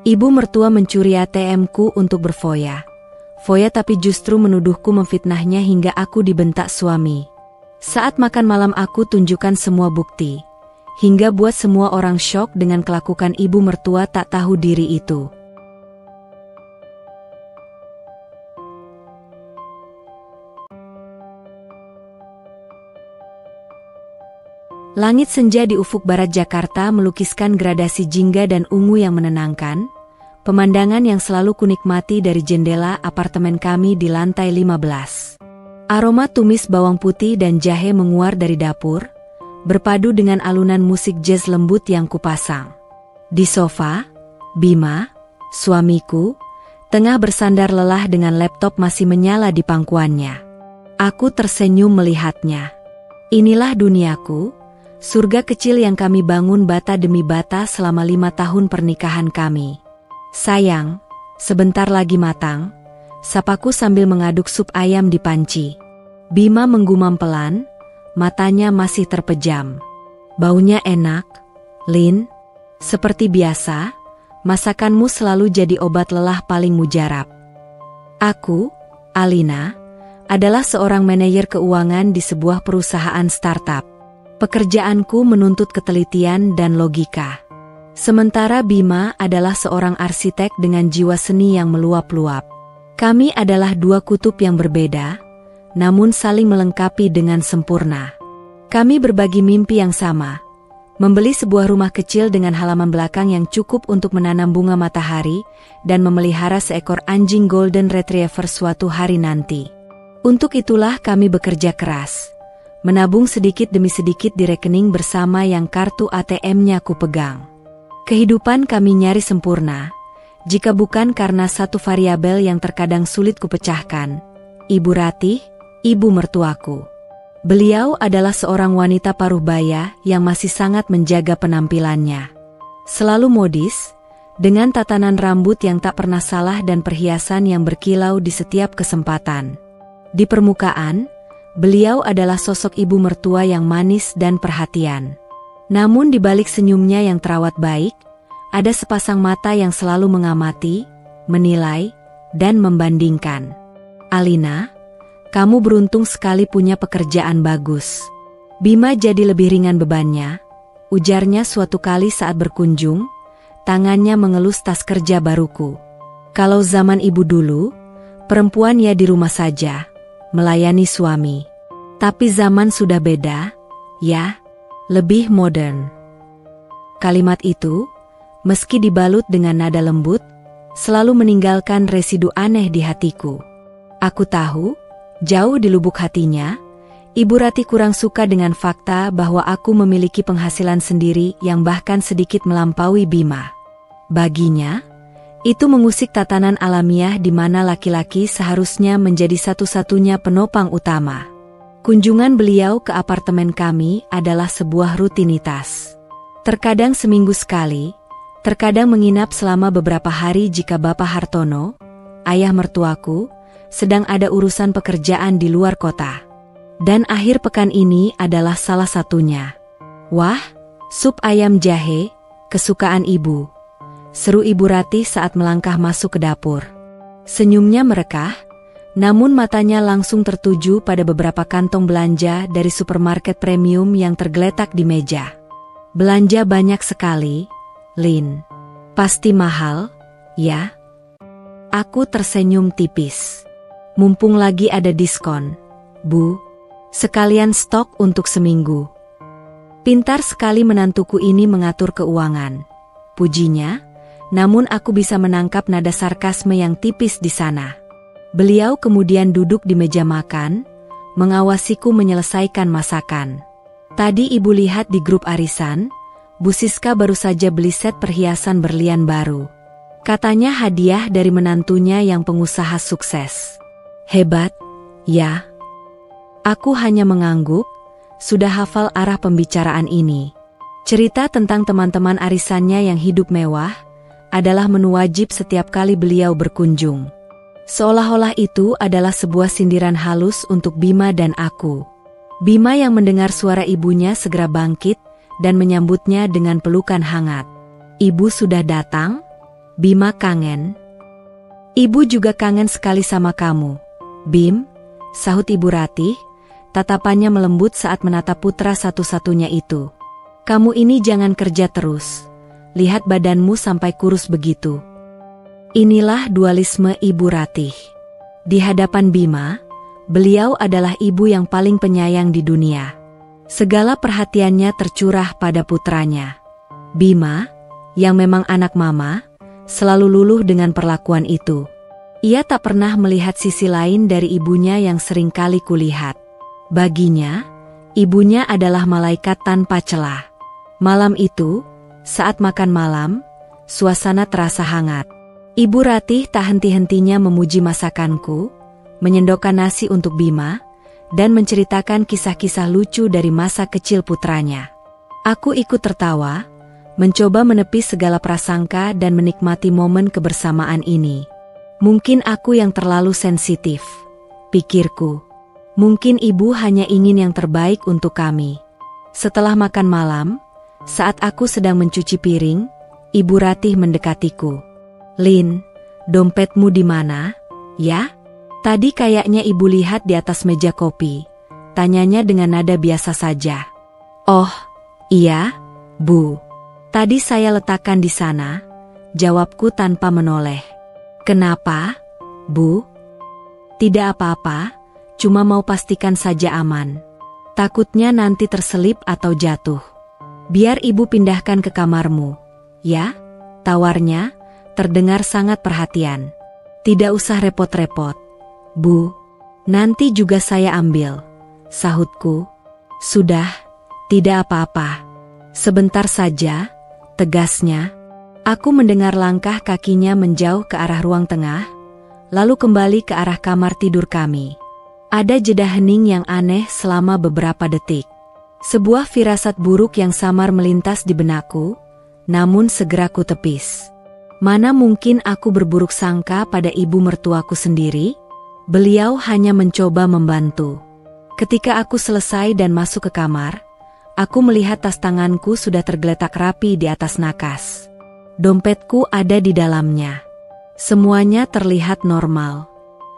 Ibu mertua mencuri ATM-ku untuk berfoya. Foya tapi justru menuduhku memfitnahnya hingga aku dibentak suami. Saat makan malam aku tunjukkan semua bukti. Hingga buat semua orang syok dengan kelakuan ibu mertua tak tahu diri itu. Langit senja di ufuk barat Jakarta melukiskan gradasi jingga dan ungu yang menenangkan. Pemandangan yang selalu kunikmati dari jendela apartemen kami di lantai 15. Aroma tumis bawang putih dan jahe menguar dari dapur, berpadu dengan alunan musik jazz lembut yang kupasang. Di sofa, Bima, suamiku, tengah bersandar lelah dengan laptop masih menyala di pangkuannya. Aku tersenyum melihatnya. Inilah duniaku, surga kecil yang kami bangun bata demi bata selama 5 tahun pernikahan kami. Sayang, sebentar lagi matang, sapaku sambil mengaduk sup ayam di panci. Bima menggumam pelan, matanya masih terpejam. Baunya enak, Lin. Seperti biasa, masakanmu selalu jadi obat lelah paling mujarab. Aku, Alina, adalah seorang manajer keuangan di sebuah perusahaan startup. Pekerjaanku menuntut ketelitian dan logika. Sementara Bima adalah seorang arsitek dengan jiwa seni yang meluap-luap. Kami adalah dua kutub yang berbeda, namun saling melengkapi dengan sempurna. Kami berbagi mimpi yang sama, membeli sebuah rumah kecil dengan halaman belakang yang cukup untuk menanam bunga matahari dan memelihara seekor anjing golden retriever suatu hari nanti. Untuk itulah kami bekerja keras, menabung sedikit demi sedikit di rekening bersama yang kartu ATM-nya ku pegang. Kehidupan kami nyaris sempurna, jika bukan karena satu variabel yang terkadang sulit kupecahkan, Ibu Ratih, ibu mertuaku. Beliau adalah seorang wanita paruh baya yang masih sangat menjaga penampilannya. Selalu modis, dengan tatanan rambut yang tak pernah salah dan perhiasan yang berkilau di setiap kesempatan. Di permukaan, beliau adalah sosok ibu mertua yang manis dan perhatian. Namun di balik senyumnya yang terawat baik, ada sepasang mata yang selalu mengamati, menilai, dan membandingkan. Alina, kamu beruntung sekali punya pekerjaan bagus. Bima jadi lebih ringan bebannya, ujarnya suatu kali saat berkunjung, tangannya mengelus tas kerja baruku. Kalau zaman ibu dulu, perempuan ya di rumah saja, melayani suami. Tapi zaman sudah beda, ya. Lebih modern. Kalimat itu, meski dibalut dengan nada lembut, selalu meninggalkan residu aneh di hatiku. Aku tahu, jauh di lubuk hatinya, Ibu Ratih kurang suka dengan fakta bahwa aku memiliki penghasilan sendiri yang bahkan sedikit melampaui Bima. Baginya, itu mengusik tatanan alamiah di mana laki-laki seharusnya menjadi satu-satunya penopang utama. Kunjungan beliau ke apartemen kami adalah sebuah rutinitas. Terkadang seminggu sekali, terkadang menginap selama beberapa hari jika Bapak Hartono, ayah mertuaku, sedang ada urusan pekerjaan di luar kota. Dan akhir pekan ini adalah salah satunya. Wah, sup ayam jahe, kesukaan ibu, seru Ibu Ratih saat melangkah masuk ke dapur. Senyumnya merekah, namun matanya langsung tertuju pada beberapa kantong belanja dari supermarket premium yang tergeletak di meja. Belanja banyak sekali, Lin. Pasti mahal, ya? Aku tersenyum tipis. Mumpung lagi ada diskon, Bu. Sekalian stok untuk seminggu. Pintar sekali menantuku ini mengatur keuangan, pujinya, namun aku bisa menangkap nada sarkasme yang tipis di sana. Beliau kemudian duduk di meja makan, mengawasiku menyelesaikan masakan. Tadi ibu lihat di grup arisan, Bu Siska baru saja beli set perhiasan berlian baru. Katanya hadiah dari menantunya yang pengusaha sukses. Hebat, ya? Aku hanya mengangguk, sudah hafal arah pembicaraan ini. Cerita tentang teman-teman arisannya yang hidup mewah, adalah menu wajib setiap kali beliau berkunjung. Seolah-olah itu adalah sebuah sindiran halus untuk Bima dan aku. Bima yang mendengar suara ibunya segera bangkit dan menyambutnya dengan pelukan hangat. Ibu sudah datang? Bima kangen. Ibu juga kangen sekali sama kamu, Bim, sahut Ibu Ratih, tatapannya melembut saat menatap putra satu-satunya itu. Kamu ini jangan kerja terus. Lihat badanmu sampai kurus begitu. Inilah dualisme Ibu Ratih. Di hadapan Bima, beliau adalah ibu yang paling penyayang di dunia. Segala perhatiannya tercurah pada putranya. Bima, yang memang anak mama, selalu luluh dengan perlakuan itu. Ia tak pernah melihat sisi lain dari ibunya yang seringkali kulihat. Baginya, ibunya adalah malaikat tanpa celah. Malam itu, saat makan malam, suasana terasa hangat. Ibu Ratih tak henti-hentinya memuji masakanku, menyendokkan nasi untuk Bima, dan menceritakan kisah-kisah lucu dari masa kecil putranya. Aku ikut tertawa, mencoba menepis segala prasangka dan menikmati momen kebersamaan ini. Mungkin aku yang terlalu sensitif, pikirku. Mungkin ibu hanya ingin yang terbaik untuk kami. Setelah makan malam, saat aku sedang mencuci piring, Ibu Ratih mendekatiku. Lin, dompetmu di mana? Ya? Tadi kayaknya ibu lihat di atas meja kopi. Tanyanya dengan nada biasa saja. Oh, iya, Bu. Tadi saya letakkan di sana, jawabku tanpa menoleh. Kenapa, Bu? Tidak apa-apa, cuma mau pastikan saja aman. Takutnya nanti terselip atau jatuh. Biar ibu pindahkan ke kamarmu, ya? Tawarnya, terdengar sangat perhatian. Tidak usah repot-repot, Bu. Nanti juga saya ambil, sahutku. Sudah, tidak apa-apa. Sebentar saja, tegasnya. Aku mendengar langkah kakinya menjauh ke arah ruang tengah, lalu kembali ke arah kamar tidur kami. Ada jeda hening yang aneh selama beberapa detik. Sebuah firasat buruk yang samar melintas di benakku, namun segera ku tepis. Mana mungkin aku berburuk sangka pada ibu mertuaku sendiri? Beliau hanya mencoba membantu. Ketika aku selesai dan masuk ke kamar, aku melihat tas tanganku sudah tergeletak rapi di atas nakas. Dompetku ada di dalamnya. Semuanya terlihat normal.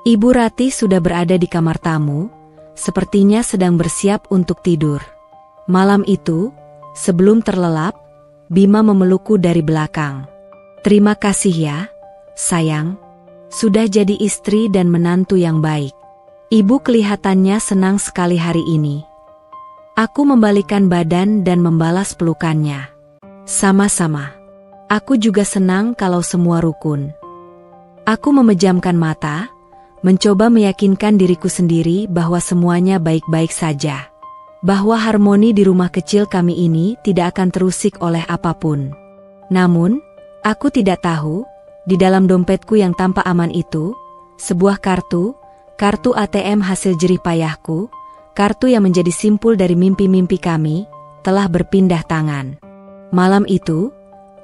Ibu Ratih sudah berada di kamar tamu, sepertinya sedang bersiap untuk tidur. Malam itu, sebelum terlelap, Bima memelukku dari belakang. Terima kasih ya, sayang. Sudah jadi istri dan menantu yang baik. Ibu kelihatannya senang sekali hari ini. Aku membalikan badan dan membalas pelukannya. Sama-sama. Aku juga senang kalau semua rukun. Aku memejamkan mata, mencoba meyakinkan diriku sendiri bahwa semuanya baik-baik saja. Bahwa harmoni di rumah kecil kami ini tidak akan terusik oleh apapun. Namun, aku tidak tahu, di dalam dompetku yang tampak aman itu, sebuah kartu ATM hasil jerih payahku, kartu yang menjadi simpul dari mimpi-mimpi kami, telah berpindah tangan. Malam itu,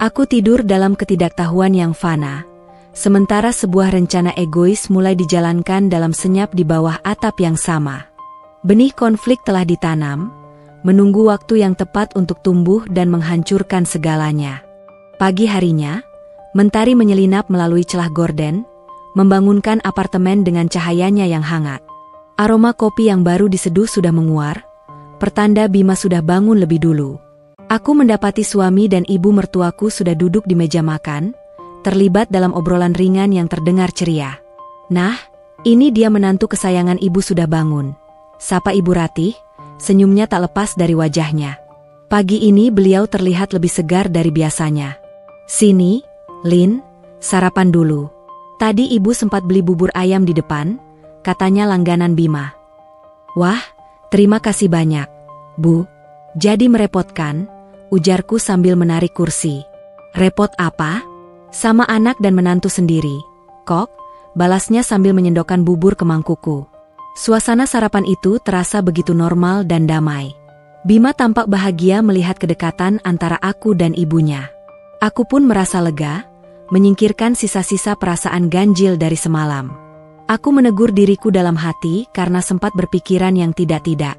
aku tidur dalam ketidaktahuan yang fana, sementara sebuah rencana egois mulai dijalankan dalam senyap di bawah atap yang sama. Benih konflik telah ditanam, menunggu waktu yang tepat untuk tumbuh dan menghancurkan segalanya. Pagi harinya, mentari menyelinap melalui celah gorden, membangunkan apartemen dengan cahayanya yang hangat. Aroma kopi yang baru diseduh sudah menguar, pertanda Bima sudah bangun lebih dulu. Aku mendapati suami dan ibu mertuaku sudah duduk di meja makan, terlibat dalam obrolan ringan yang terdengar ceria. Nah, ini dia menantu kesayangan ibu sudah bangun. Sapa Ibu Ratih, senyumnya tak lepas dari wajahnya. Pagi ini beliau terlihat lebih segar dari biasanya. Sini, Lin, sarapan dulu. Tadi ibu sempat beli bubur ayam di depan, katanya langganan Bima. Wah, terima kasih banyak, Bu. Jadi merepotkan, ujarku sambil menarik kursi. Repot apa? Sama anak dan menantu sendiri, Kok, balasnya sambil menyendokkan bubur ke mangkuku. Suasana sarapan itu terasa begitu normal dan damai. Bima tampak bahagia melihat kedekatan antara aku dan ibunya. Aku pun merasa lega, menyingkirkan sisa-sisa perasaan ganjil dari semalam. Aku menegur diriku dalam hati karena sempat berpikiran yang tidak-tidak.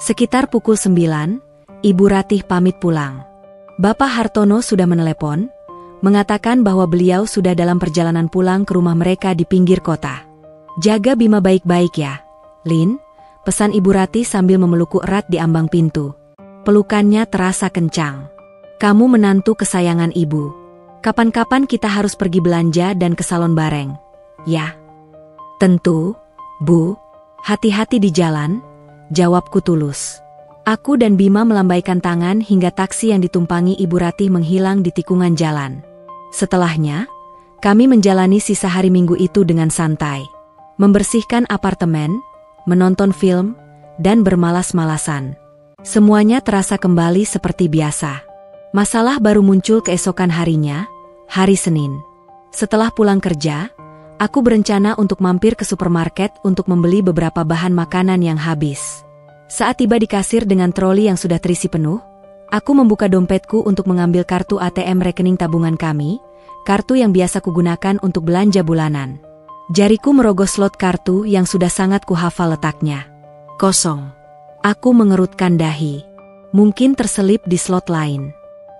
Sekitar pukul 9, Ibu Ratih pamit pulang. Bapak Hartono sudah menelepon, mengatakan bahwa beliau sudah dalam perjalanan pulang ke rumah mereka di pinggir kota. "Jaga Bima baik-baik ya, Lin," pesan Ibu Ratih sambil memelukku erat di ambang pintu. Pelukannya terasa kencang. "Kamu menantu kesayangan ibu. Kapan-kapan kita harus pergi belanja dan ke salon bareng, ya?" "Tentu, Bu. Hati-hati di jalan," jawabku tulus. Aku dan Bima melambaikan tangan hingga taksi yang ditumpangi Ibu Ratih menghilang di tikungan jalan. Setelahnya, kami menjalani sisa hari Minggu itu dengan santai. Membersihkan apartemen, menonton film, dan bermalas-malasan. Semuanya terasa kembali seperti biasa. Masalah baru muncul keesokan harinya, hari Senin. Setelah pulang kerja, aku berencana untuk mampir ke supermarket untuk membeli beberapa bahan makanan yang habis. Saat tiba di kasir dengan troli yang sudah terisi penuh, aku membuka dompetku untuk mengambil kartu ATM rekening tabungan kami, kartu yang biasa kugunakan untuk belanja bulanan. Jariku merogoh slot kartu yang sudah sangat kuhafal letaknya. Kosong. Aku mengerutkan dahi. Mungkin terselip di slot lain.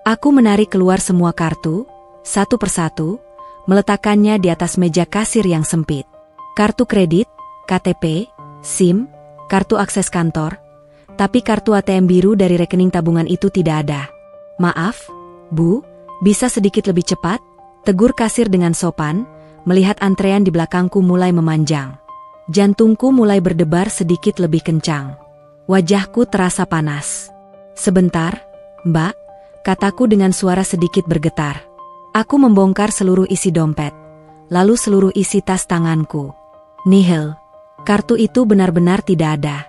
Aku menarik keluar semua kartu, satu persatu, meletakkannya di atas meja kasir yang sempit. Kartu kredit, KTP, SIM, kartu akses kantor, tapi kartu ATM biru dari rekening tabungan itu tidak ada. "Maaf, Bu, bisa sedikit lebih cepat?" tegur kasir dengan sopan, melihat antrean di belakangku mulai memanjang. Jantungku mulai berdebar sedikit lebih kencang. Wajahku terasa panas. "Sebentar, Mbak," kataku dengan suara sedikit bergetar. Aku membongkar seluruh isi dompet, lalu seluruh isi tas tanganku. Nihil. Kartu itu benar-benar tidak ada.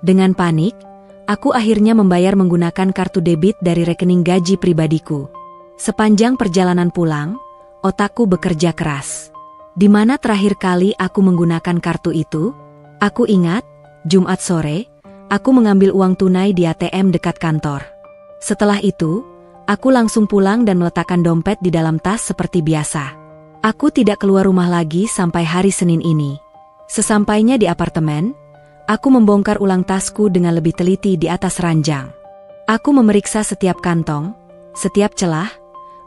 Dengan panik, aku akhirnya membayar menggunakan kartu debit dari rekening gaji pribadiku. Sepanjang perjalanan pulang, otakku bekerja keras. Di mana terakhir kali aku menggunakan kartu itu? Aku ingat, Jumat sore, aku mengambil uang tunai di ATM dekat kantor. Setelah itu, aku langsung pulang dan meletakkan dompet di dalam tas seperti biasa. Aku tidak keluar rumah lagi sampai hari Senin ini. Sesampainya di apartemen, aku membongkar ulang tasku dengan lebih teliti di atas ranjang. Aku memeriksa setiap kantong, setiap celah,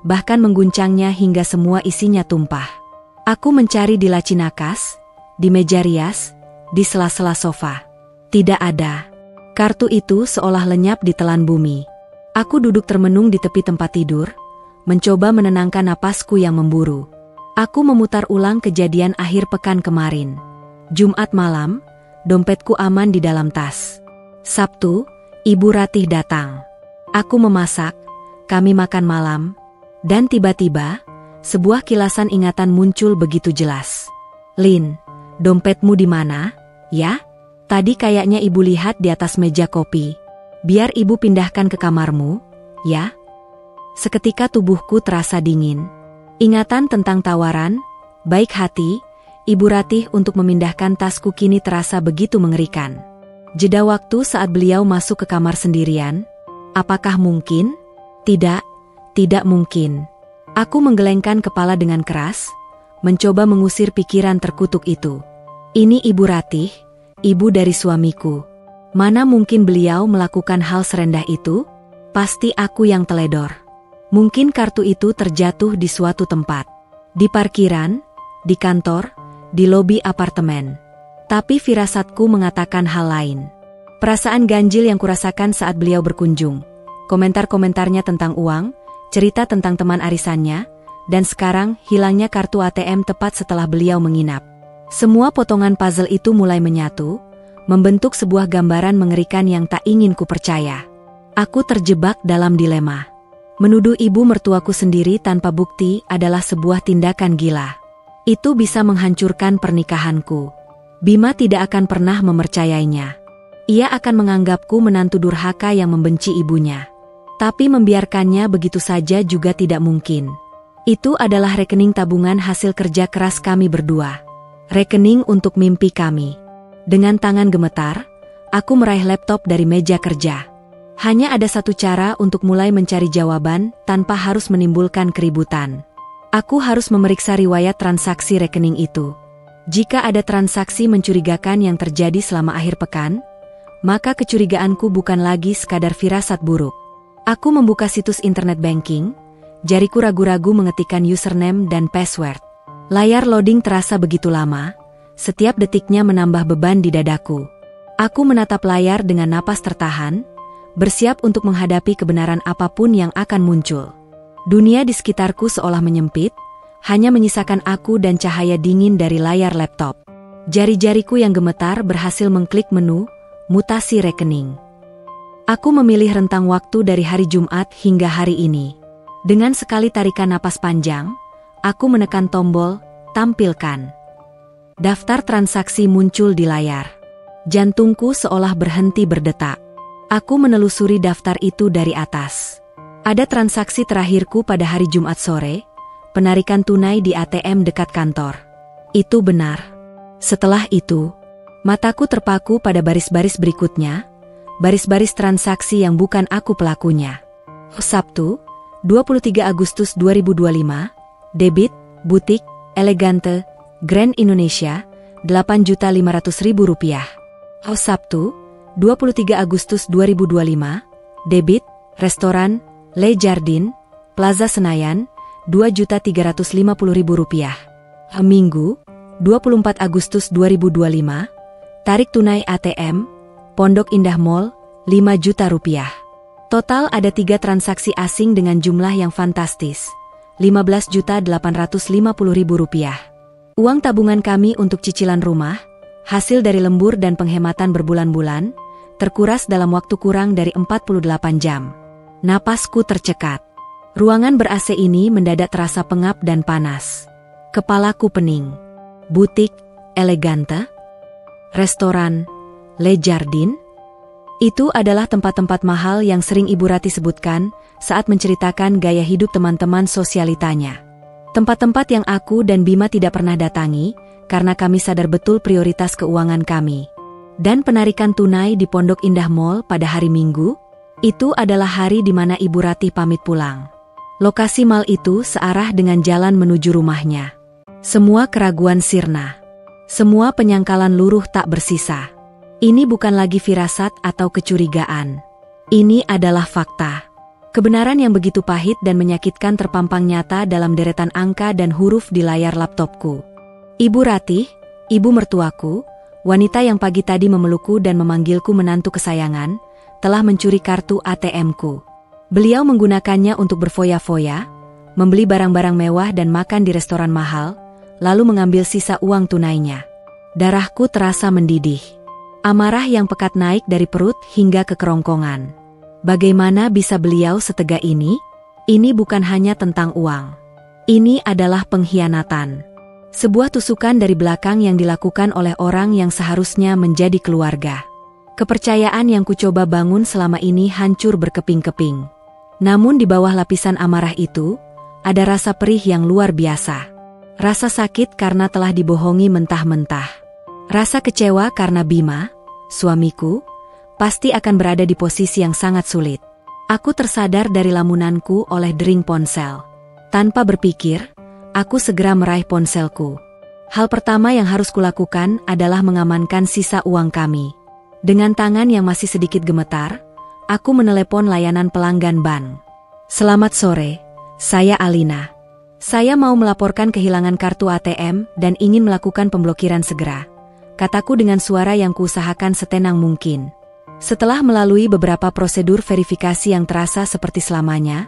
bahkan mengguncangnya hingga semua isinya tumpah. Aku mencari di laci nakas, di meja rias, di sela-sela sofa. Tidak ada. Kartu itu seolah lenyap di telan bumi. Aku duduk termenung di tepi tempat tidur, mencoba menenangkan napasku yang memburu. Aku memutar ulang kejadian akhir pekan kemarin. Jumat malam, dompetku aman di dalam tas. Sabtu, Ibu Ratih datang. Aku memasak, kami makan malam, dan tiba-tiba, sebuah kilasan ingatan muncul begitu jelas. "Lin, dompetmu di mana, ya? Tadi kayaknya ibu lihat di atas meja kopi. Biar ibu pindahkan ke kamarmu, ya?" Seketika tubuhku terasa dingin. Ingatan tentang tawaran, baik hati, Ibu Ratih untuk memindahkan tasku kini terasa begitu mengerikan. Jeda waktu saat beliau masuk ke kamar sendirian. Apakah mungkin? Tidak, tidak mungkin. Aku menggelengkan kepala dengan keras, mencoba mengusir pikiran terkutuk itu. Ini Ibu Ratih, ibu dari suamiku. Mana mungkin beliau melakukan hal serendah itu? Pasti aku yang teledor. Mungkin kartu itu terjatuh di suatu tempat. Di parkiran, di kantor, di lobi apartemen. Tapi firasatku mengatakan hal lain. Perasaan ganjil yang kurasakan saat beliau berkunjung. Komentar-komentarnya tentang uang, cerita tentang teman arisannya, dan sekarang hilangnya kartu ATM tepat setelah beliau menginap. Semua potongan puzzle itu mulai menyatu, membentuk sebuah gambaran mengerikan yang tak ingin ku percaya. Aku terjebak dalam dilema. Menuduh ibu mertuaku sendiri tanpa bukti adalah sebuah tindakan gila. Itu bisa menghancurkan pernikahanku. Bima tidak akan pernah mempercayainya. Ia akan menganggapku menantu durhaka yang membenci ibunya. Tapi membiarkannya begitu saja juga tidak mungkin. Itu adalah rekening tabungan hasil kerja keras kami berdua. Rekening untuk mimpi kami. Dengan tangan gemetar, aku meraih laptop dari meja kerja. Hanya ada satu cara untuk mulai mencari jawaban tanpa harus menimbulkan keributan. Aku harus memeriksa riwayat transaksi rekening itu. Jika ada transaksi mencurigakan yang terjadi selama akhir pekan, maka kecurigaanku bukan lagi sekadar firasat buruk. Aku membuka situs internet banking, Jariku ragu-ragu mengetikkan username dan password. Layar loading terasa begitu lama, setiap detiknya menambah beban di dadaku. Aku menatap layar dengan napas tertahan, bersiap untuk menghadapi kebenaran apapun yang akan muncul. Dunia di sekitarku seolah menyempit, hanya menyisakan aku dan cahaya dingin dari layar laptop. Jari-jariku yang gemetar berhasil mengklik menu, mutasi rekening. Aku memilih rentang waktu dari hari Jumat hingga hari ini. Dengan sekali tarikan napas panjang, aku menekan tombol, tampilkan. Daftar transaksi muncul di layar. Jantungku seolah berhenti berdetak. Aku menelusuri daftar itu dari atas. Ada transaksi terakhirku pada hari Jumat sore, penarikan tunai di ATM dekat kantor. Itu benar. Setelah itu, mataku terpaku pada baris-baris berikutnya, baris-baris transaksi yang bukan aku pelakunya. Sabtu, 23 Agustus 2025, debit, butik, Elegante, Grand Indonesia, Rp8.500.000. Sabtu, 23 Agustus 2025, debit, restoran, Le Jardin, Plaza Senayan, Rp2.350.000. Minggu, 24 Agustus 2025, tarik tunai ATM, Pondok Indah Mall, Rp5 juta. Total ada 3 transaksi asing dengan jumlah yang fantastis, Rp15.850.000. Uang tabungan kami untuk cicilan rumah, hasil dari lembur dan penghematan berbulan-bulan, terkuras dalam waktu kurang dari 48 jam. Napasku tercekat. Ruangan ber-AC ini mendadak terasa pengap dan panas. Kepalaku pening. Butik, Elegante, restoran, Le Jardin. Itu adalah tempat-tempat mahal yang sering Ibu Rati sebutkan saat menceritakan gaya hidup teman-teman sosialitanya. Tempat-tempat yang aku dan Bima tidak pernah datangi karena kami sadar betul prioritas keuangan kami. Dan penarikan tunai di Pondok Indah Mall pada hari Minggu, itu adalah hari di mana Ibu Rati pamit pulang. Lokasi mal itu searah dengan jalan menuju rumahnya. Semua keraguan sirna. Semua penyangkalan luruh tak bersisa. Ini bukan lagi firasat atau kecurigaan. Ini adalah fakta. Kebenaran yang begitu pahit dan menyakitkan terpampang nyata dalam deretan angka dan huruf di layar laptopku. Ibu Ratih, ibu mertuaku, wanita yang pagi tadi memelukku dan memanggilku menantu kesayangan, telah mencuri kartu ATM-ku. Beliau menggunakannya untuk berfoya-foya, membeli barang-barang mewah dan makan di restoran mahal, lalu mengambil sisa uang tunainya. Darahku terasa mendidih. Amarah yang pekat naik dari perut hingga ke kerongkongan. Bagaimana bisa beliau setega ini? Ini bukan hanya tentang uang. Ini adalah pengkhianatan. Sebuah tusukan dari belakang yang dilakukan oleh orang yang seharusnya menjadi keluarga. Kepercayaan yang kucoba bangun selama ini hancur berkeping-keping. Namun di bawah lapisan amarah itu, ada rasa perih yang luar biasa. Rasa sakit karena telah dibohongi mentah-mentah. Rasa kecewa karena Bima, suamiku, pasti akan berada di posisi yang sangat sulit. Aku tersadar dari lamunanku oleh dering ponsel. Tanpa berpikir, aku segera meraih ponselku. Hal pertama yang harus kulakukan adalah mengamankan sisa uang kami. Dengan tangan yang masih sedikit gemetar, aku menelepon layanan pelanggan bank. Selamat sore, saya Alina. Saya mau melaporkan kehilangan kartu ATM dan ingin melakukan pemblokiran segera. Kataku dengan suara yang kuusahakan setenang mungkin. Setelah melalui beberapa prosedur verifikasi yang terasa seperti selamanya,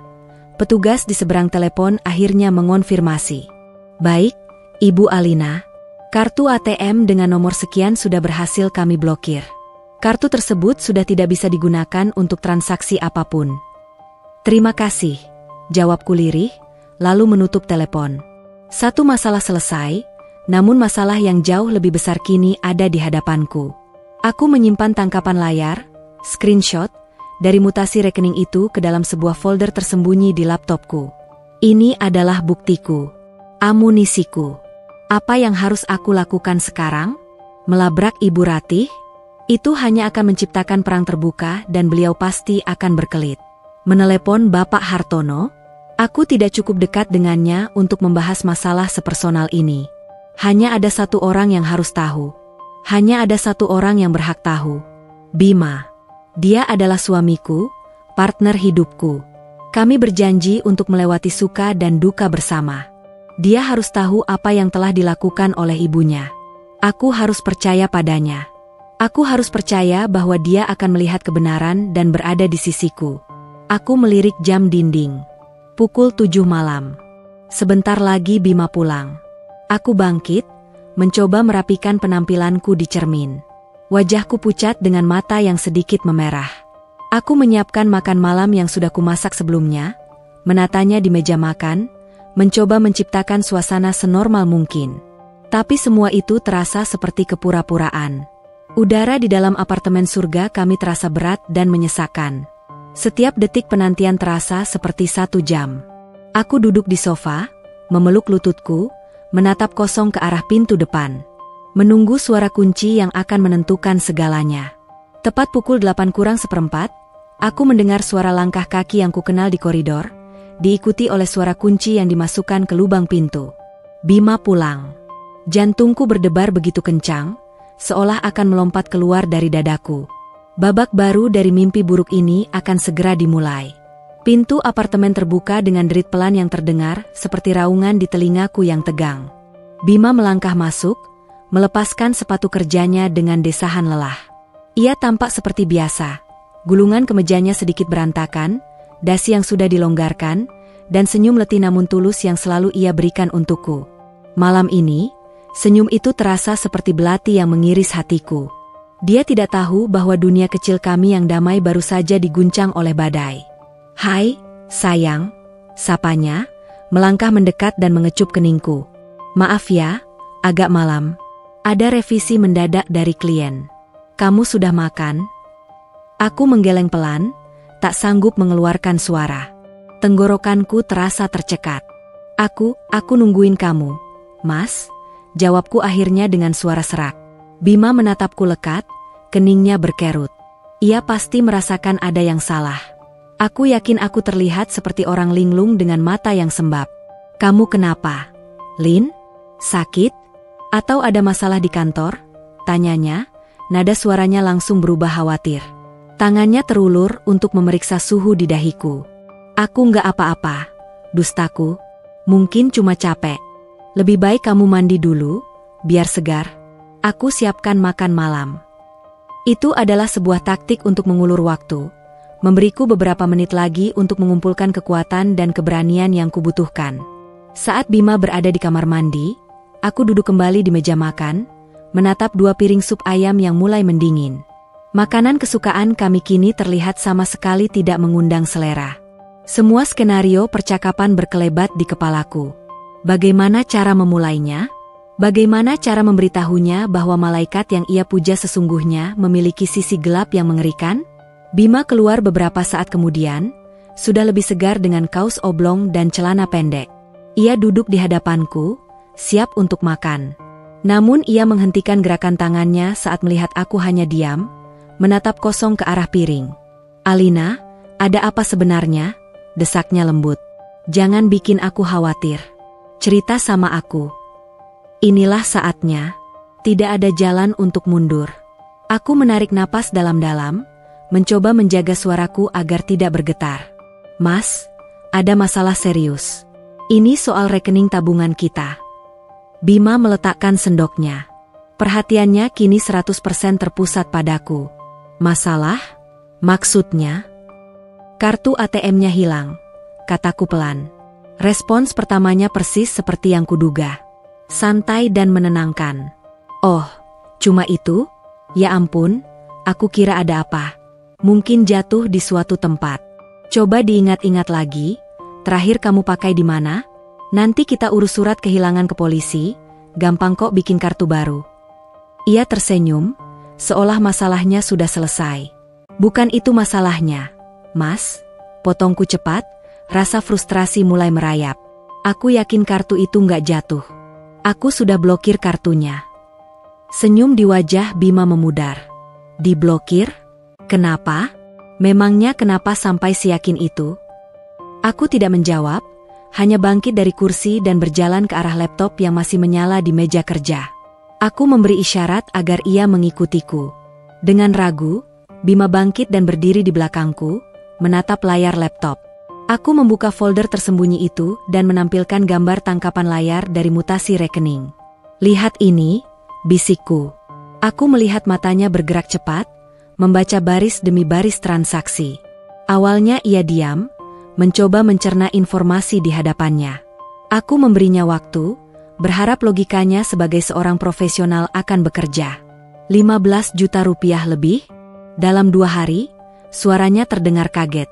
petugas di seberang telepon akhirnya mengonfirmasi. Baik, Ibu Alina, kartu ATM dengan nomor sekian sudah berhasil kami blokir. Kartu tersebut sudah tidak bisa digunakan untuk transaksi apapun. Terima kasih, jawabku lirih, lalu menutup telepon. Satu masalah selesai, namun masalah yang jauh lebih besar kini ada di hadapanku. Aku menyimpan tangkapan layar, screenshot, dari mutasi rekening itu ke dalam sebuah folder tersembunyi di laptopku. Ini adalah buktiku, amunisiku. Apa yang harus aku lakukan sekarang? Melabrak Ibu Ratih? Itu hanya akan menciptakan perang terbuka dan beliau pasti akan berkelit. Menelepon Bapak Hartono? Aku tidak cukup dekat dengannya untuk membahas masalah sepersonal ini. Hanya ada satu orang yang harus tahu. Hanya ada satu orang yang berhak tahu. Bima. Dia adalah suamiku, partner hidupku. Kami berjanji untuk melewati suka dan duka bersama. Dia harus tahu apa yang telah dilakukan oleh ibunya. Aku harus percaya padanya. Aku harus percaya bahwa dia akan melihat kebenaran dan berada di sisiku. Aku melirik jam dinding. Pukul 7 malam. Sebentar lagi Bima pulang. Aku bangkit, mencoba merapikan penampilanku di cermin. Wajahku pucat dengan mata yang sedikit memerah. Aku menyiapkan makan malam yang sudah kumasak sebelumnya, menatanya di meja makan, mencoba menciptakan suasana senormal mungkin. Tapi semua itu terasa seperti kepura-puraan. Udara di dalam apartemen surga kami terasa berat dan menyesakkan. Setiap detik penantian terasa seperti 1 jam. Aku duduk di sofa, memeluk lututku, menatap kosong ke arah pintu depan. Menunggu suara kunci yang akan menentukan segalanya. Tepat pukul 8:04, aku mendengar suara langkah kaki yang kukenal di koridor, diikuti oleh suara kunci yang dimasukkan ke lubang pintu. Bima pulang. Jantungku berdebar begitu kencang, seolah akan melompat keluar dari dadaku. Babak baru dari mimpi buruk ini akan segera dimulai. Pintu apartemen terbuka dengan derit pelan yang terdengar seperti raungan di telingaku yang tegang. Bima melangkah masuk, melepaskan sepatu kerjanya dengan desahan lelah. Ia tampak seperti biasa. Gulungan kemejanya sedikit berantakan, dasi yang sudah dilonggarkan, dan senyum letih namun tulus yang selalu ia berikan untukku. Malam ini, senyum itu terasa seperti belati yang mengiris hatiku. Dia tidak tahu bahwa dunia kecil kami yang damai baru saja diguncang oleh badai. "Hai, sayang," sapanya, melangkah mendekat dan mengecup keningku. "Maaf ya, agak malam. Ada revisi mendadak dari klien. Kamu sudah makan?" Aku menggeleng pelan, tak sanggup mengeluarkan suara. Tenggorokanku terasa tercekat. Aku nungguin kamu, Mas," jawabku akhirnya dengan suara serak. Bima menatapku lekat, keningnya berkerut. Ia pasti merasakan ada yang salah. Aku yakin aku terlihat seperti orang linglung dengan mata yang sembab. "Kamu kenapa, Lin? Sakit? Atau ada masalah di kantor?" tanyanya, nada suaranya langsung berubah khawatir. Tangannya terulur untuk memeriksa suhu di dahiku. "Aku nggak apa-apa, dustaku. Mungkin cuma capek. Lebih baik kamu mandi dulu, biar segar. Aku siapkan makan malam." Itu adalah sebuah taktik untuk mengulur waktu, memberiku beberapa menit lagi untuk mengumpulkan kekuatan dan keberanian yang kubutuhkan. Saat Bima berada di kamar mandi, aku duduk kembali di meja makan, menatap 2 piring sup ayam yang mulai mendingin. Makanan kesukaan kami kini terlihat sama sekali tidak mengundang selera. Semua skenario percakapan berkelebat di kepalaku. Bagaimana cara memulainya? Bagaimana cara memberitahunya bahwa malaikat yang ia puja sesungguhnya memiliki sisi gelap yang mengerikan? Bima keluar beberapa saat kemudian, sudah lebih segar dengan kaos oblong dan celana pendek. Ia duduk di hadapanku, siap untuk makan. Namun ia menghentikan gerakan tangannya saat melihat aku hanya diam, menatap kosong ke arah piring. "Alina, ada apa sebenarnya?" desaknya lembut. "Jangan bikin aku khawatir. Cerita sama aku." Inilah saatnya. Tidak ada jalan untuk mundur. Aku menarik napas dalam-dalam, mencoba menjaga suaraku agar tidak bergetar. "Mas, ada masalah serius. Ini soal rekening tabungan kita." Bima meletakkan sendoknya. Perhatiannya kini 100% terpusat padaku. "Masalah? Maksudnya?" "Kartu ATM-nya hilang," kataku pelan. Respons pertamanya persis seperti yang kuduga. Santai dan menenangkan. "Oh, cuma itu? Ya ampun, aku kira ada apa. Mungkin jatuh di suatu tempat. Coba diingat-ingat lagi, terakhir kamu pakai di mana? Nanti kita urus surat kehilangan ke polisi, gampang kok bikin kartu baru." Ia tersenyum, seolah masalahnya sudah selesai. "Bukan itu masalahnya, Mas," potongku cepat, rasa frustrasi mulai merayap. "Aku yakin kartu itu nggak jatuh. Aku sudah blokir kartunya." Senyum di wajah Bima memudar. "Diblokir? Kenapa? Memangnya kenapa sampai seyakin itu?" Aku tidak menjawab, hanya bangkit dari kursi dan berjalan ke arah laptop yang masih menyala di meja kerja. Aku memberi isyarat agar ia mengikutiku. Dengan ragu, Bima bangkit dan berdiri di belakangku, menatap layar laptop. Aku membuka folder tersembunyi itu dan menampilkan gambar tangkapan layar dari mutasi rekening. Lihat ini, bisikku. Aku melihat matanya bergerak cepat, membaca baris demi baris transaksi. Awalnya ia diam, mencoba mencerna informasi di hadapannya. Aku memberinya waktu, berharap logikanya sebagai seorang profesional akan bekerja. 15 juta rupiah lebih? Dalam 2 hari, suaranya terdengar kaget.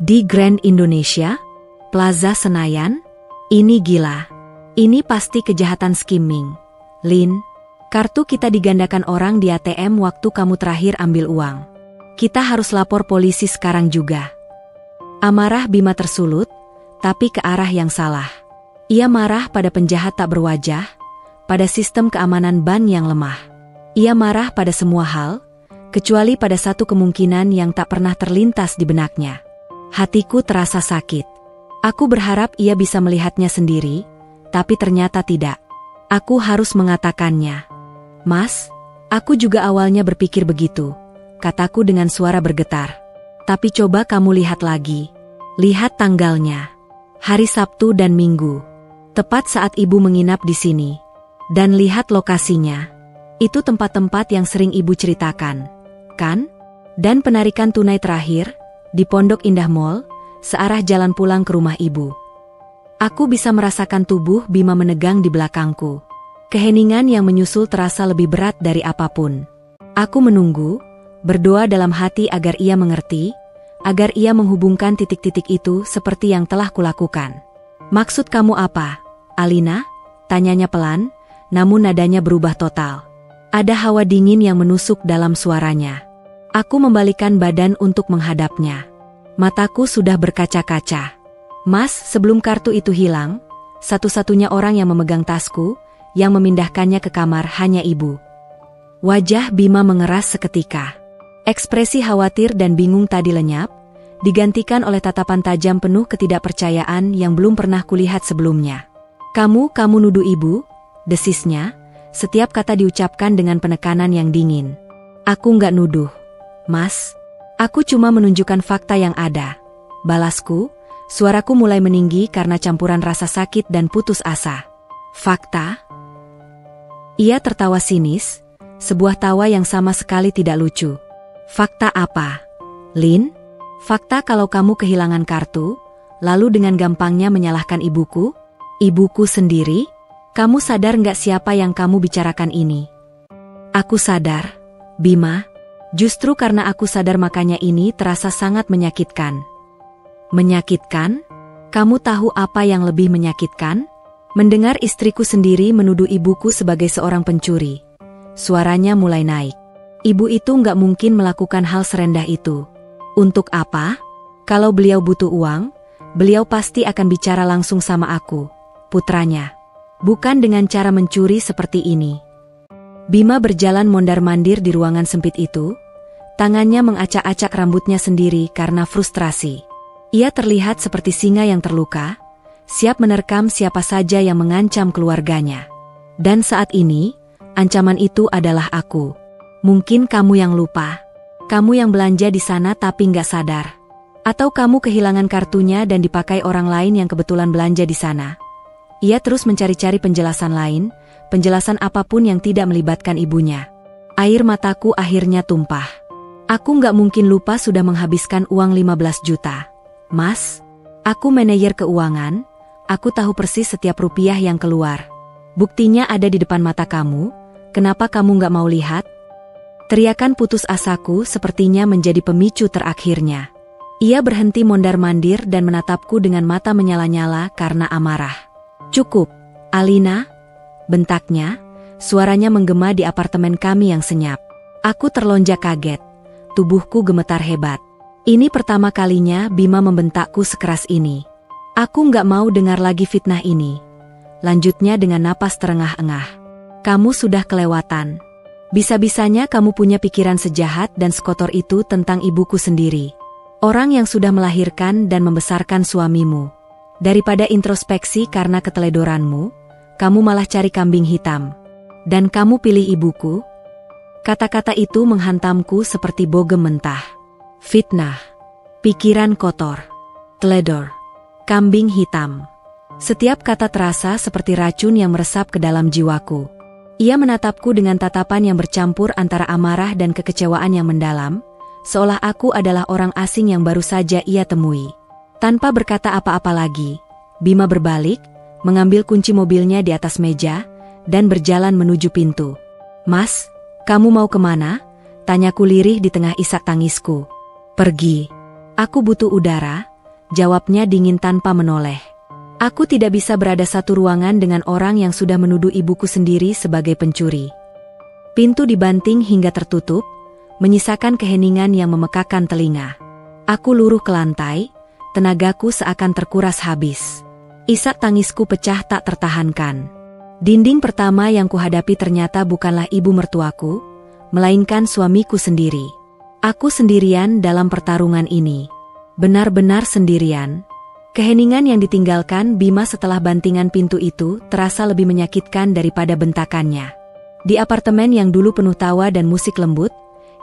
Di Grand Indonesia? Plaza Senayan? Ini gila. Ini pasti kejahatan skimming. Lin, kartu kita digandakan orang di ATM waktu kamu terakhir ambil uang. Kita harus lapor polisi sekarang juga. Amarah Bima tersulut, tapi ke arah yang salah. Ia marah pada penjahat tak berwajah, pada sistem keamanan ban yang lemah. Ia marah pada semua hal, kecuali pada satu kemungkinan yang tak pernah terlintas di benaknya. Hatiku terasa sakit. Aku berharap ia bisa melihatnya sendiri, tapi ternyata tidak. Aku harus mengatakannya. Mas, aku juga awalnya berpikir begitu, kataku dengan suara bergetar. Tapi coba kamu lihat lagi. Lihat tanggalnya. Hari Sabtu dan Minggu. Tepat saat ibu menginap di sini. Dan lihat lokasinya. Itu tempat-tempat yang sering ibu ceritakan, kan? Dan penarikan tunai terakhir di Pondok Indah Mall, searah jalan pulang ke rumah ibu. Aku bisa merasakan tubuh Bima menegang di belakangku. Keheningan yang menyusul terasa lebih berat dari apapun. Aku menunggu, berdoa dalam hati agar ia mengerti, agar ia menghubungkan titik-titik itu seperti yang telah kulakukan. Maksud kamu apa, Alina? Tanyanya pelan, namun nadanya berubah total. Ada hawa dingin yang menusuk dalam suaranya. Aku membalikan badan untuk menghadapnya. Mataku sudah berkaca-kaca. Mas, sebelum kartu itu hilang, satu-satunya orang yang memegang tasku, yang memindahkannya ke kamar hanya ibu. Wajah Bima mengeras seketika. Ekspresi khawatir dan bingung tadi lenyap, digantikan oleh tatapan tajam penuh ketidakpercayaan yang belum pernah kulihat sebelumnya. Kamu nuduh ibu? Desisnya, setiap kata diucapkan dengan penekanan yang dingin. Aku nggak nuduh. Mas, aku cuma menunjukkan fakta yang ada. Balasku, suaraku mulai meninggi karena campuran rasa sakit dan putus asa. Fakta? Ia tertawa sinis, sebuah tawa yang sama sekali tidak lucu. Fakta apa? Lin, fakta kalau kamu kehilangan kartu, lalu dengan gampangnya menyalahkan ibuku? Ibuku sendiri? Kamu sadar nggak siapa yang kamu bicarakan ini? Aku sadar, Bima. Justru karena aku sadar makanya ini terasa sangat menyakitkan. Menyakitkan? Kamu tahu apa yang lebih menyakitkan? Mendengar istriku sendiri menuduh ibuku sebagai seorang pencuri. Suaranya mulai naik. Ibu itu nggak mungkin melakukan hal serendah itu. Untuk apa? Kalau beliau butuh uang, beliau pasti akan bicara langsung sama aku, putranya. Bukan dengan cara mencuri seperti ini. Bima berjalan mondar-mandir di ruangan sempit itu, tangannya mengacak-acak rambutnya sendiri karena frustrasi. Ia terlihat seperti singa yang terluka, siap menerkam siapa saja yang mengancam keluarganya. Dan saat ini, ancaman itu adalah aku. Mungkin kamu yang lupa. Kamu yang belanja di sana tapi nggak sadar. Atau kamu kehilangan kartunya dan dipakai orang lain yang kebetulan belanja di sana. Ia terus mencari-cari penjelasan lain, penjelasan apapun yang tidak melibatkan ibunya. Air mataku akhirnya tumpah. Aku nggak mungkin lupa sudah menghabiskan uang 15 juta. Mas, aku manajer keuangan, aku tahu persis setiap rupiah yang keluar. Buktinya ada di depan mata kamu, kenapa kamu nggak mau lihat? Teriakan putus asaku sepertinya menjadi pemicu terakhirnya. Ia berhenti mondar-mandir dan menatapku dengan mata menyala-nyala karena amarah. Cukup, Alina, bentaknya, suaranya menggema di apartemen kami yang senyap. Aku terlonjak kaget, tubuhku gemetar hebat. Ini pertama kalinya Bima membentakku sekeras ini. Aku nggak mau dengar lagi fitnah ini. Lanjutnya dengan napas terengah-engah. Kamu sudah kelewatan. Bisa-bisanya kamu punya pikiran sejahat dan sekotor itu tentang ibuku sendiri. Orang yang sudah melahirkan dan membesarkan suamimu. Daripada introspeksi karena keteledoranmu, kamu malah cari kambing hitam. Dan kamu pilih ibuku? Kata-kata itu menghantamku seperti bogem mentah. Fitnah. Pikiran kotor. Teledor. Kambing hitam. Setiap kata terasa seperti racun yang meresap ke dalam jiwaku. Ia menatapku dengan tatapan yang bercampur antara amarah dan kekecewaan yang mendalam, seolah aku adalah orang asing yang baru saja ia temui. Tanpa berkata apa-apa lagi, Bima berbalik, mengambil kunci mobilnya di atas meja, dan berjalan menuju pintu. "Mas, kamu mau kemana?" tanyaku lirih di tengah isak tangisku. "Pergi. Aku butuh udara," jawabnya dingin tanpa menoleh. Aku tidak bisa berada satu ruangan dengan orang yang sudah menuduh ibuku sendiri sebagai pencuri. Pintu dibanting hingga tertutup, menyisakan keheningan yang memekakan telinga. Aku luruh ke lantai, tenagaku seakan terkuras habis. Isak tangisku pecah tak tertahankan. Dinding pertama yang kuhadapi ternyata bukanlah ibu mertuaku, melainkan suamiku sendiri. Aku sendirian dalam pertarungan ini. Benar-benar sendirian. Keheningan yang ditinggalkan Bima setelah bantingan pintu itu terasa lebih menyakitkan daripada bentakannya. Di apartemen yang dulu penuh tawa dan musik lembut,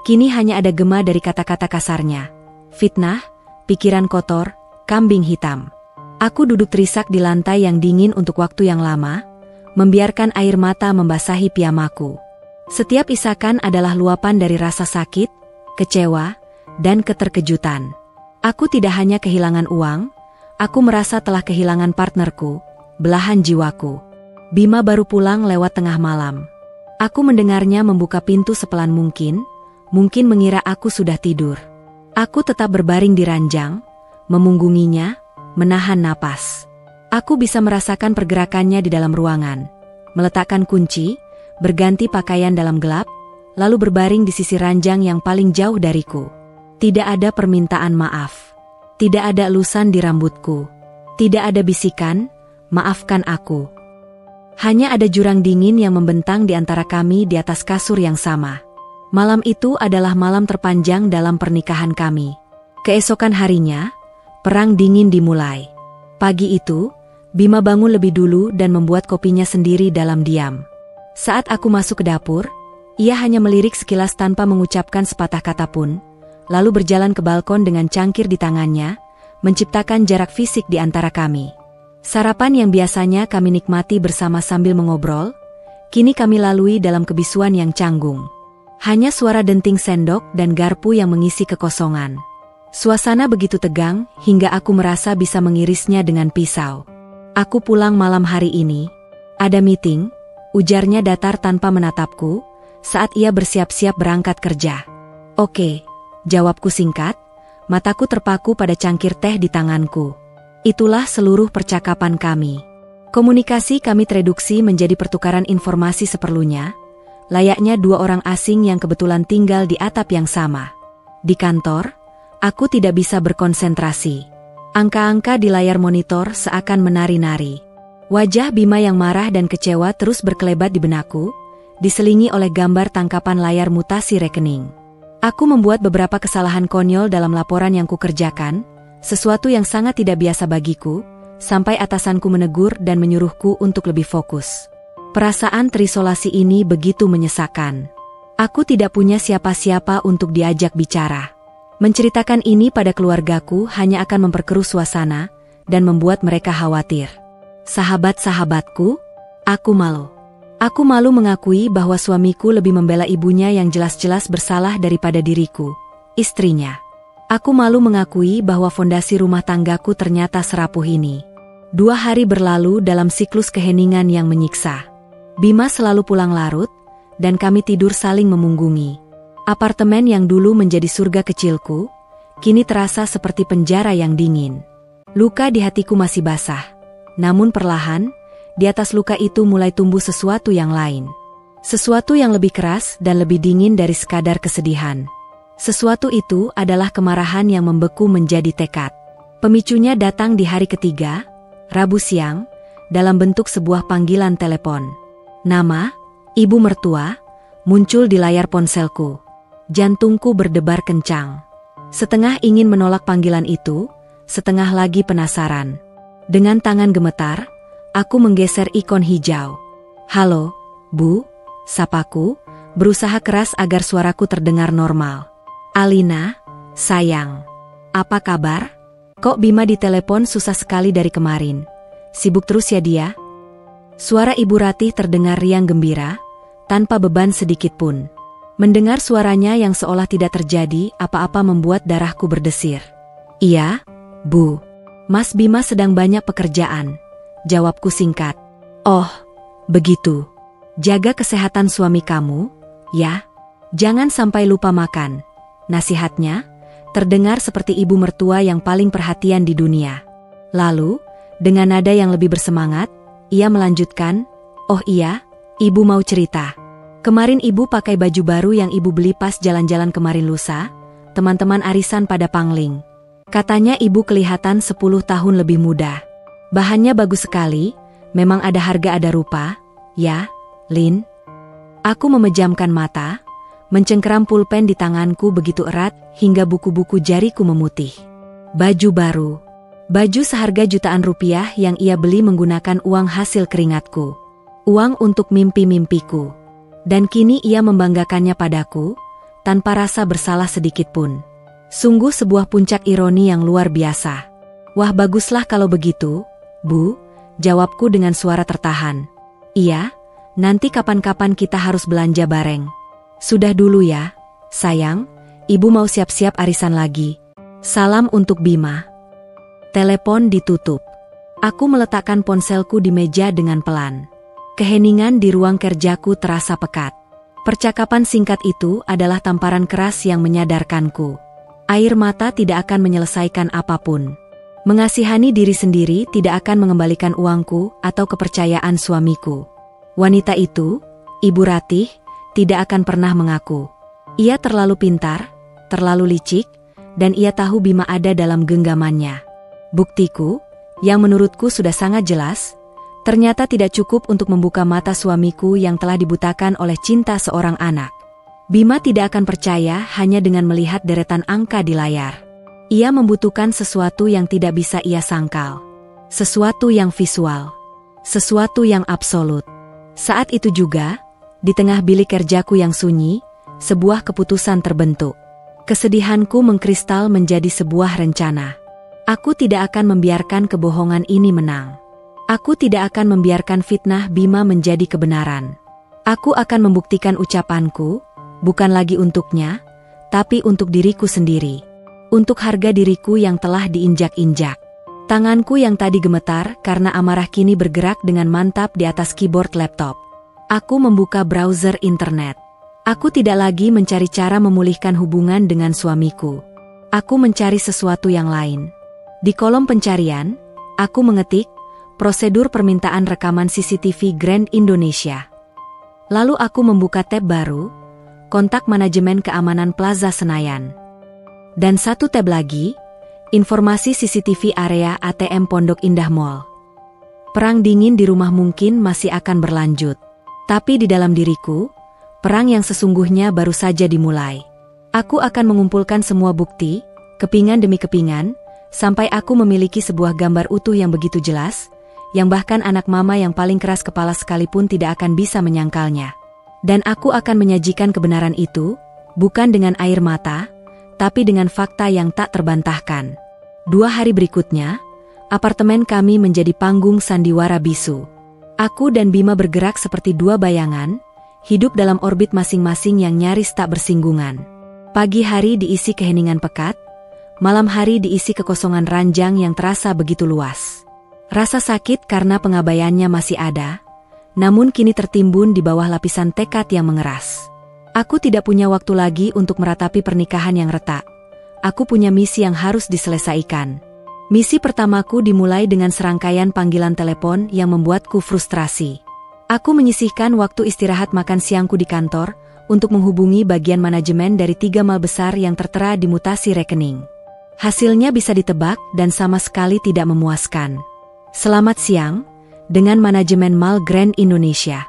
kini hanya ada gema dari kata-kata kasarnya. Fitnah, pikiran kotor, kambing hitam. Aku duduk terisak di lantai yang dingin untuk waktu yang lama, membiarkan air mata membasahi piyamaku. Setiap isakan adalah luapan dari rasa sakit, kecewa, dan keterkejutan. Aku tidak hanya kehilangan uang, aku merasa telah kehilangan partnerku, belahan jiwaku. Bima baru pulang lewat tengah malam. Aku mendengarnya membuka pintu sepelan mungkin mengira aku sudah tidur. Aku tetap berbaring di ranjang, memunggunginya, menahan napas. Aku bisa merasakan pergerakannya di dalam ruangan, meletakkan kunci, berganti pakaian dalam gelap, lalu berbaring di sisi ranjang yang paling jauh dariku. Tidak ada permintaan maaf. Tidak ada elusan di rambutku. Tidak ada bisikan, "Maafkan aku." Hanya ada jurang dingin yang membentang di antara kami di atas kasur yang sama. Malam itu adalah malam terpanjang dalam pernikahan kami. Keesokan harinya, perang dingin dimulai. Pagi itu, Bima bangun lebih dulu dan membuat kopinya sendiri dalam diam. Saat aku masuk ke dapur, ia hanya melirik sekilas tanpa mengucapkan sepatah kata pun, lalu berjalan ke balkon dengan cangkir di tangannya, menciptakan jarak fisik di antara kami. Sarapan yang biasanya kami nikmati bersama sambil mengobrol, kini kami lalui dalam kebisuan yang canggung. Hanya suara denting sendok dan garpu yang mengisi kekosongan. Suasana begitu tegang hingga aku merasa bisa mengirisnya dengan pisau. "Aku pulang malam hari ini. Ada meeting," ujarnya datar tanpa menatapku, saat ia bersiap-siap berangkat kerja. "Oke," jawabku singkat, mataku terpaku pada cangkir teh di tanganku. Itulah seluruh percakapan kami. Komunikasi kami tereduksi menjadi pertukaran informasi seperlunya, layaknya dua orang asing yang kebetulan tinggal di atap yang sama. Di kantor, aku tidak bisa berkonsentrasi. Angka-angka di layar monitor seakan menari-nari. Wajah Bima yang marah dan kecewa terus berkelebat di benakku, diselingi oleh gambar tangkapan layar mutasi rekening. Aku membuat beberapa kesalahan konyol dalam laporan yang kukerjakan, sesuatu yang sangat tidak biasa bagiku, sampai atasanku menegur dan menyuruhku untuk lebih fokus. Perasaan terisolasi ini begitu menyesakan. Aku tidak punya siapa-siapa untuk diajak bicara. Menceritakan ini pada keluargaku hanya akan memperkeruh suasana dan membuat mereka khawatir. Sahabat-sahabatku, aku malu. Aku malu mengakui bahwa suamiku lebih membela ibunya yang jelas-jelas bersalah daripada diriku, istrinya. Aku malu mengakui bahwa fondasi rumah tanggaku ternyata serapuh ini. 2 hari berlalu dalam siklus keheningan yang menyiksa. Bima selalu pulang larut, dan kami tidur saling memunggungi. Apartemen yang dulu menjadi surga kecilku, kini terasa seperti penjara yang dingin. Luka di hatiku masih basah, namun perlahan, di atas luka itu mulai tumbuh sesuatu yang lain. Sesuatu yang lebih keras dan lebih dingin dari sekadar kesedihan. Sesuatu itu adalah kemarahan yang membeku menjadi tekad. Pemicunya datang di hari ketiga, Rabu siang, dalam bentuk sebuah panggilan telepon. Nama, ibu mertua, muncul di layar ponselku. Jantungku berdebar kencang. Setengah ingin menolak panggilan itu, setengah lagi penasaran. Dengan tangan gemetar, aku menggeser ikon hijau. "Halo, Bu," sapaku, berusaha keras agar suaraku terdengar normal. "Alina, sayang. Apa kabar?" Kok Bima ditelepon susah sekali dari kemarin? Sibuk terus ya dia? Suara Ibu Ratih terdengar riang gembira, tanpa beban sedikit pun. Mendengar suaranya yang seolah tidak terjadi apa-apa membuat darahku berdesir. Iya, Bu. Mas Bima sedang banyak pekerjaan. Jawabku singkat. Oh, begitu. Jaga kesehatan suami kamu, ya. Jangan sampai lupa makan. Nasihatnya terdengar seperti ibu mertua yang paling perhatian di dunia. Lalu, dengan nada yang lebih bersemangat, ia melanjutkan, "Oh iya, ibu mau cerita. Kemarin ibu pakai baju baru yang ibu beli pas jalan-jalan kemarin lusa, teman-teman arisan pada pangling. Katanya ibu kelihatan 10 tahun lebih muda. Bahannya bagus sekali, memang ada harga ada rupa, ya, Lin?" Aku memejamkan mata, mencengkeram pulpen di tanganku begitu erat hingga buku-buku jariku memutih. Baju baru. Baju seharga jutaan rupiah yang ia beli menggunakan uang hasil keringatku. Uang untuk mimpi-mimpiku. Dan kini ia membanggakannya padaku, tanpa rasa bersalah sedikit pun. Sungguh sebuah puncak ironi yang luar biasa. "Wah, baguslah kalau begitu, Bu," jawabku dengan suara tertahan. "Iya, nanti kapan-kapan kita harus belanja bareng." "Sudah dulu ya, sayang, ibu mau siap-siap arisan lagi. Salam untuk Bima." Telepon ditutup. Aku meletakkan ponselku di meja dengan pelan. Keheningan di ruang kerjaku terasa pekat. Percakapan singkat itu adalah tamparan keras yang menyadarkanku. Air mata tidak akan menyelesaikan apapun. Mengasihani diri sendiri tidak akan mengembalikan uangku atau kepercayaan suamiku. Wanita itu, Ibu Ratih, tidak akan pernah mengaku. Ia terlalu pintar, terlalu licik, dan ia tahu Bima ada dalam genggamannya. Buktiku, yang menurutku sudah sangat jelas, ternyata tidak cukup untuk membuka mata suamiku yang telah dibutakan oleh cinta seorang anak. Bima tidak akan percaya hanya dengan melihat deretan angka di layar. Ia membutuhkan sesuatu yang tidak bisa ia sangkal. Sesuatu yang visual. Sesuatu yang absolut. Saat itu juga, di tengah bilik kerjaku yang sunyi, sebuah keputusan terbentuk. Kesedihanku mengkristal menjadi sebuah rencana. Aku tidak akan membiarkan kebohongan ini menang. Aku tidak akan membiarkan fitnah Bima menjadi kebenaran. Aku akan membuktikan ucapanku, bukan lagi untuknya, tapi untuk diriku sendiri. Untuk harga diriku yang telah diinjak-injak. Tanganku yang tadi gemetar karena amarah kini bergerak dengan mantap di atas keyboard laptop. Aku membuka browser internet. Aku tidak lagi mencari cara memulihkan hubungan dengan suamiku. Aku mencari sesuatu yang lain. Di kolom pencarian, aku mengetik, prosedur permintaan rekaman CCTV Grand Indonesia. Lalu aku membuka tab baru, kontak manajemen keamanan Plaza Senayan. Dan satu tab lagi, informasi CCTV area ATM Pondok Indah Mall. Perang dingin di rumah mungkin masih akan berlanjut. Tapi di dalam diriku, perang yang sesungguhnya baru saja dimulai. Aku akan mengumpulkan semua bukti, kepingan demi kepingan, sampai aku memiliki sebuah gambar utuh yang begitu jelas, yang bahkan anak mama yang paling keras kepala sekalipun tidak akan bisa menyangkalnya. Dan aku akan menyajikan kebenaran itu, bukan dengan air mata, tapi dengan fakta yang tak terbantahkan. 2 hari berikutnya, apartemen kami menjadi panggung sandiwara bisu. Aku dan Bima bergerak seperti 2 bayangan, hidup dalam orbit masing-masing yang nyaris tak bersinggungan. Pagi hari diisi keheningan pekat, malam hari diisi kekosongan ranjang yang terasa begitu luas. Rasa sakit karena pengabaiannya masih ada, namun kini tertimbun di bawah lapisan tekad yang mengeras. Aku tidak punya waktu lagi untuk meratapi pernikahan yang retak. Aku punya misi yang harus diselesaikan. Misi pertamaku dimulai dengan serangkaian panggilan telepon yang membuatku frustrasi. Aku menyisihkan waktu istirahat makan siangku di kantor untuk menghubungi bagian manajemen dari 3 mal besar yang tertera di mutasi rekening. Hasilnya bisa ditebak dan sama sekali tidak memuaskan. "Selamat siang, dengan manajemen Mall Grand Indonesia.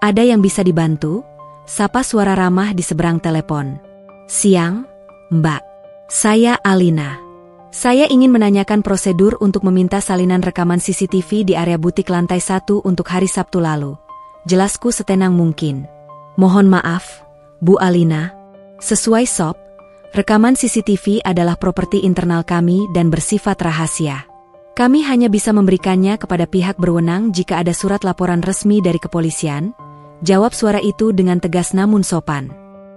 Ada yang bisa dibantu?" Sapa suara ramah di seberang telepon. "Siang, Mbak. Saya Alina. Saya ingin menanyakan prosedur untuk meminta salinan rekaman CCTV di area butik lantai 1 untuk hari Sabtu lalu." Jelasku setenang mungkin. "Mohon maaf, Bu Alina. Sesuai SOP, Rekaman CCTV adalah properti internal kami dan bersifat rahasia. Kami hanya bisa memberikannya kepada pihak berwenang jika ada surat laporan resmi dari kepolisian, jawab suara itu dengan tegas namun sopan.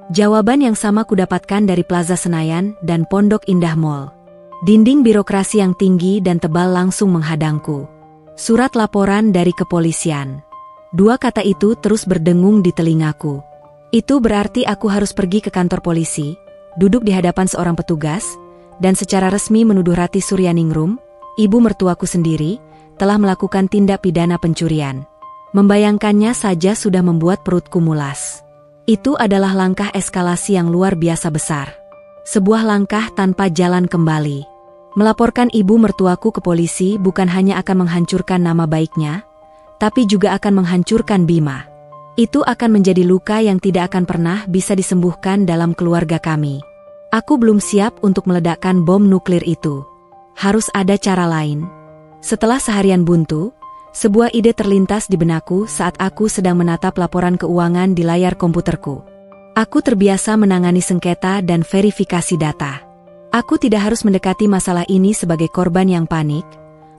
Jawaban yang sama kudapatkan dari Plaza Senayan dan Pondok Indah Mall. Dinding birokrasi yang tinggi dan tebal langsung menghadangku. Surat laporan dari kepolisian. Dua kata itu terus berdengung di telingaku. Itu berarti aku harus pergi ke kantor polisi, duduk di hadapan seorang petugas, dan secara resmi menuduh Ratih Suryaningrum, ibu mertuaku sendiri, telah melakukan tindak pidana pencurian. Membayangkannya saja sudah membuat perutku mulas. Itu adalah langkah eskalasi yang luar biasa besar. Sebuah langkah tanpa jalan kembali. Melaporkan ibu mertuaku ke polisi bukan hanya akan menghancurkan nama baiknya, tapi juga akan menghancurkan Bima. Itu akan menjadi luka yang tidak akan pernah bisa disembuhkan dalam keluarga kami. Aku belum siap untuk meledakkan bom nuklir itu. Harus ada cara lain. Setelah seharian buntu, sebuah ide terlintas di benakku saat aku sedang menatap laporan keuangan di layar komputerku. Aku terbiasa menangani sengketa dan verifikasi data. Aku tidak harus mendekati masalah ini sebagai korban yang panik.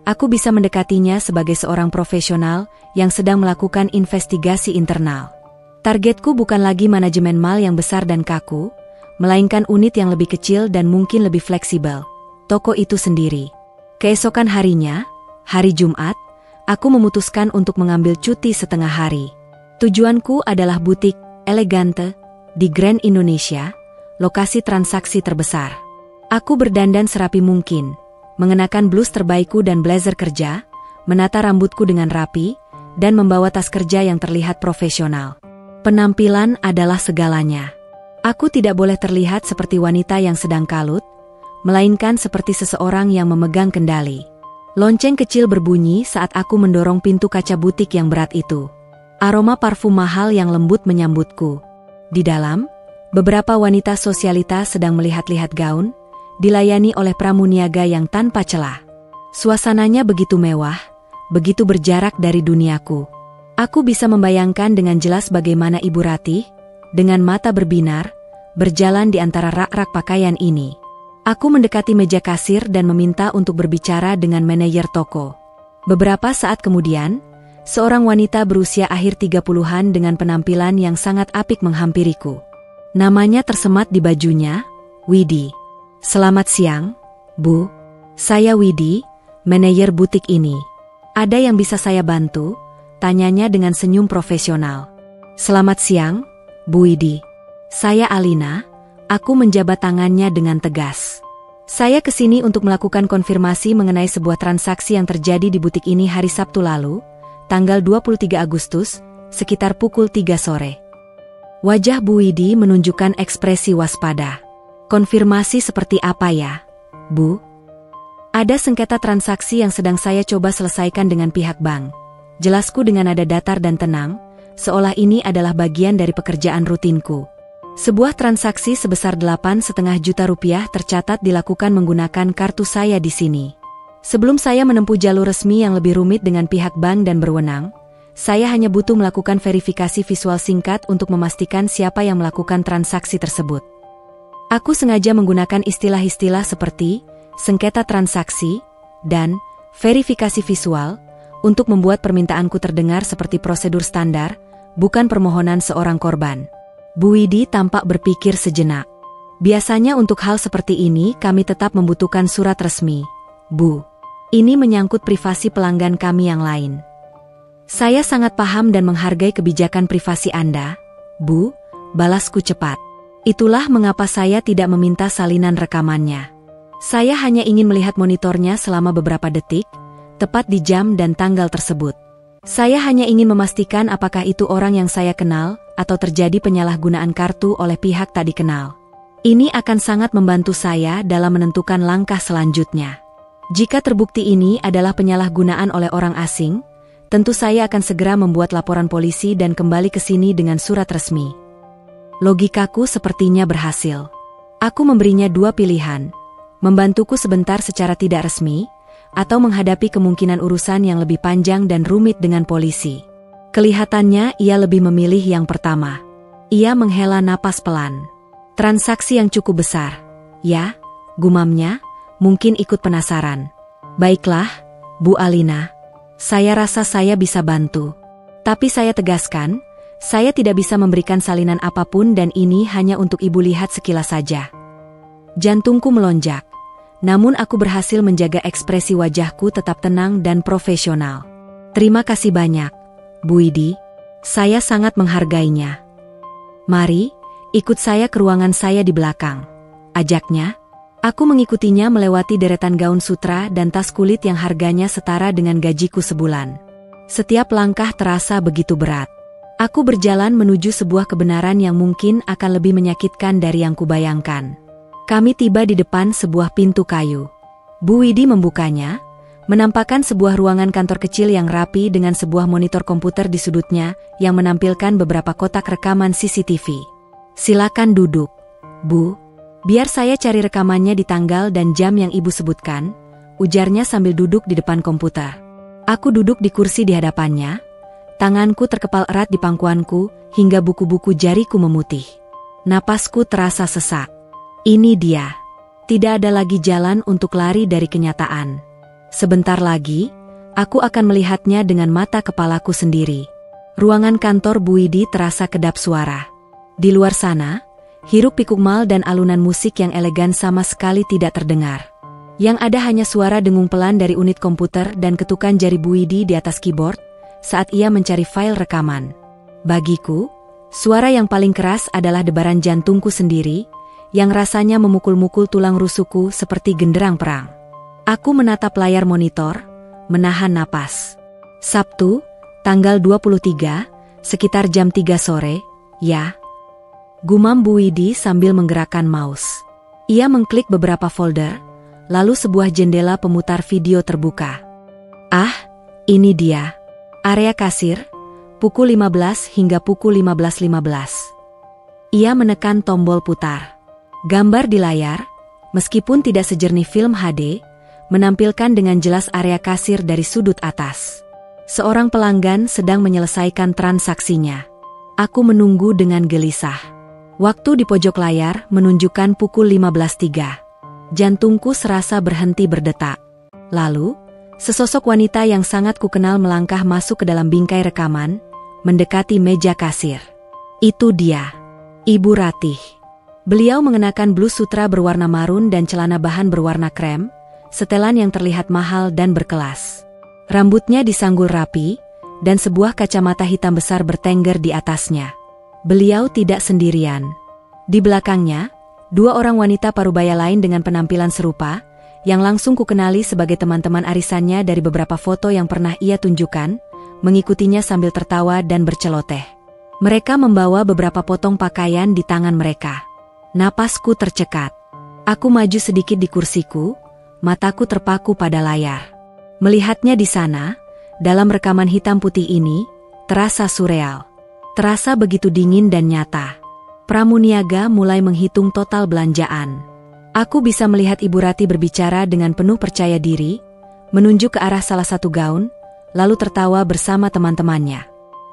Aku bisa mendekatinya sebagai seorang profesional yang sedang melakukan investigasi internal. Targetku bukan lagi manajemen mal yang besar dan kaku, melainkan unit yang lebih kecil dan mungkin lebih fleksibel, toko itu sendiri. Keesokan harinya, hari Jumat, aku memutuskan untuk mengambil cuti setengah hari. Tujuanku adalah butik Elegante di Grand Indonesia, lokasi transaksi terbesar. Aku berdandan serapi mungkin, mengenakan blus terbaikku dan blazer kerja, menata rambutku dengan rapi, dan membawa tas kerja yang terlihat profesional. Penampilan adalah segalanya. Aku tidak boleh terlihat seperti wanita yang sedang kalut, melainkan seperti seseorang yang memegang kendali. Lonceng kecil berbunyi saat aku mendorong pintu kaca butik yang berat itu. Aroma parfum mahal yang lembut menyambutku. Di dalam, beberapa wanita sosialita sedang melihat-lihat gaun, dilayani oleh pramuniaga yang tanpa celah. Suasananya begitu mewah, begitu berjarak dari duniaku. Aku bisa membayangkan dengan jelas bagaimana Ibu Ratih, dengan mata berbinar, berjalan di antara rak-rak pakaian ini. Aku mendekati meja kasir dan meminta untuk berbicara dengan manajer toko. Beberapa saat kemudian, seorang wanita berusia akhir 30-an dengan penampilan yang sangat apik menghampiriku. Namanya tersemat di bajunya, Widi. Selamat siang, Bu. Saya Widi, manajer butik ini. Ada yang bisa saya bantu? Tanyanya dengan senyum profesional. Selamat siang, Bu Widi. Saya Alina, aku menjabat tangannya dengan tegas. Saya kesini untuk melakukan konfirmasi mengenai sebuah transaksi yang terjadi di butik ini hari Sabtu lalu, tanggal 23 Agustus, sekitar pukul 3 sore. Wajah Bu Widi menunjukkan ekspresi waspada. Konfirmasi seperti apa ya, Bu? Ada sengketa transaksi yang sedang saya coba selesaikan dengan pihak bank. Jelasku dengan nada datar dan tenang, seolah ini adalah bagian dari pekerjaan rutinku. Sebuah transaksi sebesar 8,5 juta rupiah tercatat dilakukan menggunakan kartu saya di sini. Sebelum saya menempuh jalur resmi yang lebih rumit dengan pihak bank dan berwenang, saya hanya butuh melakukan verifikasi visual singkat untuk memastikan siapa yang melakukan transaksi tersebut. Aku sengaja menggunakan istilah-istilah seperti sengketa transaksi dan verifikasi visual untuk membuat permintaanku terdengar seperti prosedur standar, bukan permohonan seorang korban. Bu Widi tampak berpikir sejenak. Biasanya untuk hal seperti ini kami tetap membutuhkan surat resmi, Bu. Ini menyangkut privasi pelanggan kami yang lain. Saya sangat paham dan menghargai kebijakan privasi Anda, Bu, balasku cepat. Itulah mengapa saya tidak meminta salinan rekamannya. Saya hanya ingin melihat monitornya selama beberapa detik, tepat di jam dan tanggal tersebut. Saya hanya ingin memastikan apakah itu orang yang saya kenal, atau terjadi penyalahgunaan kartu oleh pihak tak dikenal. Ini akan sangat membantu saya dalam menentukan langkah selanjutnya. Jika terbukti ini adalah penyalahgunaan oleh orang asing, tentu saya akan segera membuat laporan polisi dan kembali ke sini dengan surat resmi. Logikaku sepertinya berhasil. Aku memberinya dua pilihan, membantuku sebentar secara tidak resmi, atau menghadapi kemungkinan urusan yang lebih panjang dan rumit dengan polisi. Kelihatannya ia lebih memilih yang pertama. Ia menghela napas pelan. Transaksi yang cukup besar. Ya, gumamnya, mungkin ikut penasaran. Baiklah, Bu Alina. Saya rasa saya bisa bantu. Tapi saya tegaskan, saya tidak bisa memberikan salinan apapun dan ini hanya untuk Ibu lihat sekilas saja. Jantungku melonjak. Namun aku berhasil menjaga ekspresi wajahku tetap tenang dan profesional. Terima kasih banyak, Bu Widi. Saya sangat menghargainya. Mari, ikut saya ke ruangan saya di belakang. Ajaknya. Aku mengikutinya melewati deretan gaun sutra dan tas kulit yang harganya setara dengan gajiku sebulan. Setiap langkah terasa begitu berat. Aku berjalan menuju sebuah kebenaran yang mungkin akan lebih menyakitkan dari yang kubayangkan. Kami tiba di depan sebuah pintu kayu. Bu Widi membukanya, menampakkan sebuah ruangan kantor kecil yang rapi dengan sebuah monitor komputer di sudutnya yang menampilkan beberapa kotak rekaman CCTV. Silakan duduk, Bu. Biar saya cari rekamannya di tanggal dan jam yang Ibu sebutkan, ujarnya sambil duduk di depan komputer. Aku duduk di kursi di hadapannya, tanganku terkepal erat di pangkuanku hingga buku-buku jariku memutih. Napasku terasa sesak. Ini dia. Tidak ada lagi jalan untuk lari dari kenyataan. Sebentar lagi, aku akan melihatnya dengan mata kepalaku sendiri. Ruangan kantor Bu Widi terasa kedap suara. Di luar sana, hiruk pikuk mal dan alunan musik yang elegan sama sekali tidak terdengar. Yang ada hanya suara dengung pelan dari unit komputer dan ketukan jari Bu Widi di atas keyboard saat ia mencari file rekaman. Bagiku, suara yang paling keras adalah debaran jantungku sendiri, yang rasanya memukul-mukul tulang rusukku seperti genderang perang. Aku menatap layar monitor, menahan napas. Sabtu, tanggal 23, sekitar jam 3 sore, ya. Gumam Bu Widi sambil menggerakkan mouse. Ia mengklik beberapa folder, lalu sebuah jendela pemutar video terbuka. Ah, ini dia. Area kasir, pukul 15 hingga pukul 15.15. Ia menekan tombol putar. Gambar di layar, meskipun tidak sejernih film HD, menampilkan dengan jelas area kasir dari sudut atas. Seorang pelanggan sedang menyelesaikan transaksinya. Aku menunggu dengan gelisah. Waktu di pojok layar menunjukkan pukul 15.03. Jantungku serasa berhenti berdetak. Lalu, sesosok wanita yang sangat kukenal melangkah masuk ke dalam bingkai rekaman, mendekati meja kasir. Itu dia, Ibu Ratih. Beliau mengenakan blus sutra berwarna marun dan celana bahan berwarna krem, setelan yang terlihat mahal dan berkelas. Rambutnya disanggul rapi, dan sebuah kacamata hitam besar bertengger di atasnya. Beliau tidak sendirian. Di belakangnya, dua orang wanita parubaya lain dengan penampilan serupa, yang langsung kukenali sebagai teman-teman arisannya dari beberapa foto yang pernah ia tunjukkan, mengikutinya sambil tertawa dan berceloteh. Mereka membawa beberapa potong pakaian di tangan mereka. Napasku tercekat. Aku maju sedikit di kursiku, mataku terpaku pada layar. Melihatnya di sana, dalam rekaman hitam putih ini, terasa surreal. Terasa begitu dingin dan nyata. Pramuniaga mulai menghitung total belanjaan. Aku bisa melihat Ibu Ratih berbicara dengan penuh percaya diri, menunjuk ke arah salah satu gaun, lalu tertawa bersama teman-temannya.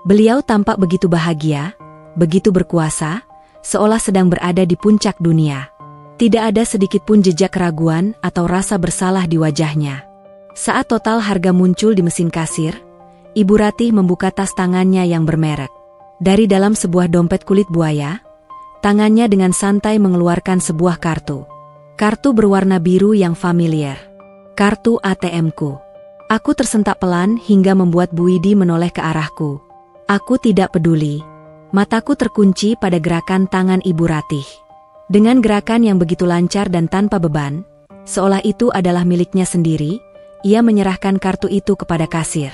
Beliau tampak begitu bahagia, begitu berkuasa, seolah sedang berada di puncak dunia. Tidak ada sedikit pun jejak keraguan atau rasa bersalah di wajahnya. Saat total harga muncul di mesin kasir, Ibu Ratih membuka tas tangannya yang bermerek. Dari dalam sebuah dompet kulit buaya, tangannya dengan santai mengeluarkan sebuah kartu. Kartu berwarna biru yang familiar. Kartu ATM-ku. Aku tersentak pelan hingga membuat Bu Widi menoleh ke arahku. Aku tidak peduli. Mataku terkunci pada gerakan tangan Ibu Ratih. Dengan gerakan yang begitu lancar dan tanpa beban, seolah itu adalah miliknya sendiri, ia menyerahkan kartu itu kepada kasir.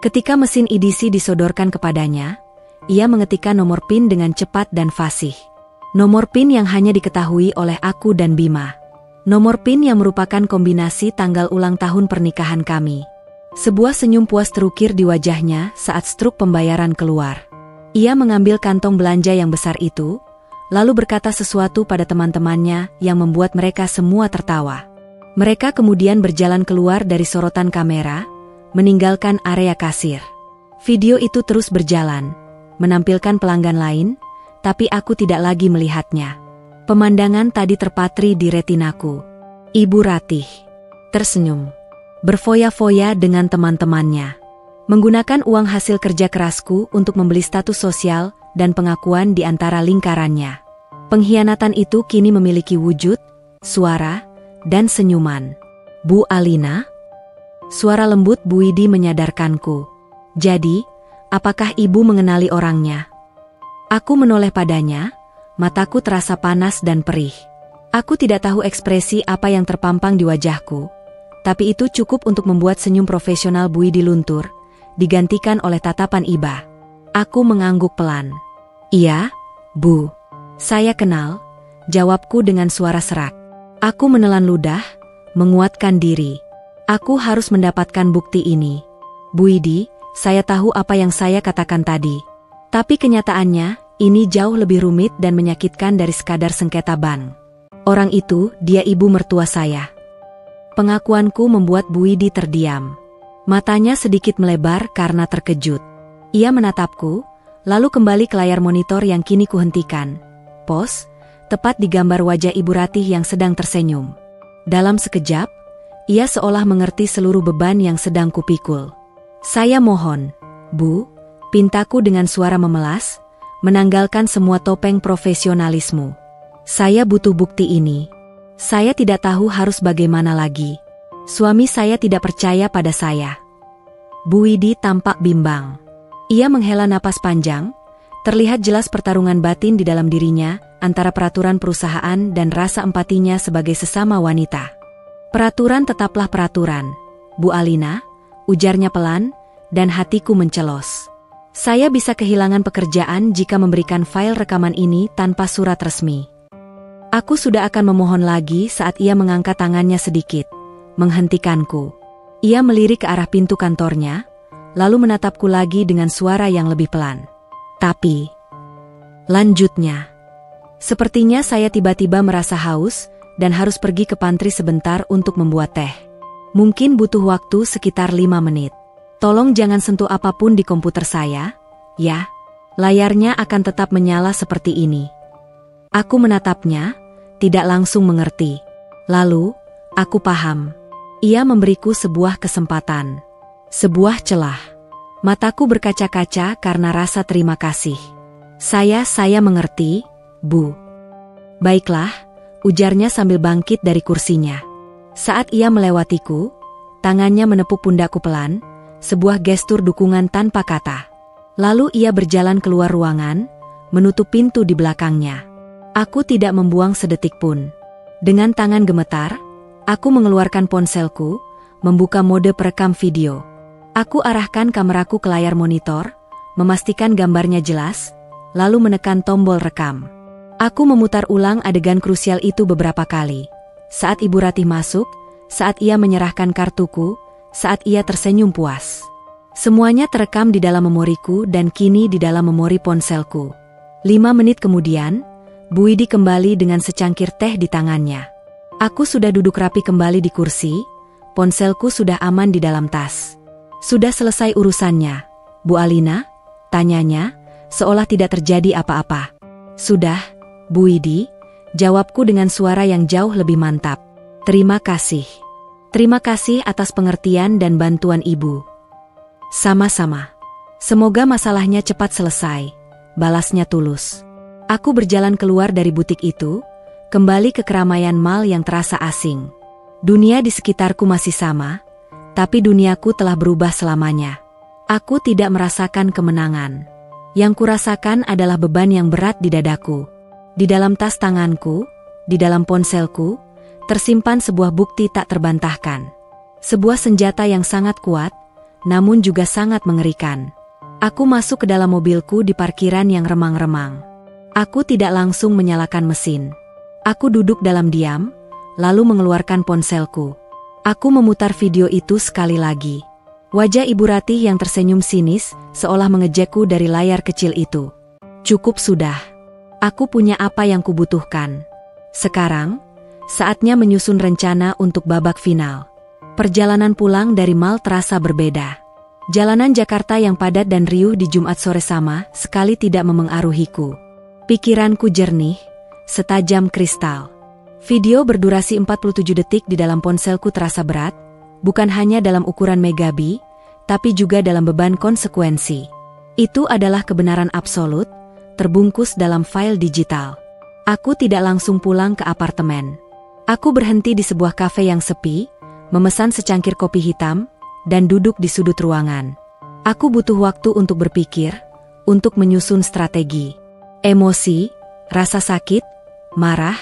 Ketika mesin EDC disodorkan kepadanya, ia mengetikkan nomor PIN dengan cepat dan fasih. Nomor PIN yang hanya diketahui oleh aku dan Bima. Nomor PIN yang merupakan kombinasi tanggal ulang tahun pernikahan kami. Sebuah senyum puas terukir di wajahnya saat struk pembayaran keluar. Ia mengambil kantong belanja yang besar itu, lalu berkata sesuatu pada teman-temannya yang membuat mereka semua tertawa. Mereka kemudian berjalan keluar dari sorotan kamera, meninggalkan area kasir. Video itu terus berjalan, menampilkan pelanggan lain, tapi aku tidak lagi melihatnya. Pemandangan tadi terpatri di retinaku. Ibu Ratih tersenyum, berfoya-foya dengan teman-temannya. Menggunakan uang hasil kerja kerasku untuk membeli status sosial dan pengakuan di antara lingkarannya. Pengkhianatan itu kini memiliki wujud, suara, dan senyuman. Bu Alina? Suara lembut Bu Widi menyadarkanku. Jadi, apakah ibu mengenali orangnya? Aku menoleh padanya, mataku terasa panas dan perih. Aku tidak tahu ekspresi apa yang terpampang di wajahku, tapi itu cukup untuk membuat senyum profesional Bu Widi luntur, digantikan oleh tatapan iba. Aku mengangguk pelan. Iya, Bu. Saya kenal, jawabku dengan suara serak. Aku menelan ludah, menguatkan diri. Aku harus mendapatkan bukti ini. Bu Widi, saya tahu apa yang saya katakan tadi. Tapi kenyataannya, ini jauh lebih rumit dan menyakitkan dari sekadar sengketa bank. Orang itu, dia ibu mertua saya. Pengakuanku membuat Bu Widi terdiam. Matanya sedikit melebar karena terkejut. Ia menatapku, lalu kembali ke layar monitor yang kini kuhentikan. Pos, tepat di gambar wajah Ibu Ratih yang sedang tersenyum. Dalam sekejap, ia seolah mengerti seluruh beban yang sedang kupikul. Saya mohon, Bu, pintaku dengan suara memelas, menanggalkan semua topeng profesionalisme. Saya butuh bukti ini. Saya tidak tahu harus bagaimana lagi. Suami saya tidak percaya pada saya. Bu Widi tampak bimbang. Ia menghela napas panjang, terlihat jelas pertarungan batin di dalam dirinya antara peraturan perusahaan dan rasa empatinya sebagai sesama wanita. Peraturan tetaplah peraturan, Bu Alina, ujarnya pelan, dan hatiku mencelos. Saya bisa kehilangan pekerjaan jika memberikan file rekaman ini tanpa surat resmi. Aku sudah akan memohon lagi saat ia mengangkat tangannya sedikit, menghentikanku. Ia melirik ke arah pintu kantornya, lalu menatapku lagi dengan suara yang lebih pelan. Tapi, lanjutnya, sepertinya saya tiba-tiba merasa haus dan harus pergi ke pantry sebentar untuk membuat teh. Mungkin butuh waktu sekitar 5 menit. Tolong jangan sentuh apapun di komputer saya, ya. Layarnya akan tetap menyala seperti ini. Aku menatapnya, tidak langsung mengerti. Lalu, aku paham. Ia memberiku sebuah kesempatan. Sebuah celah. Mataku berkaca-kaca karena rasa terima kasih. Saya mengerti, Bu. Baiklah, ujarnya sambil bangkit dari kursinya. Saat ia melewatiku, tangannya menepuk pundakku pelan, sebuah gestur dukungan tanpa kata. Lalu ia berjalan keluar ruangan, menutup pintu di belakangnya. Aku tidak membuang sedetik pun. Dengan tangan gemetar, aku mengeluarkan ponselku, membuka mode perekam video. Aku arahkan kameraku ke layar monitor, memastikan gambarnya jelas, lalu menekan tombol rekam. Aku memutar ulang adegan krusial itu beberapa kali. Saat Ibu Ratih masuk, saat ia menyerahkan kartuku, saat ia tersenyum puas. Semuanya terekam di dalam memoriku dan kini di dalam memori ponselku. 5 menit kemudian, Bu Widi kembali dengan secangkir teh di tangannya. Aku sudah duduk rapi kembali di kursi, ponselku sudah aman di dalam tas. Sudah selesai urusannya, Bu Alina? Tanyanya, seolah tidak terjadi apa-apa. Sudah, Bu Widi, jawabku dengan suara yang jauh lebih mantap. Terima kasih. Terima kasih atas pengertian dan bantuan Ibu. Sama-sama. Semoga masalahnya cepat selesai, balasnya tulus. Aku berjalan keluar dari butik itu, kembali ke keramaian mal yang terasa asing. Dunia di sekitarku masih sama, tapi duniaku telah berubah selamanya. Aku tidak merasakan kemenangan. Yang kurasakan adalah beban yang berat di dadaku. Di dalam tas tanganku, di dalam ponselku, tersimpan sebuah bukti tak terbantahkan. Sebuah senjata yang sangat kuat, namun juga sangat mengerikan. Aku masuk ke dalam mobilku di parkiran yang remang-remang. Aku tidak langsung menyalakan mesin. Aku duduk dalam diam, lalu mengeluarkan ponselku. Aku memutar video itu sekali lagi. Wajah Ibu Ratih yang tersenyum sinis, seolah mengejekku dari layar kecil itu. Cukup sudah. Aku punya apa yang kubutuhkan. Sekarang, saatnya menyusun rencana untuk babak final. Perjalanan pulang dari mal terasa berbeda. Jalanan Jakarta yang padat dan riuh di Jumat sore sama sekali tidak memengaruhiku. Pikiranku jernih, setajam kristal. Video berdurasi 47 detik di dalam ponselku terasa berat, bukan hanya dalam ukuran megabyte, tapi juga dalam beban konsekuensi. Itu adalah kebenaran absolut, terbungkus dalam file digital. Aku tidak langsung pulang ke apartemen. Aku berhenti di sebuah kafe yang sepi, memesan secangkir kopi hitam, dan duduk di sudut ruangan. Aku butuh waktu untuk berpikir, untuk menyusun strategi. Emosi, rasa sakit, marah,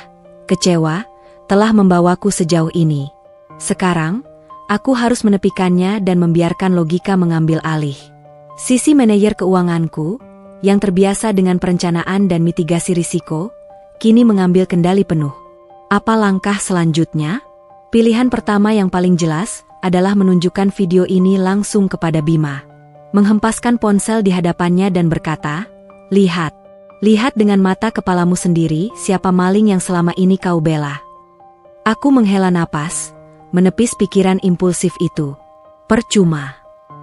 kecewa, telah membawaku sejauh ini. Sekarang, aku harus menepikannya dan membiarkan logika mengambil alih. Sisi manajer keuanganku, yang terbiasa dengan perencanaan dan mitigasi risiko, kini mengambil kendali penuh. Apa langkah selanjutnya? Pilihan pertama yang paling jelas adalah menunjukkan video ini langsung kepada Bima. Menghempaskan ponsel di hadapannya dan berkata, "Lihat. Lihat dengan mata kepalamu sendiri siapa maling yang selama ini kau bela." Aku menghela napas, menepis pikiran impulsif itu. Percuma.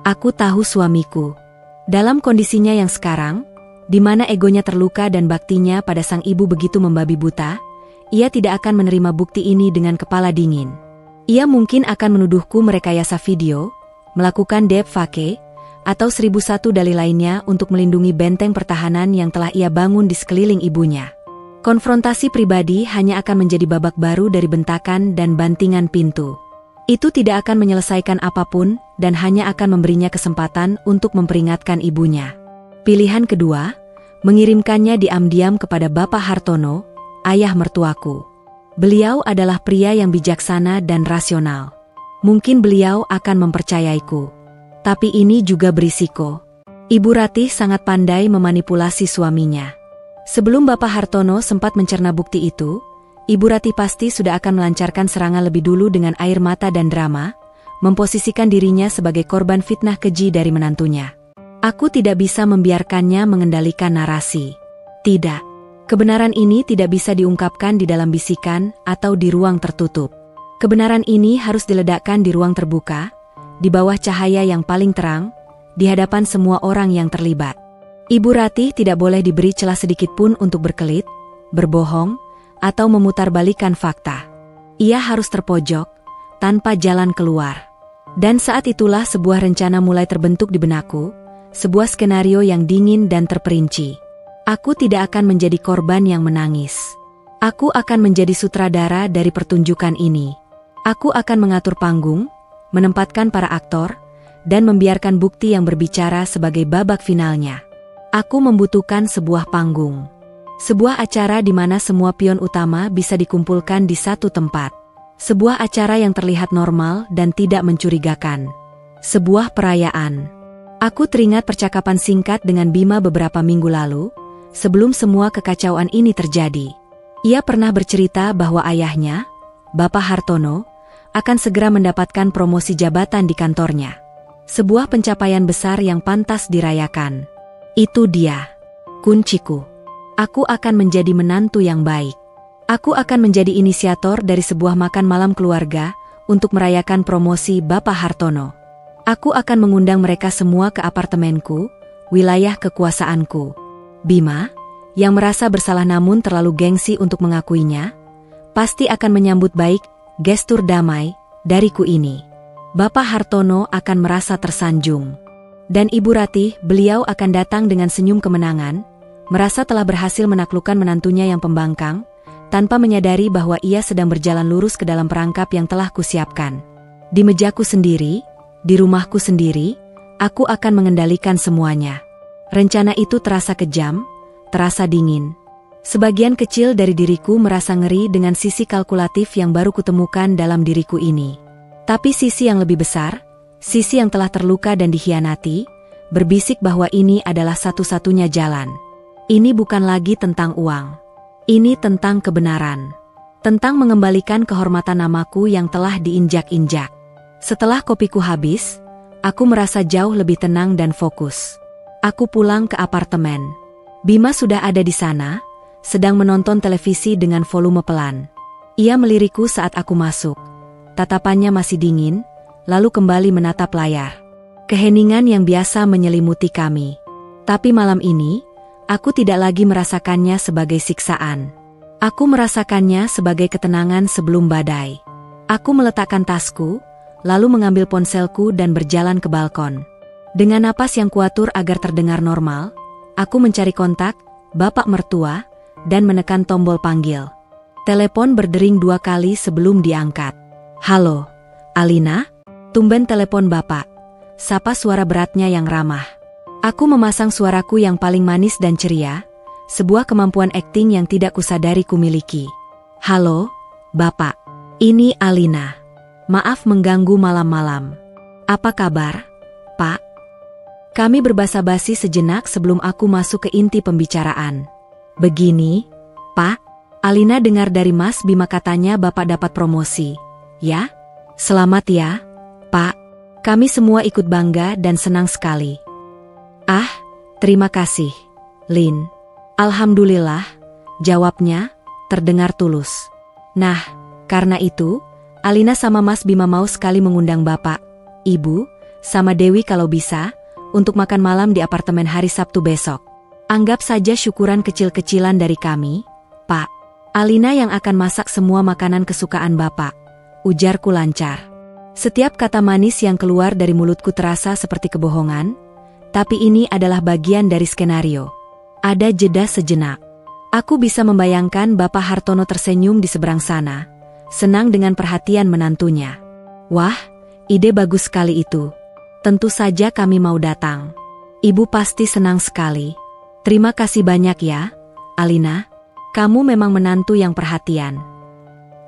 Aku tahu suamiku. Dalam kondisinya yang sekarang, di mana egonya terluka dan baktinya pada sang ibu begitu membabi buta, ia tidak akan menerima bukti ini dengan kepala dingin. Ia mungkin akan menuduhku merekayasa video, melakukan deepfake, atau 1001 dalih lainnya untuk melindungi benteng pertahanan yang telah ia bangun di sekeliling ibunya. Konfrontasi pribadi hanya akan menjadi babak baru dari bentakan dan bantingan pintu. Itu tidak akan menyelesaikan apapun dan hanya akan memberinya kesempatan untuk memperingatkan ibunya. Pilihan kedua, mengirimkannya diam-diam kepada Bapak Hartono, ayah mertuaku. Beliau adalah pria yang bijaksana dan rasional. Mungkin beliau akan mempercayaiku. Tapi ini juga berisiko. Ibu Ratih sangat pandai memanipulasi suaminya. Sebelum Bapak Hartono sempat mencerna bukti itu, Ibu Ratih pasti sudah akan melancarkan serangan lebih dulu dengan air mata dan drama, memposisikan dirinya sebagai korban fitnah keji dari menantunya. Aku tidak bisa membiarkannya mengendalikan narasi. Tidak. Kebenaran ini tidak bisa diungkapkan di dalam bisikan atau di ruang tertutup. Kebenaran ini harus diledakkan di ruang terbuka, di bawah cahaya yang paling terang, di hadapan semua orang yang terlibat. Ibu Ratih tidak boleh diberi celah sedikit pun untuk berkelit, berbohong, atau memutarbalikkan fakta. Ia harus terpojok, tanpa jalan keluar. Dan saat itulah sebuah rencana mulai terbentuk di benakku, sebuah skenario yang dingin dan terperinci. Aku tidak akan menjadi korban yang menangis. Aku akan menjadi sutradara dari pertunjukan ini. Aku akan mengatur panggung, menempatkan para aktor, dan membiarkan bukti yang berbicara sebagai babak finalnya. Aku membutuhkan sebuah panggung. Sebuah acara di mana semua pion utama bisa dikumpulkan di satu tempat. Sebuah acara yang terlihat normal dan tidak mencurigakan. Sebuah perayaan. Aku teringat percakapan singkat dengan Bima beberapa minggu lalu, sebelum semua kekacauan ini terjadi. Ia pernah bercerita bahwa ayahnya, Bapak Hartono, akan segera mendapatkan promosi jabatan di kantornya. Sebuah pencapaian besar yang pantas dirayakan. Itu dia. Kunciku. Aku akan menjadi menantu yang baik. Aku akan menjadi inisiator dari sebuah makan malam keluarga untuk merayakan promosi Bapak Hartono. Aku akan mengundang mereka semua ke apartemenku, wilayah kekuasaanku. Bima, yang merasa bersalah namun terlalu gengsi untuk mengakuinya, pasti akan menyambut baik gestur damai dariku ini. Bapak Hartono akan merasa tersanjung. Dan Ibu Ratih, beliau akan datang dengan senyum kemenangan, merasa telah berhasil menaklukkan menantunya yang pembangkang, tanpa menyadari bahwa ia sedang berjalan lurus ke dalam perangkap yang telah kusiapkan. Di mejaku sendiri, di rumahku sendiri, aku akan mengendalikan semuanya. Rencana itu terasa kejam, terasa dingin. Sebagian kecil dari diriku merasa ngeri dengan sisi kalkulatif yang baru kutemukan dalam diriku ini. Tapi sisi yang lebih besar, sisi yang telah terluka dan dikhianati, berbisik bahwa ini adalah satu-satunya jalan. Ini bukan lagi tentang uang. Ini tentang kebenaran. Tentang mengembalikan kehormatan namaku yang telah diinjak-injak. Setelah kopiku habis, aku merasa jauh lebih tenang dan fokus. Aku pulang ke apartemen. Bima sudah ada di sana, sedang menonton televisi dengan volume pelan. Ia melirikku saat aku masuk. Tatapannya masih dingin, lalu kembali menatap layar. Keheningan yang biasa menyelimuti kami. Tapi malam ini, aku tidak lagi merasakannya sebagai siksaan. Aku merasakannya sebagai ketenangan sebelum badai. Aku meletakkan tasku, lalu mengambil ponselku dan berjalan ke balkon. Dengan napas yang kuatur agar terdengar normal, aku mencari kontak bapak mertua dan menekan tombol panggil. Telepon berdering 2 kali sebelum diangkat. "Halo, Alina?" Tumben telepon bapak. Sapa suara beratnya yang ramah. Aku memasang suaraku yang paling manis dan ceria, sebuah kemampuan akting yang tidak kusadari kumiliki. "Halo, Bapak. Ini Alina. Maaf mengganggu malam-malam. Apa kabar, Pak?" Kami berbasa-basi sejenak sebelum aku masuk ke inti pembicaraan. "Begini, Pak. Alina dengar dari Mas Bima katanya Bapak dapat promosi. Ya? Selamat ya, Pak. Kami semua ikut bangga dan senang sekali." "Ah, terima kasih, Lin." "Alhamdulillah," jawabnya, terdengar tulus. "Nah, karena itu, Alina sama Mas Bima mau sekali mengundang Bapak, Ibu, sama Dewi kalau bisa, untuk makan malam di apartemen hari Sabtu besok. Anggap saja syukuran kecil-kecilan dari kami, Pak. Alina yang akan masak semua makanan kesukaan Bapak," ujarku lancar. Setiap kata manis yang keluar dari mulutku terasa seperti kebohongan, tapi ini adalah bagian dari skenario. Ada jeda sejenak. Aku bisa membayangkan Bapak Hartono tersenyum di seberang sana, senang dengan perhatian menantunya. "Wah, ide bagus sekali itu. Tentu saja kami mau datang. Ibu pasti senang sekali. Terima kasih banyak ya, Alina. Kamu memang menantu yang perhatian."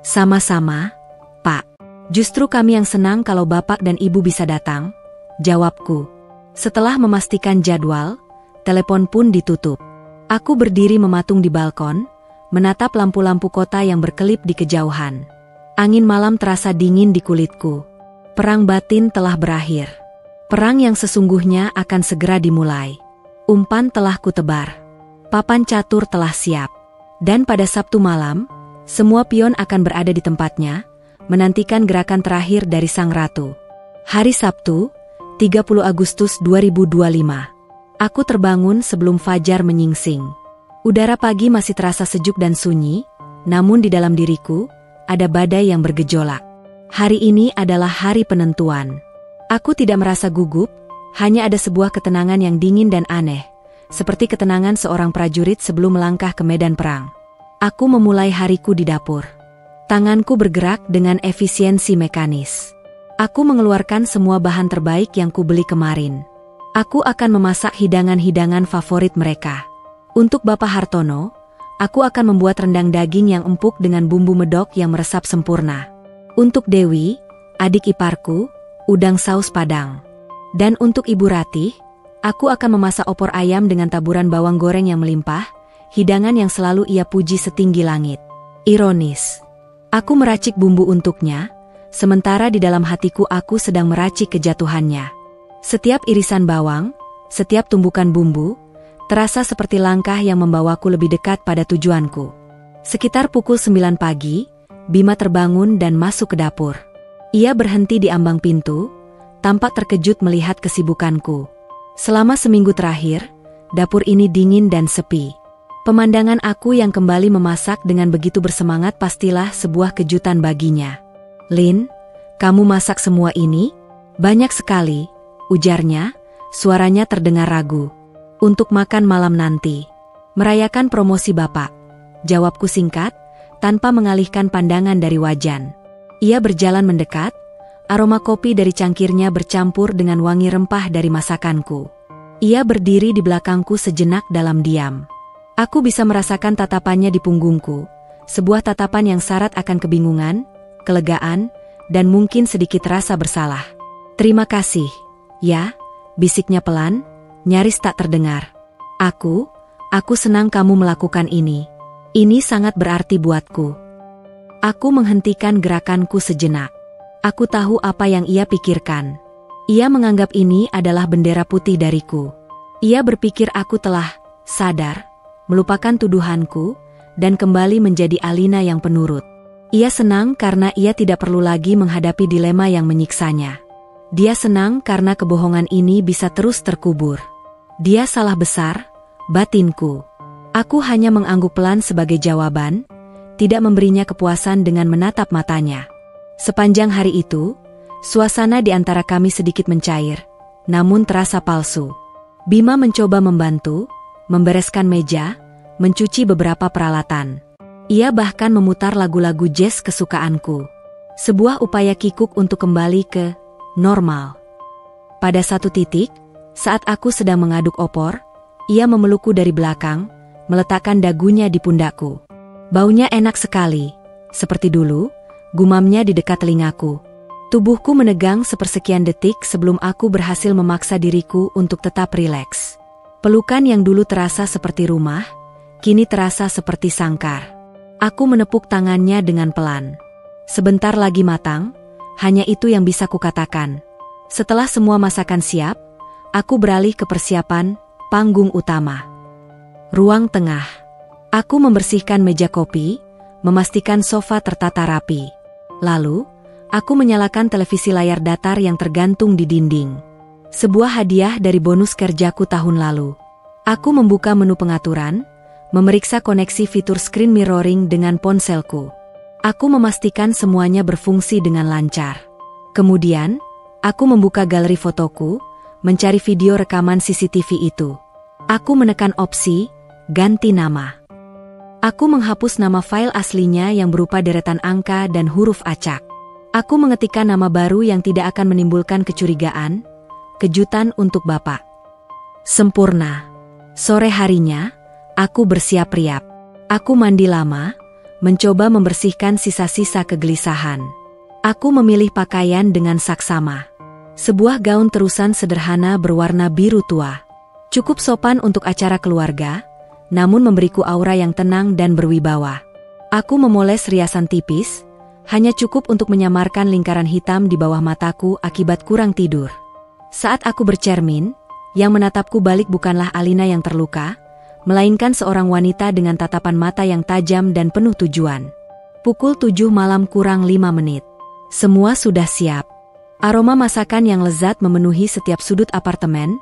"Sama-sama, Pak. Justru kami yang senang kalau Bapak dan Ibu bisa datang," jawabku. Setelah memastikan jadwal, telepon pun ditutup. Aku berdiri mematung di balkon, menatap lampu-lampu kota yang berkelip di kejauhan. Angin malam terasa dingin di kulitku. Perang batin telah berakhir. Perang yang sesungguhnya akan segera dimulai. Umpan telah kutebar. Papan catur telah siap. Dan pada Sabtu malam, semua pion akan berada di tempatnya, menantikan gerakan terakhir dari Sang Ratu. Hari Sabtu, 30 Agustus 2025. Aku terbangun sebelum fajar menyingsing. Udara pagi masih terasa sejuk dan sunyi, namun di dalam diriku, ada badai yang bergejolak. Hari ini adalah hari penentuan. Aku tidak merasa gugup, hanya ada sebuah ketenangan yang dingin dan aneh, seperti ketenangan seorang prajurit sebelum melangkah ke medan perang. Aku memulai hariku di dapur. Tanganku bergerak dengan efisiensi mekanis. Aku mengeluarkan semua bahan terbaik yang kubeli kemarin. Aku akan memasak hidangan-hidangan favorit mereka. Untuk Bapak Hartono, aku akan membuat rendang daging yang empuk dengan bumbu medok yang meresap sempurna. Untuk Dewi, adik iparku, udang saus Padang. Dan untuk Ibu Ratih, aku akan memasak opor ayam dengan taburan bawang goreng yang melimpah, hidangan yang selalu ia puji setinggi langit. Ironis. Aku meracik bumbu untuknya, sementara di dalam hatiku aku sedang meracik kejatuhannya. Setiap irisan bawang, setiap tumbukan bumbu, terasa seperti langkah yang membawaku lebih dekat pada tujuanku. Sekitar pukul 9 pagi, Bima terbangun dan masuk ke dapur. Ia berhenti di ambang pintu, tampak terkejut melihat kesibukanku. Selama seminggu terakhir, dapur ini dingin dan sepi. Pemandangan aku yang kembali memasak dengan begitu bersemangat pastilah sebuah kejutan baginya. "Lin, kamu masak semua ini?" "Banyak sekali," ujarnya, suaranya terdengar ragu. "Untuk makan malam nanti. Merayakan promosi Bapak," jawabku singkat, tanpa mengalihkan pandangan dari wajan. Ia berjalan mendekat, aroma kopi dari cangkirnya bercampur dengan wangi rempah dari masakanku. Ia berdiri di belakangku sejenak dalam diam. Aku bisa merasakan tatapannya di punggungku, sebuah tatapan yang syarat akan kebingungan, kelegaan, dan mungkin sedikit rasa bersalah. "Terima kasih, ya," bisiknya pelan, nyaris tak terdengar. Aku senang kamu melakukan ini. Ini sangat berarti buatku." Aku menghentikan gerakanku sejenak. Aku tahu apa yang ia pikirkan. Ia menganggap ini adalah bendera putih dariku. Ia berpikir aku telah sadar, melupakan tuduhanku, dan kembali menjadi Alina yang penurut. Ia senang karena ia tidak perlu lagi menghadapi dilema yang menyiksanya. Dia senang karena kebohongan ini bisa terus terkubur. Dia salah besar, batinku. Aku hanya mengangguk pelan sebagai jawaban, tidak memberinya kepuasan dengan menatap matanya. Sepanjang hari itu, suasana di antara kami sedikit mencair, namun terasa palsu. Bima mencoba membantu, membereskan meja, mencuci beberapa peralatan. Ia bahkan memutar lagu-lagu jazz kesukaanku. Sebuah upaya kikuk untuk kembali ke normal. Pada satu titik, saat aku sedang mengaduk opor, ia memelukku dari belakang, meletakkan dagunya di pundakku. Baunya enak sekali, seperti dulu, gumamnya di dekat telingaku. Tubuhku menegang sepersekian detik sebelum aku berhasil memaksa diriku untuk tetap rileks. Pelukan yang dulu terasa seperti rumah, kini terasa seperti sangkar. Aku menepuk tangannya dengan pelan. Sebentar lagi matang, hanya itu yang bisa kukatakan. Setelah semua masakan siap, aku beralih ke persiapan panggung utama. Ruang tengah. Aku membersihkan meja kopi, memastikan sofa tertata rapi. Lalu, aku menyalakan televisi layar datar yang tergantung di dinding. Sebuah hadiah dari bonus kerjaku tahun lalu. Aku membuka menu pengaturan, memeriksa koneksi fitur screen mirroring dengan ponselku. Aku memastikan semuanya berfungsi dengan lancar. Kemudian, aku membuka galeri fotoku, mencari video rekaman CCTV itu. Aku menekan opsi, ganti nama. Aku menghapus nama file aslinya yang berupa deretan angka dan huruf acak. Aku mengetikkan nama baru yang tidak akan menimbulkan kecurigaan, kejutan untuk Bapak. Sempurna. Sore harinya, aku bersiap-riap. Aku mandi lama, mencoba membersihkan sisa-sisa kegelisahan. Aku memilih pakaian dengan saksama. Sebuah gaun terusan sederhana berwarna biru tua. Cukup sopan untuk acara keluarga, namun memberiku aura yang tenang dan berwibawa. Aku memoles riasan tipis, hanya cukup untuk menyamarkan lingkaran hitam di bawah mataku akibat kurang tidur. Saat aku bercermin, yang menatapku balik bukanlah Alina yang terluka, melainkan seorang wanita dengan tatapan mata yang tajam dan penuh tujuan. Pukul 7 malam kurang 5 menit. Semua sudah siap. Aroma masakan yang lezat memenuhi setiap sudut apartemen,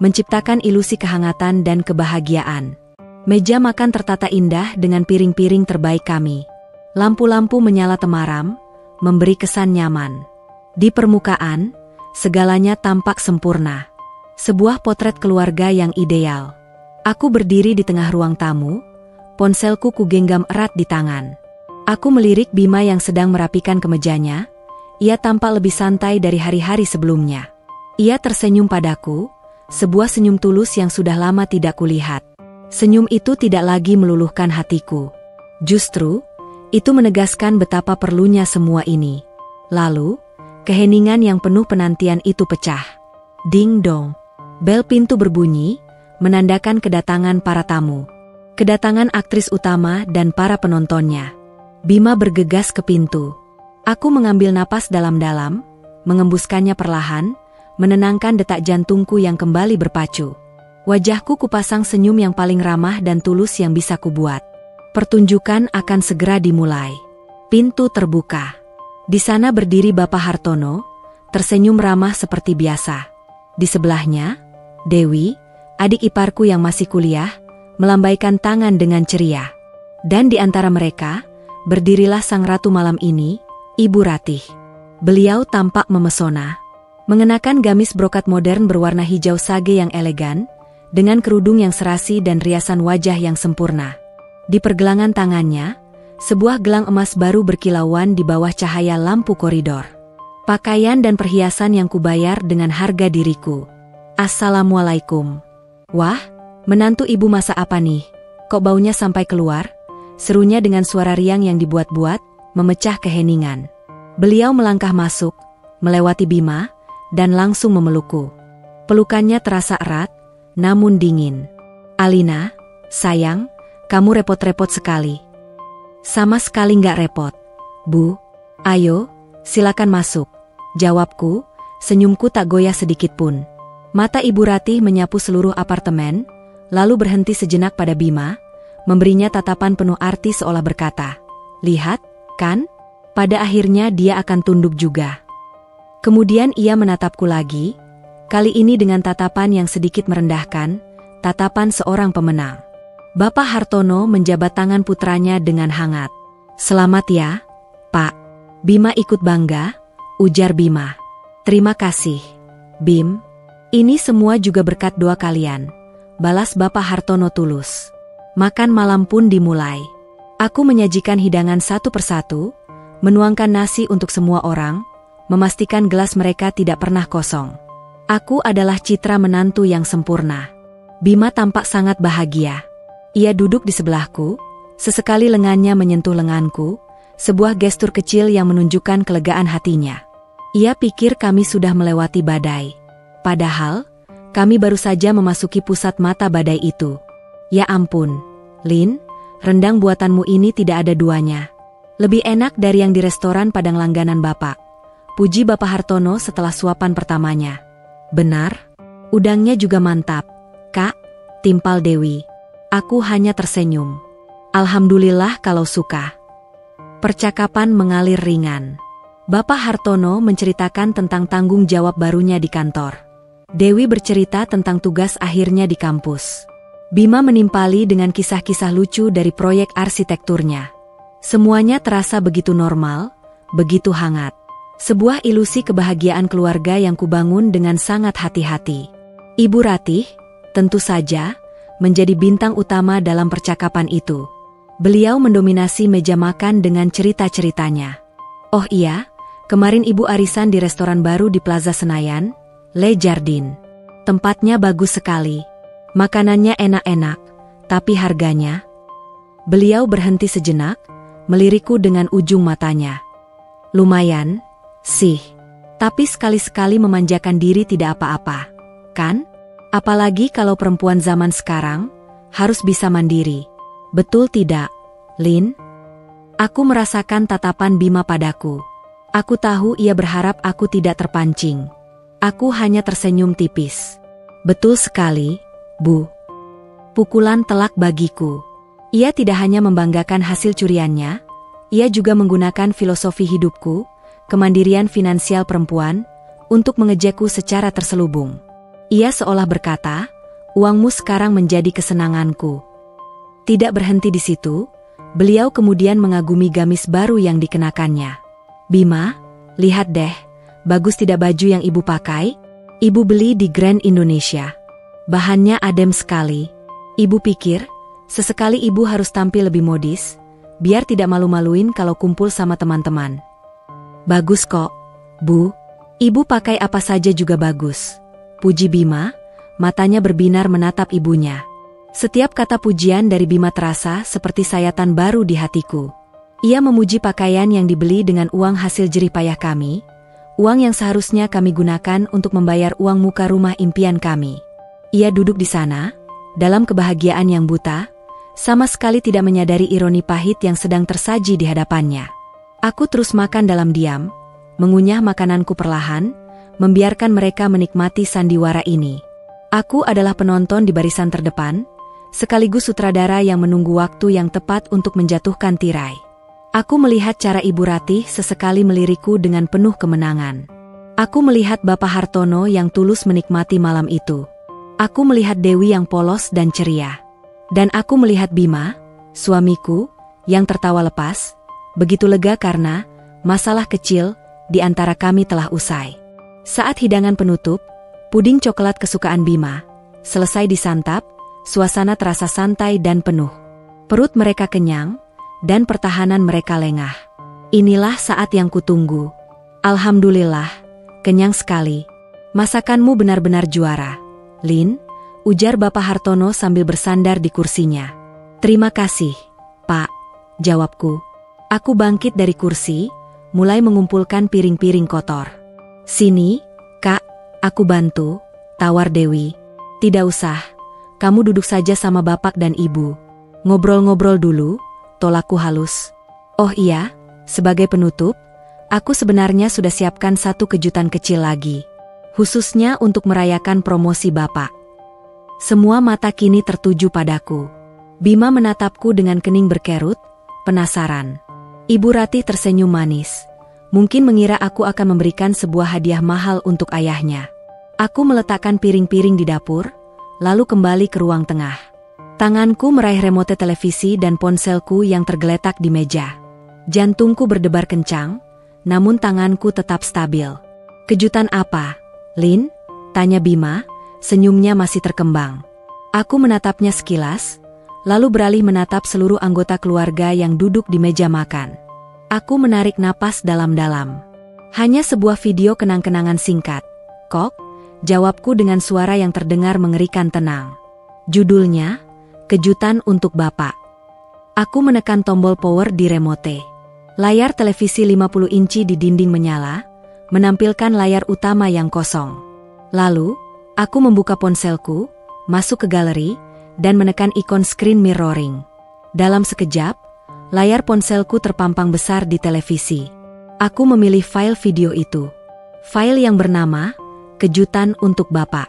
menciptakan ilusi kehangatan dan kebahagiaan. Meja makan tertata indah dengan piring-piring terbaik kami. Lampu-lampu menyala temaram, memberi kesan nyaman. Di permukaan, segalanya tampak sempurna. Sebuah potret keluarga yang ideal. Aku berdiri di tengah ruang tamu, ponselku kugenggam erat di tangan. Aku melirik Bima yang sedang merapikan kemejanya. Ia tampak lebih santai dari hari-hari sebelumnya. Ia tersenyum padaku, sebuah senyum tulus yang sudah lama tidak kulihat. Senyum itu tidak lagi meluluhkan hatiku. Justru, itu menegaskan betapa perlunya semua ini. Lalu, keheningan yang penuh penantian itu pecah. Ding dong. Bel pintu berbunyi, menandakan kedatangan para tamu. Kedatangan aktris utama dan para penontonnya. Bima bergegas ke pintu. Aku mengambil napas dalam-dalam, mengembuskannya perlahan, menenangkan detak jantungku yang kembali berpacu. Wajahku kupasang senyum yang paling ramah dan tulus yang bisa kubuat. Pertunjukan akan segera dimulai. Pintu terbuka. Di sana berdiri Bapak Hartono, tersenyum ramah seperti biasa. Di sebelahnya, Dewi, adik iparku yang masih kuliah, melambaikan tangan dengan ceria. Dan di antara mereka, berdirilah sang ratu malam ini, Ibu Ratih. Beliau tampak memesona. Mengenakan gamis brokat modern berwarna hijau sage yang elegan, dengan kerudung yang serasi dan riasan wajah yang sempurna. Di pergelangan tangannya, sebuah gelang emas baru berkilauan di bawah cahaya lampu koridor. Pakaian dan perhiasan yang kubayar dengan harga diriku. Assalamualaikum. Wah, menantu ibu masak apa nih? Kok baunya sampai keluar? Serunya dengan suara riang yang dibuat-buat, memecah keheningan. Beliau melangkah masuk, melewati Bima, dan langsung memelukku. Pelukannya terasa erat, namun dingin. Alina, sayang, kamu repot-repot sekali. Sama sekali nggak repot. Bu, ayo, silakan masuk. Jawabku, senyumku tak goyah sedikit pun. Mata Ibu Ratih menyapu seluruh apartemen, lalu berhenti sejenak pada Bima, memberinya tatapan penuh arti seolah berkata, "Lihat, kan? Pada akhirnya dia akan tunduk juga." Kemudian ia menatapku lagi, kali ini dengan tatapan yang sedikit merendahkan, tatapan seorang pemenang. Bapak Hartono menjabat tangan putranya dengan hangat. Selamat ya, Pak. Bima ikut bangga, ujar Bima. Terima kasih, Bim. Ini semua juga berkat doa kalian, balas Bapak Hartono tulus. Makan malam pun dimulai. Aku menyajikan hidangan satu persatu, menuangkan nasi untuk semua orang, memastikan gelas mereka tidak pernah kosong. Aku adalah citra menantu yang sempurna. Bima tampak sangat bahagia. Ia duduk di sebelahku, sesekali lengannya menyentuh lenganku, sebuah gestur kecil yang menunjukkan kelegaan hatinya. Ia pikir kami sudah melewati badai. Padahal, kami baru saja memasuki pusat mata badai itu. Ya ampun, Lin, rendang buatanmu ini tidak ada duanya. Lebih enak dari yang di restoran Padang langganan Bapak. Puji Bapak Hartono setelah suapan pertamanya. Benar, udangnya juga mantap, Kak, timpal Dewi. Aku hanya tersenyum. Alhamdulillah kalau suka. Percakapan mengalir ringan. Bapak Hartono menceritakan tentang tanggung jawab barunya di kantor. Dewi bercerita tentang tugas akhirnya di kampus. Bima menimpali dengan kisah-kisah lucu dari proyek arsitekturnya. Semuanya terasa begitu normal, begitu hangat. Sebuah ilusi kebahagiaan keluarga yang kubangun dengan sangat hati-hati. Ibu Ratih, tentu saja, menjadi bintang utama dalam percakapan itu. Beliau mendominasi meja makan dengan cerita-ceritanya. Oh iya, kemarin ibu arisan di restoran baru di Plaza Senayan, Le Jardin. Tempatnya bagus sekali. Makanannya enak-enak, tapi harganya? Beliau berhenti sejenak, melirikku dengan ujung matanya. Lumayan, sih. Tapi sekali-sekali memanjakan diri tidak apa-apa, kan? Apalagi kalau perempuan zaman sekarang, harus bisa mandiri. Betul tidak, Lin? Aku merasakan tatapan Bima padaku. Aku tahu ia berharap aku tidak terpancing. Aku hanya tersenyum tipis. Betul sekali, Bu. Pukulan telak bagiku. Ia tidak hanya membanggakan hasil curiannya, ia juga menggunakan filosofi hidupku, kemandirian finansial perempuan, untuk mengejekku secara terselubung. Ia seolah berkata, uangmu sekarang menjadi kesenanganku. Tidak berhenti di situ, beliau kemudian mengagumi gamis baru yang dikenakannya. Bima, lihat deh, bagus tidak baju yang ibu pakai? Ibu beli di Grand Indonesia. Bahannya adem sekali. Ibu pikir, sesekali ibu harus tampil lebih modis, biar tidak malu-maluin kalau kumpul sama teman-teman. Bagus kok, Bu. Ibu pakai apa saja juga bagus. Puji Bima, matanya berbinar menatap ibunya. Setiap kata pujian dari Bima terasa seperti sayatan baru di hatiku. Ia memuji pakaian yang dibeli dengan uang hasil jerih payah kami, uang yang seharusnya kami gunakan untuk membayar uang muka rumah impian kami. Ia duduk di sana, dalam kebahagiaan yang buta, sama sekali tidak menyadari ironi pahit yang sedang tersaji di hadapannya. Aku terus makan dalam diam, mengunyah makananku perlahan, membiarkan mereka menikmati sandiwara ini. Aku adalah penonton di barisan terdepan, sekaligus sutradara yang menunggu waktu yang tepat untuk menjatuhkan tirai. Aku melihat cara Ibu Ratih sesekali melirikku dengan penuh kemenangan. Aku melihat Bapak Hartono yang tulus menikmati malam itu. Aku melihat Dewi yang polos dan ceria. Dan aku melihat Bima, suamiku, yang tertawa lepas, begitu lega karena masalah kecil di antara kami telah usai. Saat hidangan penutup, puding coklat kesukaan Bima selesai disantap, suasana terasa santai dan penuh. Perut mereka kenyang, dan pertahanan mereka lengah. Inilah saat yang kutunggu. Alhamdulillah, kenyang sekali. Masakanmu benar-benar juara, Lin, ujar Bapak Hartono sambil bersandar di kursinya. Terima kasih, Pak, jawabku. Aku bangkit dari kursi, mulai mengumpulkan piring-piring kotor. Sini, Kak, aku bantu, tawar Dewi. Tidak usah, kamu duduk saja sama Bapak dan Ibu. Ngobrol-ngobrol dulu, tolakku halus. Oh iya, sebagai penutup, aku sebenarnya sudah siapkan satu kejutan kecil lagi. Khususnya untuk merayakan promosi Bapak. Semua mata kini tertuju padaku. Bima menatapku dengan kening berkerut, penasaran. Ibu Ratih tersenyum manis. Mungkin mengira aku akan memberikan sebuah hadiah mahal untuk ayahnya. Aku meletakkan piring-piring di dapur, lalu kembali ke ruang tengah. Tanganku meraih remote televisi dan ponselku yang tergeletak di meja. Jantungku berdebar kencang, namun tanganku tetap stabil. Kejutan apa, Lin? Tanya Bima, senyumnya masih terkembang. Aku menatapnya sekilas, lalu beralih menatap seluruh anggota keluarga yang duduk di meja makan. Aku menarik napas dalam-dalam. Hanya sebuah video kenang-kenangan singkat. Kok? Jawabku dengan suara yang terdengar mengerikan tenang. Judulnya, Kejutan untuk Bapak. Aku menekan tombol power di remote. Layar televisi 50 inci di dinding menyala, menampilkan layar utama yang kosong. Lalu, aku membuka ponselku, masuk ke galeri, dan menekan ikon screen mirroring. Dalam sekejap, layar ponselku terpampang besar di televisi. Aku memilih file video itu. File yang bernama, Kejutan untuk Bapak.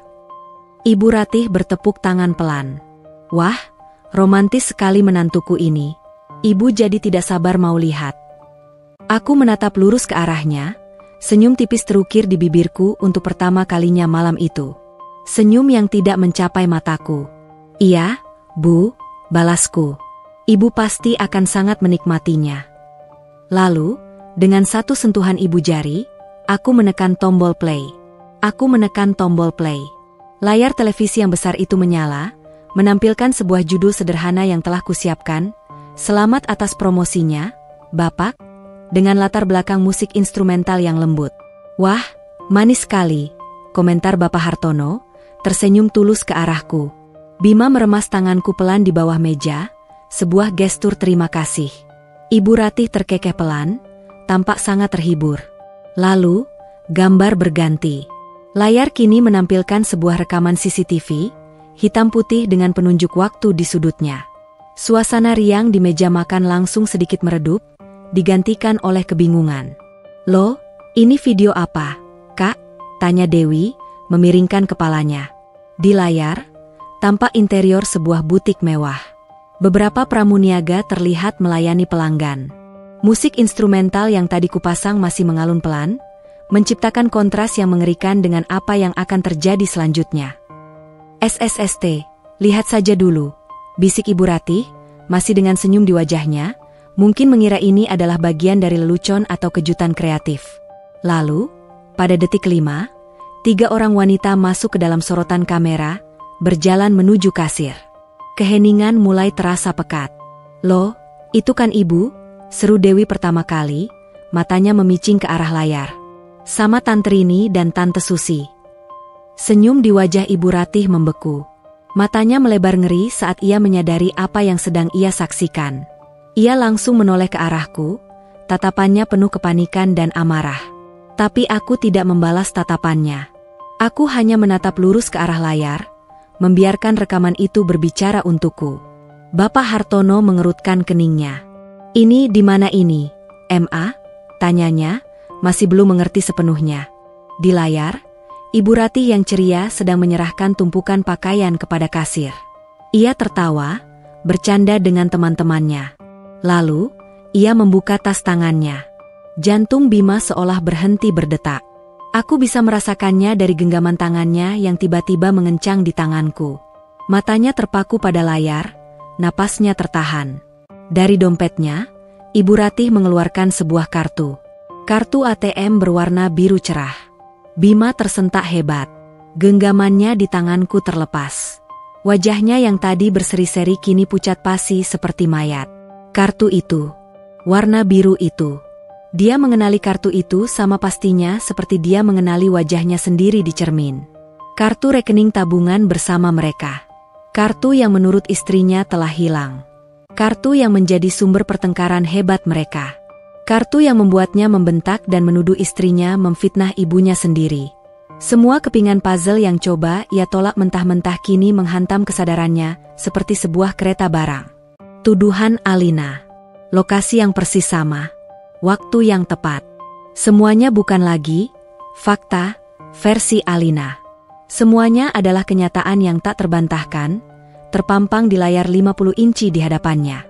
Ibu Ratih bertepuk tangan pelan. Wah, romantis sekali menantuku ini. Ibu jadi tidak sabar mau lihat. Aku menatap lurus ke arahnya, senyum tipis terukir di bibirku untuk pertama kalinya malam itu. Senyum yang tidak mencapai mataku. Iya, Bu, balasku. Ibu pasti akan sangat menikmatinya. Lalu, dengan satu sentuhan ibu jari, aku menekan tombol play. Aku menekan tombol play. Layar televisi yang besar itu menyala, menampilkan sebuah judul sederhana yang telah kusiapkan, Selamat atas promosinya, Bapak, dengan latar belakang musik instrumental yang lembut. Wah, manis sekali, komentar Bapak Hartono, tersenyum tulus ke arahku. Bima meremas tanganku pelan di bawah meja, sebuah gestur terima kasih. Ibu Ratih terkekeh pelan, tampak sangat terhibur. Lalu, gambar berganti. Layar kini menampilkan sebuah rekaman CCTV, hitam putih dengan penunjuk waktu di sudutnya. Suasana riang di meja makan langsung sedikit meredup, digantikan oleh kebingungan. Loh, ini video apa, Kak? Tanya Dewi, memiringkan kepalanya. Di layar, tampak interior sebuah butik mewah. Beberapa pramuniaga terlihat melayani pelanggan. Musik instrumental yang tadi kupasang masih mengalun pelan, menciptakan kontras yang mengerikan dengan apa yang akan terjadi selanjutnya. SSST, lihat saja dulu, bisik Ibu Ratih, masih dengan senyum di wajahnya, mungkin mengira ini adalah bagian dari lelucon atau kejutan kreatif. Lalu, pada detik kelima, 3 orang wanita masuk ke dalam sorotan kamera, berjalan menuju kasir. Keheningan mulai terasa pekat. Loh, itu kan Ibu? Seru Dewi pertama kali, matanya memicing ke arah layar. Sama Tante Rini dan Tante Susi. Senyum di wajah Ibu Ratih membeku. Matanya melebar ngeri saat ia menyadari apa yang sedang ia saksikan. Ia langsung menoleh ke arahku, tatapannya penuh kepanikan dan amarah. Tapi aku tidak membalas tatapannya. Aku hanya menatap lurus ke arah layar, membiarkan rekaman itu berbicara untukku. Bapak Hartono mengerutkan keningnya. Ini di mana ini, MA? Tanyanya, masih belum mengerti sepenuhnya. Di layar, Ibu Ratih yang ceria sedang menyerahkan tumpukan pakaian kepada kasir. Ia tertawa, bercanda dengan teman-temannya. Lalu, ia membuka tas tangannya. Jantung Bima seolah berhenti berdetak. Aku bisa merasakannya dari genggaman tangannya yang tiba-tiba mengencang di tanganku. Matanya terpaku pada layar, napasnya tertahan. Dari dompetnya, Ibu Ratih mengeluarkan sebuah kartu. Kartu ATM berwarna biru cerah. Bima tersentak hebat. Genggamannya di tanganku terlepas. Wajahnya yang tadi berseri-seri kini pucat pasi seperti mayat. Kartu itu, warna biru itu. Dia mengenali kartu itu sama pastinya seperti dia mengenali wajahnya sendiri di cermin. Kartu rekening tabungan bersama mereka. Kartu yang menurut istrinya telah hilang. Kartu yang menjadi sumber pertengkaran hebat mereka. Kartu yang membuatnya membentak dan menuduh istrinya memfitnah ibunya sendiri. Semua kepingan puzzle yang coba ia tolak mentah-mentah kini menghantam kesadarannya seperti sebuah kereta barang. Tuduhan Alina. Lokasi yang persis sama. Waktu yang tepat. Semuanya bukan lagi fakta versi Alina. Semuanya adalah kenyataan yang tak terbantahkan, terpampang di layar 50 inci di hadapannya.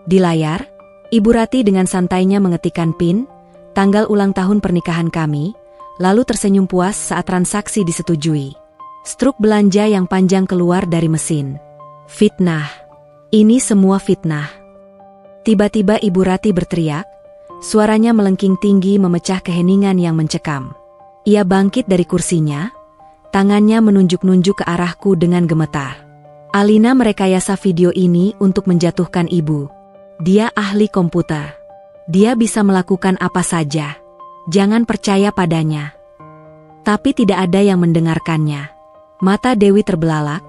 Di layar, Ibu Ratih dengan santainya mengetikkan PIN, tanggal ulang tahun pernikahan kami, lalu tersenyum puas saat transaksi disetujui. Struk belanja yang panjang keluar dari mesin. Fitnah. Ini semua fitnah. Tiba-tiba Ibu Ratih berteriak, Suaranya melengking tinggi memecah keheningan yang mencekam. Ia bangkit dari kursinya, tangannya menunjuk-nunjuk ke arahku dengan gemetar. Alina merekayasa video ini untuk menjatuhkan ibu. Dia ahli komputer. Dia bisa melakukan apa saja. Jangan percaya padanya. Tapi tidak ada yang mendengarkannya. Mata Dewi terbelalak,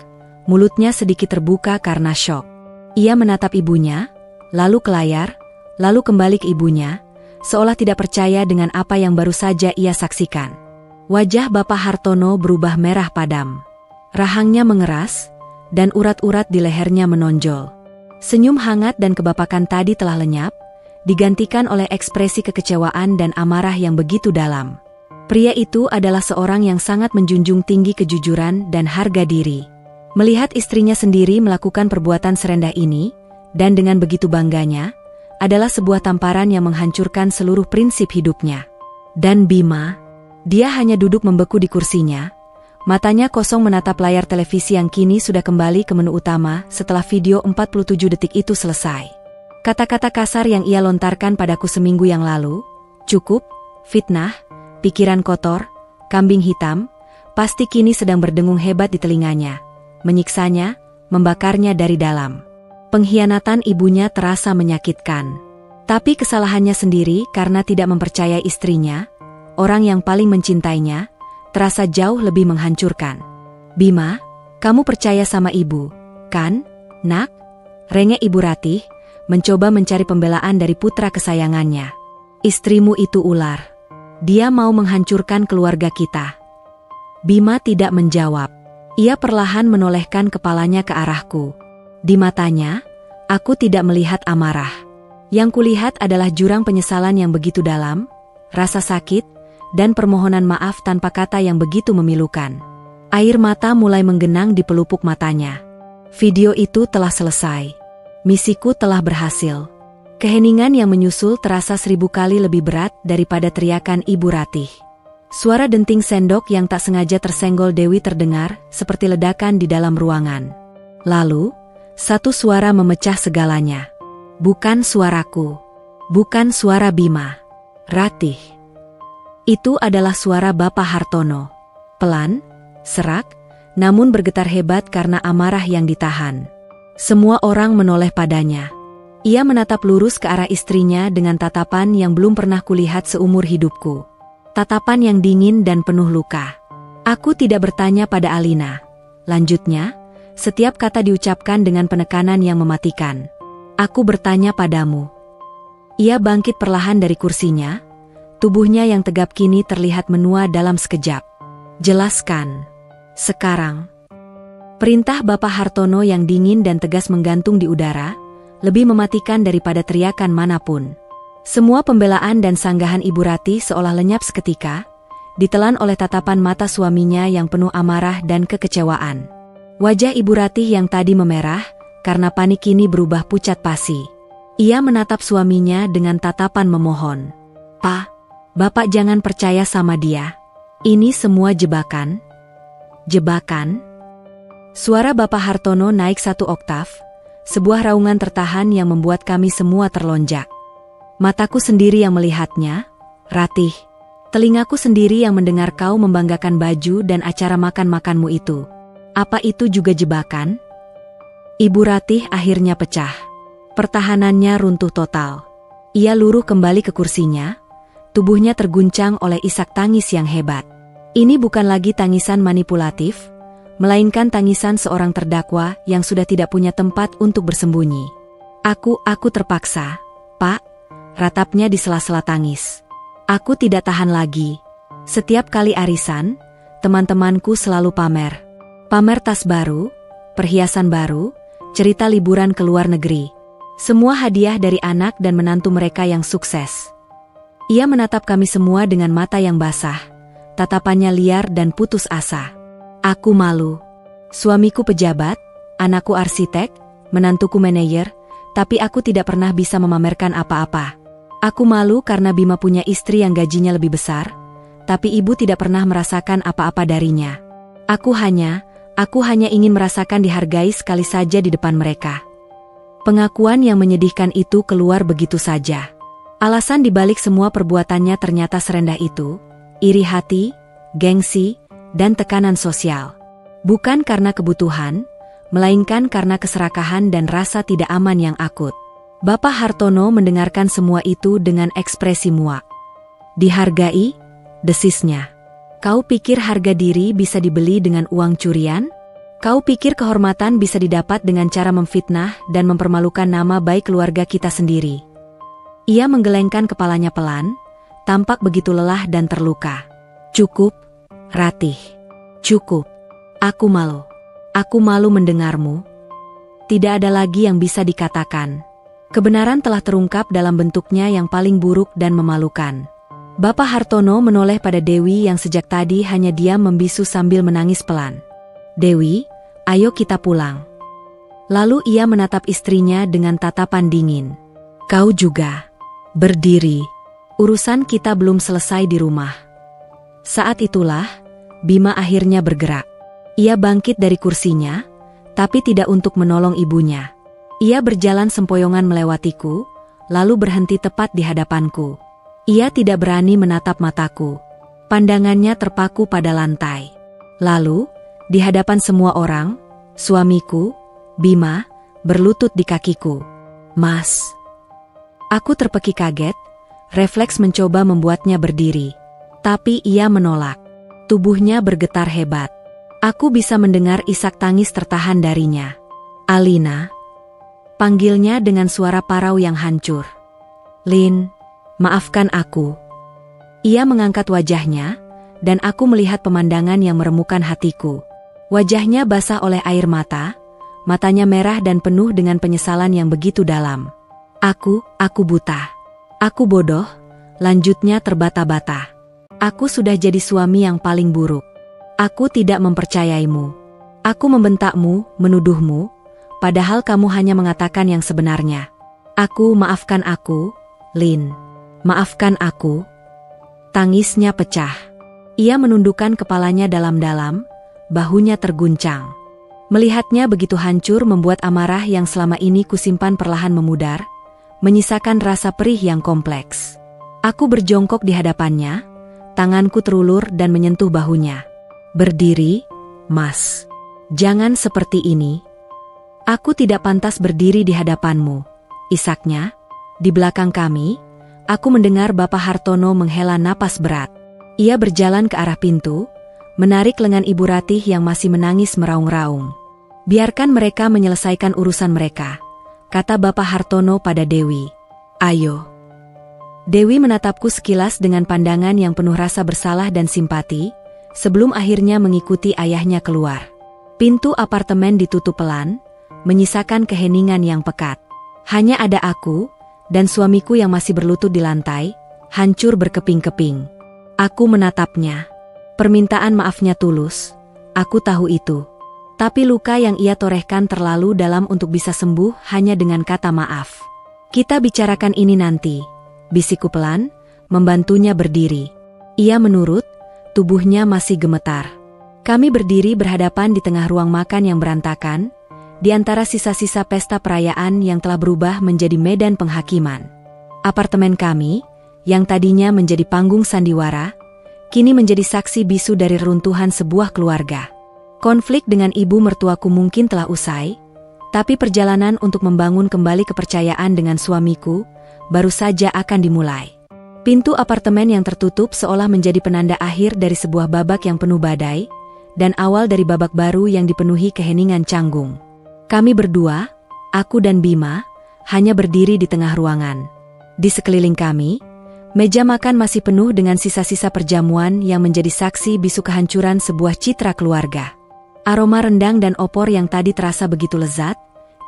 mulutnya sedikit terbuka karena syok. Ia menatap ibunya, lalu ke layar, lalu kembali ke ibunya, seolah tidak percaya dengan apa yang baru saja ia saksikan. Wajah Bapak Hartono berubah merah padam. Rahangnya mengeras, dan urat-urat di lehernya menonjol. Senyum hangat dan kebapakan tadi telah lenyap, digantikan oleh ekspresi kekecewaan dan amarah yang begitu dalam. Pria itu adalah seorang yang sangat menjunjung tinggi kejujuran dan harga diri. Melihat istrinya sendiri melakukan perbuatan serendah ini, dan dengan begitu bangganya, adalah sebuah tamparan yang menghancurkan seluruh prinsip hidupnya. Dan Bima, dia hanya duduk membeku di kursinya, matanya kosong menatap layar televisi yang kini sudah kembali ke menu utama setelah video 47 detik itu selesai. Kata-kata kasar yang ia lontarkan padaku seminggu yang lalu, cukup, fitnah, pikiran kotor, kambing hitam, pasti kini sedang berdengung hebat di telinganya, menyiksanya, membakarnya dari dalam. Pengkhianatan ibunya terasa menyakitkan. Tapi kesalahannya sendiri karena tidak mempercayai istrinya, orang yang paling mencintainya, terasa jauh lebih menghancurkan. Bima, kamu percaya sama ibu, kan, nak? Rengek Ibu Ratih, mencoba mencari pembelaan dari putra kesayangannya. Istrimu itu ular. Dia mau menghancurkan keluarga kita. Bima tidak menjawab. Ia perlahan menolehkan kepalanya ke arahku. Di matanya, aku tidak melihat amarah. Yang kulihat adalah jurang penyesalan yang begitu dalam, rasa sakit, dan permohonan maaf tanpa kata yang begitu memilukan. Air mata mulai menggenang di pelupuk matanya. Video itu telah selesai. Misiku telah berhasil. Keheningan yang menyusul terasa 1000 kali lebih berat daripada teriakan Ibu Ratih. Suara denting sendok yang tak sengaja tersenggol Dewi terdengar seperti ledakan di dalam ruangan. Lalu, satu suara memecah segalanya. Bukan suaraku. Bukan suara Bima. Ratih. Itu adalah suara Bapak Hartono. Pelan, serak, namun bergetar hebat karena amarah yang ditahan. Semua orang menoleh padanya. Ia menatap lurus ke arah istrinya dengan tatapan yang belum pernah kulihat seumur hidupku. Tatapan yang dingin dan penuh luka. Aku tidak bertanya pada Alina. Lanjutnya, setiap kata diucapkan dengan penekanan yang mematikan. Aku bertanya padamu. Ia bangkit perlahan dari kursinya, tubuhnya yang tegap kini terlihat menua dalam sekejap. Jelaskan. Sekarang. Perintah Bapak Hartono yang dingin dan tegas menggantung di udara, lebih mematikan daripada teriakan manapun. Semua pembelaan dan sanggahan Ibu Ratih seolah lenyap seketika, ditelan oleh tatapan mata suaminya yang penuh amarah dan kekecewaan. Wajah Ibu Ratih yang tadi memerah, karena panik kini berubah pucat pasi. Ia menatap suaminya dengan tatapan memohon. "Pak, Bapak jangan percaya sama dia. Ini semua jebakan." "Jebakan?" Suara Bapak Hartono naik 1 oktav, sebuah raungan tertahan yang membuat kami semua terlonjak. Mataku sendiri yang melihatnya, Ratih. Telingaku sendiri yang mendengar kau membanggakan baju dan acara makan-makanmu itu. Apa itu juga jebakan? Ibu Ratih akhirnya pecah. Pertahanannya runtuh total. Ia luruh kembali ke kursinya, tubuhnya terguncang oleh isak tangis yang hebat. Ini bukan lagi tangisan manipulatif, melainkan tangisan seorang terdakwa yang sudah tidak punya tempat untuk bersembunyi. Aku terpaksa, Pak, ratapnya di sela-sela tangis. Aku tidak tahan lagi. Setiap kali arisan, teman-temanku selalu pamer. Pamer tas baru, perhiasan baru, cerita liburan ke luar negeri. Semua hadiah dari anak dan menantu mereka yang sukses. Ia menatap kami semua dengan mata yang basah, tatapannya liar dan putus asa. Aku malu. Suamiku pejabat, anakku arsitek, menantuku manajer, tapi aku tidak pernah bisa memamerkan apa-apa. Aku malu karena Bima punya istri yang gajinya lebih besar, tapi ibu tidak pernah merasakan apa-apa darinya. Aku hanya ingin merasakan dihargai sekali saja di depan mereka. Pengakuan yang menyedihkan itu keluar begitu saja. Alasan dibalik semua perbuatannya ternyata serendah itu, iri hati, gengsi, dan tekanan sosial. Bukan karena kebutuhan, melainkan karena keserakahan dan rasa tidak aman yang akut. Bapak Hartono mendengarkan semua itu dengan ekspresi muak. Dihargai, desisnya. Kau pikir harga diri bisa dibeli dengan uang curian? Kau pikir kehormatan bisa didapat dengan cara memfitnah dan mempermalukan nama baik keluarga kita sendiri? Ia menggelengkan kepalanya pelan, tampak begitu lelah dan terluka. Cukup, Ratih. Cukup. Aku malu. Aku malu mendengarmu. Tidak ada lagi yang bisa dikatakan. Kebenaran telah terungkap dalam bentuknya yang paling buruk dan memalukan. Bapak Hartono menoleh pada Dewi yang sejak tadi hanya diam membisu sambil menangis pelan. Dewi, ayo kita pulang. Lalu ia menatap istrinya dengan tatapan dingin. Kau juga. Berdiri. Urusan kita belum selesai di rumah. Saat itulah, Bima akhirnya bergerak. Ia bangkit dari kursinya, tapi tidak untuk menolong ibunya. Ia berjalan sempoyongan melewatiku, lalu berhenti tepat di hadapanku. Ia tidak berani menatap mataku. Pandangannya terpaku pada lantai. Lalu, di hadapan semua orang, suamiku, Bima, berlutut di kakiku. Mas. Aku terpeki kaget, refleks mencoba membuatnya berdiri. Tapi ia menolak. Tubuhnya bergetar hebat. Aku bisa mendengar isak tangis tertahan darinya. Alina. Panggilnya dengan suara parau yang hancur. Lin, maafkan aku. Ia mengangkat wajahnya, dan aku melihat pemandangan yang meremukkan hatiku. Wajahnya basah oleh air mata, matanya merah dan penuh dengan penyesalan yang begitu dalam. Aku buta. Aku bodoh, lanjutnya terbata-bata. Aku sudah jadi suami yang paling buruk. Aku tidak mempercayaimu. Aku membentakmu, menuduhmu, padahal kamu hanya mengatakan yang sebenarnya. Maafkan aku, Lin. Maafkan aku. Tangisnya pecah. Ia menundukkan kepalanya dalam-dalam, bahunya terguncang. Melihatnya begitu hancur membuat amarah yang selama ini kusimpan perlahan memudar, menyisakan rasa perih yang kompleks. Aku berjongkok di hadapannya, tanganku terulur dan menyentuh bahunya. Berdiri, Mas. Jangan seperti ini. Aku tidak pantas berdiri di hadapanmu. Isaknya, di belakang kami, aku mendengar Bapak Hartono menghela napas berat. Ia berjalan ke arah pintu, menarik lengan Ibu Ratih yang masih menangis meraung-raung. Biarkan mereka menyelesaikan urusan mereka, kata Bapak Hartono pada Dewi. Ayo. Dewi menatapku sekilas dengan pandangan yang penuh rasa bersalah dan simpati, sebelum akhirnya mengikuti ayahnya keluar. Pintu apartemen ditutup pelan, menyisakan keheningan yang pekat. Hanya ada aku, dan suamiku yang masih berlutut di lantai, hancur berkeping-keping. Aku menatapnya. Permintaan maafnya tulus, aku tahu itu. Tapi luka yang ia torehkan terlalu dalam untuk bisa sembuh hanya dengan kata maaf. Kita bicarakan ini nanti, bisikku pelan, membantunya berdiri. Ia menurut, tubuhnya masih gemetar. Kami berdiri berhadapan di tengah ruang makan yang berantakan, di antara sisa-sisa pesta perayaan yang telah berubah menjadi medan penghakiman. Apartemen kami, yang tadinya menjadi panggung sandiwara, kini menjadi saksi bisu dari reruntuhan sebuah keluarga. Konflik dengan ibu mertuaku mungkin telah usai, tapi perjalanan untuk membangun kembali kepercayaan dengan suamiku baru saja akan dimulai. Pintu apartemen yang tertutup seolah menjadi penanda akhir dari sebuah babak yang penuh badai, dan awal dari babak baru yang dipenuhi keheningan canggung. Kami berdua, aku dan Bima, hanya berdiri di tengah ruangan. Di sekeliling kami, meja makan masih penuh dengan sisa-sisa perjamuan yang menjadi saksi bisu kehancuran sebuah citra keluarga. Aroma rendang dan opor yang tadi terasa begitu lezat,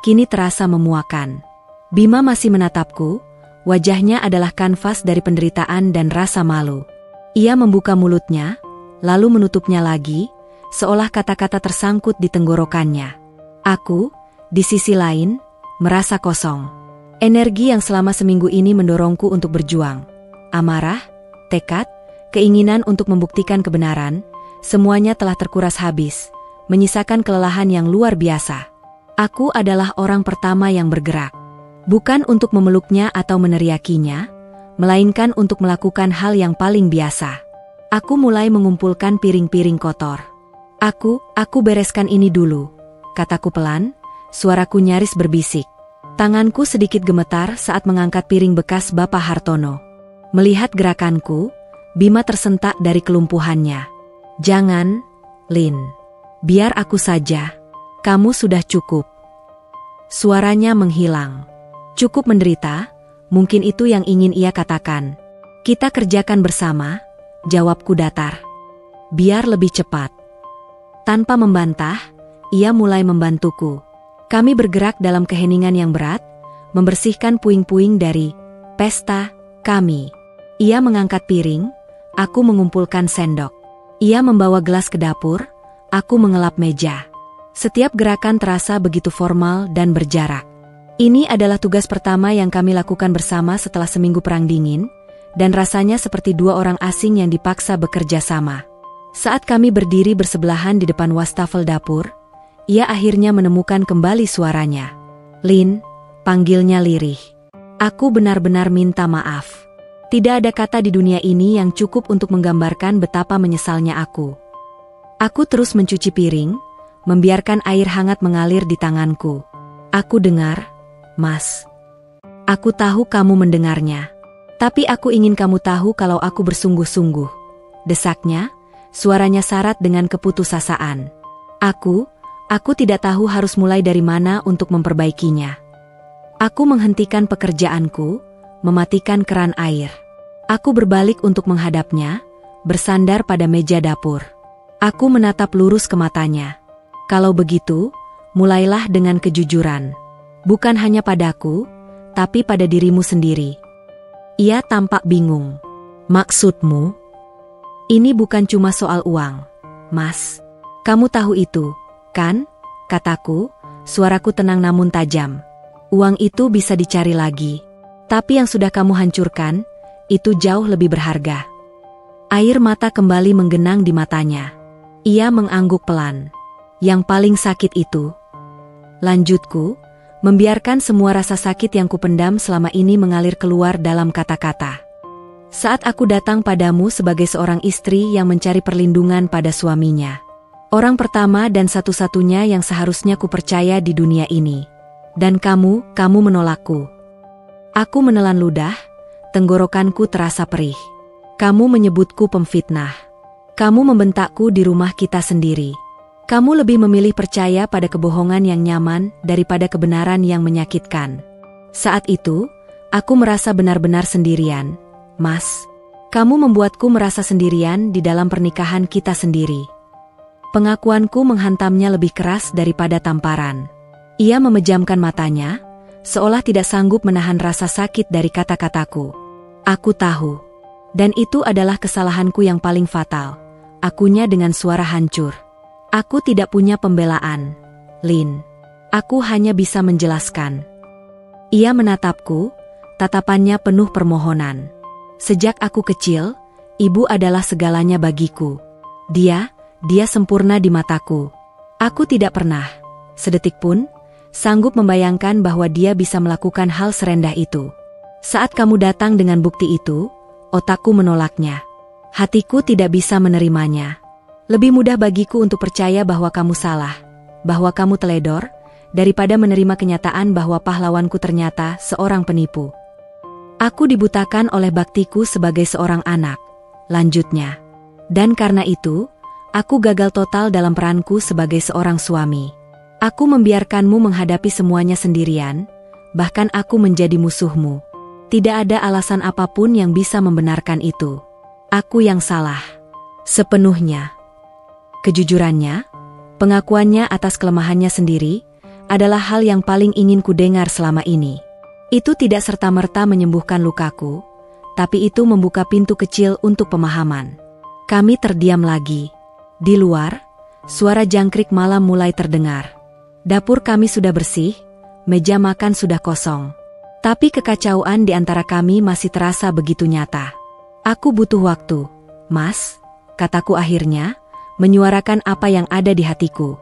kini terasa memuakan. Bima masih menatapku. Wajahnya adalah kanvas dari penderitaan dan rasa malu. Ia membuka mulutnya, lalu menutupnya lagi, seolah kata-kata tersangkut di tenggorokannya. Aku, di sisi lain, merasa kosong. Energi yang selama seminggu ini mendorongku untuk berjuang. Amarah, tekad, keinginan untuk membuktikan kebenaran, semuanya telah terkuras habis, menyisakan kelelahan yang luar biasa. Aku adalah orang pertama yang bergerak. Bukan untuk memeluknya atau meneriakinya, melainkan untuk melakukan hal yang paling biasa. Aku mulai mengumpulkan piring-piring kotor. Aku bereskan ini dulu, kataku pelan, suaraku nyaris berbisik. Tanganku sedikit gemetar saat mengangkat piring bekas Bapak Hartono. Melihat gerakanku, Bima tersentak dari kelumpuhannya. Jangan, Lin. Biar aku saja. Kamu sudah cukup. Suaranya menghilang. Cukup menderita, mungkin itu yang ingin ia katakan. Kita kerjakan bersama, jawabku datar. Biar lebih cepat. Tanpa membantah, ia mulai membantuku. Kami bergerak dalam keheningan yang berat, membersihkan puing-puing dari pesta kami. Ia mengangkat piring, aku mengumpulkan sendok. Ia membawa gelas ke dapur, aku mengelap meja. Setiap gerakan terasa begitu formal dan berjarak. Ini adalah tugas pertama yang kami lakukan bersama setelah seminggu perang dingin, dan rasanya seperti dua orang asing yang dipaksa bekerja sama. Saat kami berdiri bersebelahan di depan wastafel dapur, ia akhirnya menemukan kembali suaranya. Lin, panggilnya lirih. Aku benar-benar minta maaf. Tidak ada kata di dunia ini yang cukup untuk menggambarkan betapa menyesalnya aku. Aku terus mencuci piring, membiarkan air hangat mengalir di tanganku. Aku dengar, Mas. Aku tahu kamu mendengarnya. Tapi aku ingin kamu tahu kalau aku bersungguh-sungguh. Desaknya, suaranya syarat dengan keputusasaan. Aku tidak tahu harus mulai dari mana untuk memperbaikinya. Aku menghentikan pekerjaanku, mematikan keran air. Aku berbalik untuk menghadapnya, bersandar pada meja dapur. Aku menatap lurus ke matanya. Kalau begitu, mulailah dengan kejujuran. Bukan hanya padaku, tapi pada dirimu sendiri. Ia tampak bingung. Maksudmu? Ini bukan cuma soal uang, Mas. Kamu tahu itu, kan? Kataku, suaraku tenang namun tajam. Uang itu bisa dicari lagi. Tapi yang sudah kamu hancurkan, itu jauh lebih berharga. Air mata kembali menggenang di matanya. Ia mengangguk pelan. Yang paling sakit itu, lanjutku, membiarkan semua rasa sakit yang kupendam selama ini mengalir keluar dalam kata-kata. Saat aku datang padamu sebagai seorang istri yang mencari perlindungan pada suaminya. Orang pertama dan satu-satunya yang seharusnya kupercaya di dunia ini. Dan kamu menolakku. Aku menelan ludah, tenggorokanku terasa perih. Kamu menyebutku pemfitnah. Kamu membentakku di rumah kita sendiri. Kamu lebih memilih percaya pada kebohongan yang nyaman daripada kebenaran yang menyakitkan. Saat itu, aku merasa benar-benar sendirian. Mas, kamu membuatku merasa sendirian di dalam pernikahan kita sendiri. Pengakuanku menghantamnya lebih keras daripada tamparan. Ia memejamkan matanya, seolah tidak sanggup menahan rasa sakit dari kata-kataku. Aku tahu. Dan itu adalah kesalahanku yang paling fatal. Akunya dengan suara hancur. Aku tidak punya pembelaan, Lin. Aku hanya bisa menjelaskan. Ia menatapku, tatapannya penuh permohonan. Sejak aku kecil, ibu adalah segalanya bagiku. Dia sempurna di mataku. Aku tidak pernah, sedetik pun, sanggup membayangkan bahwa dia bisa melakukan hal serendah itu. Saat kamu datang dengan bukti itu, otakku menolaknya. Hatiku tidak bisa menerimanya. Lebih mudah bagiku untuk percaya bahwa kamu salah, bahwa kamu teledor, daripada menerima kenyataan bahwa pahlawanku ternyata seorang penipu. Aku dibutakan oleh baktiku sebagai seorang anak, lanjutnya. Dan karena itu, aku gagal total dalam peranku sebagai seorang suami. Aku membiarkanmu menghadapi semuanya sendirian, bahkan aku menjadi musuhmu. Tidak ada alasan apapun yang bisa membenarkan itu. Aku yang salah. Sepenuhnya. Kejujurannya, pengakuannya atas kelemahannya sendiri, adalah hal yang paling ingin kudengar selama ini. Itu tidak serta-merta menyembuhkan lukaku, tapi itu membuka pintu kecil untuk pemahaman. Kami terdiam lagi. Di luar, suara jangkrik malam mulai terdengar. Dapur kami sudah bersih, meja makan sudah kosong. Tapi kekacauan di antara kami masih terasa begitu nyata. Aku butuh waktu, Mas, kataku akhirnya, menyuarakan apa yang ada di hatiku.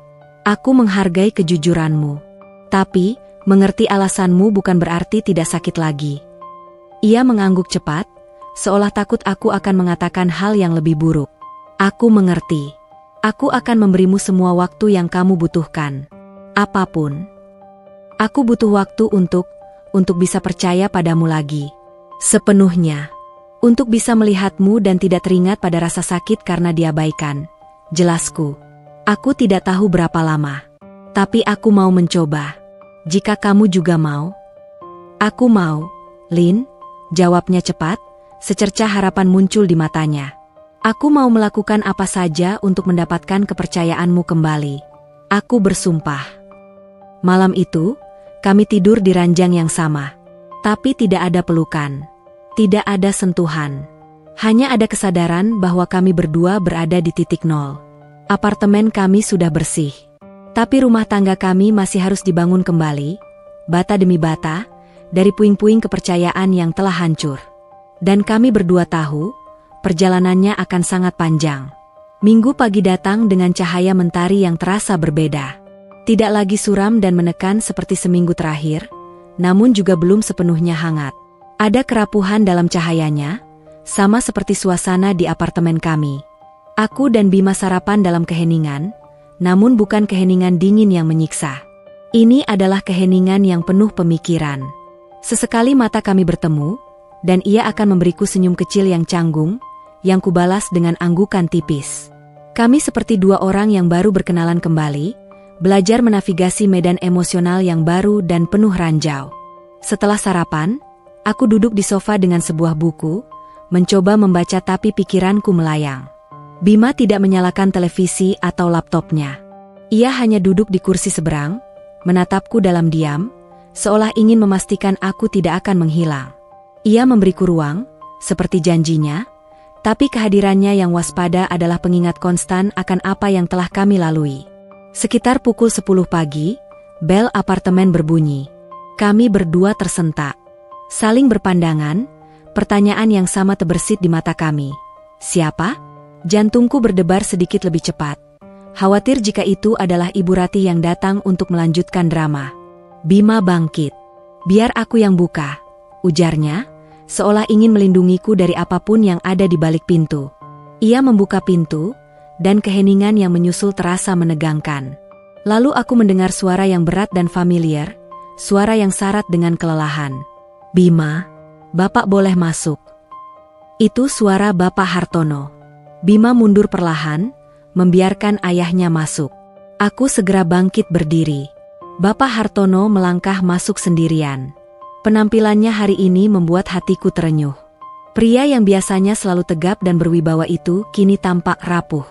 Aku menghargai kejujuranmu. Tapi, mengerti alasanmu bukan berarti tidak sakit lagi. Ia mengangguk cepat, seolah takut aku akan mengatakan hal yang lebih buruk. Aku mengerti. Aku akan memberimu semua waktu yang kamu butuhkan. Apapun. Aku butuh waktu untuk bisa percaya padamu lagi. Sepenuhnya. Untuk bisa melihatmu dan tidak teringat pada rasa sakit karena diabaikan. Jelasku. Aku tidak tahu berapa lama. Tapi aku mau mencoba. Jika kamu juga mau. Aku mau, Lin, jawabnya cepat, secercah harapan muncul di matanya. Aku mau melakukan apa saja untuk mendapatkan kepercayaanmu kembali. Aku bersumpah. Malam itu, kami tidur di ranjang yang sama. Tapi tidak ada pelukan. Tidak ada sentuhan. Hanya ada kesadaran bahwa kami berdua berada di titik nol. Apartemen kami sudah bersih. Tapi rumah tangga kami masih harus dibangun kembali, bata demi bata, dari puing-puing kepercayaan yang telah hancur. Dan kami berdua tahu, perjalanannya akan sangat panjang. Minggu pagi datang dengan cahaya mentari yang terasa berbeda. Tidak lagi suram dan menekan seperti seminggu terakhir, namun juga belum sepenuhnya hangat. Ada kerapuhan dalam cahayanya, sama seperti suasana di apartemen kami. Aku dan Bima sarapan dalam keheningan, namun bukan keheningan dingin yang menyiksa. Ini adalah keheningan yang penuh pemikiran. Sesekali mata kami bertemu, dan ia akan memberiku senyum kecil yang canggung, yang kubalas dengan anggukan tipis. Kami seperti dua orang yang baru berkenalan kembali, belajar menavigasi medan emosional yang baru dan penuh ranjau. Setelah sarapan, aku duduk di sofa dengan sebuah buku, mencoba membaca tapi pikiranku melayang. Bima tidak menyalakan televisi atau laptopnya. Ia hanya duduk di kursi seberang, menatapku dalam diam, seolah ingin memastikan aku tidak akan menghilang. Ia memberiku ruang, seperti janjinya, tapi kehadirannya yang waspada adalah pengingat konstan akan apa yang telah kami lalui. Sekitar pukul 10 pagi, bel apartemen berbunyi. Kami berdua tersentak. Saling berpandangan, pertanyaan yang sama terbersit di mata kami. Siapa? Jantungku berdebar sedikit lebih cepat. Khawatir jika itu adalah Ibu Ratih yang datang untuk melanjutkan drama. Bima bangkit. Biar aku yang buka, ujarnya, seolah ingin melindungiku dari apapun yang ada di balik pintu. Ia membuka pintu, dan keheningan yang menyusul terasa menegangkan. Lalu aku mendengar suara yang berat dan familiar, suara yang syarat dengan kelelahan. Bima, Bapak boleh masuk. Itu suara Bapak Hartono. Bima mundur perlahan, membiarkan ayahnya masuk. Aku segera bangkit berdiri. Bapak Hartono melangkah masuk sendirian. Penampilannya hari ini membuat hatiku terenyuh. Pria yang biasanya selalu tegap dan berwibawa itu kini tampak rapuh.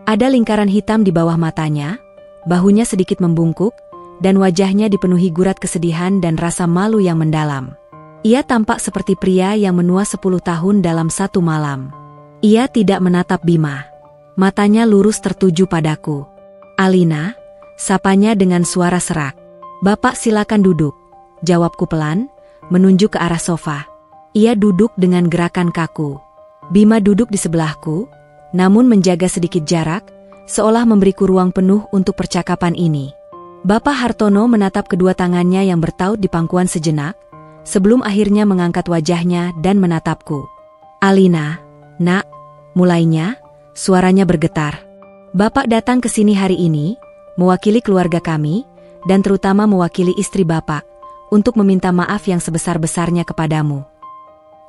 Ada lingkaran hitam di bawah matanya, bahunya sedikit membungkuk, dan wajahnya dipenuhi gurat kesedihan dan rasa malu yang mendalam. Ia tampak seperti pria yang menua 10 tahun dalam satu malam. Ia tidak menatap Bima. Matanya lurus tertuju padaku. Alina, sapanya dengan suara serak. Bapak silakan duduk, jawabku pelan, menunjuk ke arah sofa. Ia duduk dengan gerakan kaku. Bima duduk di sebelahku, namun menjaga sedikit jarak, seolah memberiku ruang penuh untuk percakapan ini. Bapak Hartono menatap kedua tangannya yang bertaut di pangkuan sejenak, sebelum akhirnya mengangkat wajahnya dan menatapku. Alina, nak, mulainya, suaranya bergetar. Bapak datang ke sini hari ini, mewakili keluarga kami, dan terutama mewakili istri Bapak, untuk meminta maaf yang sebesar-besarnya kepadamu.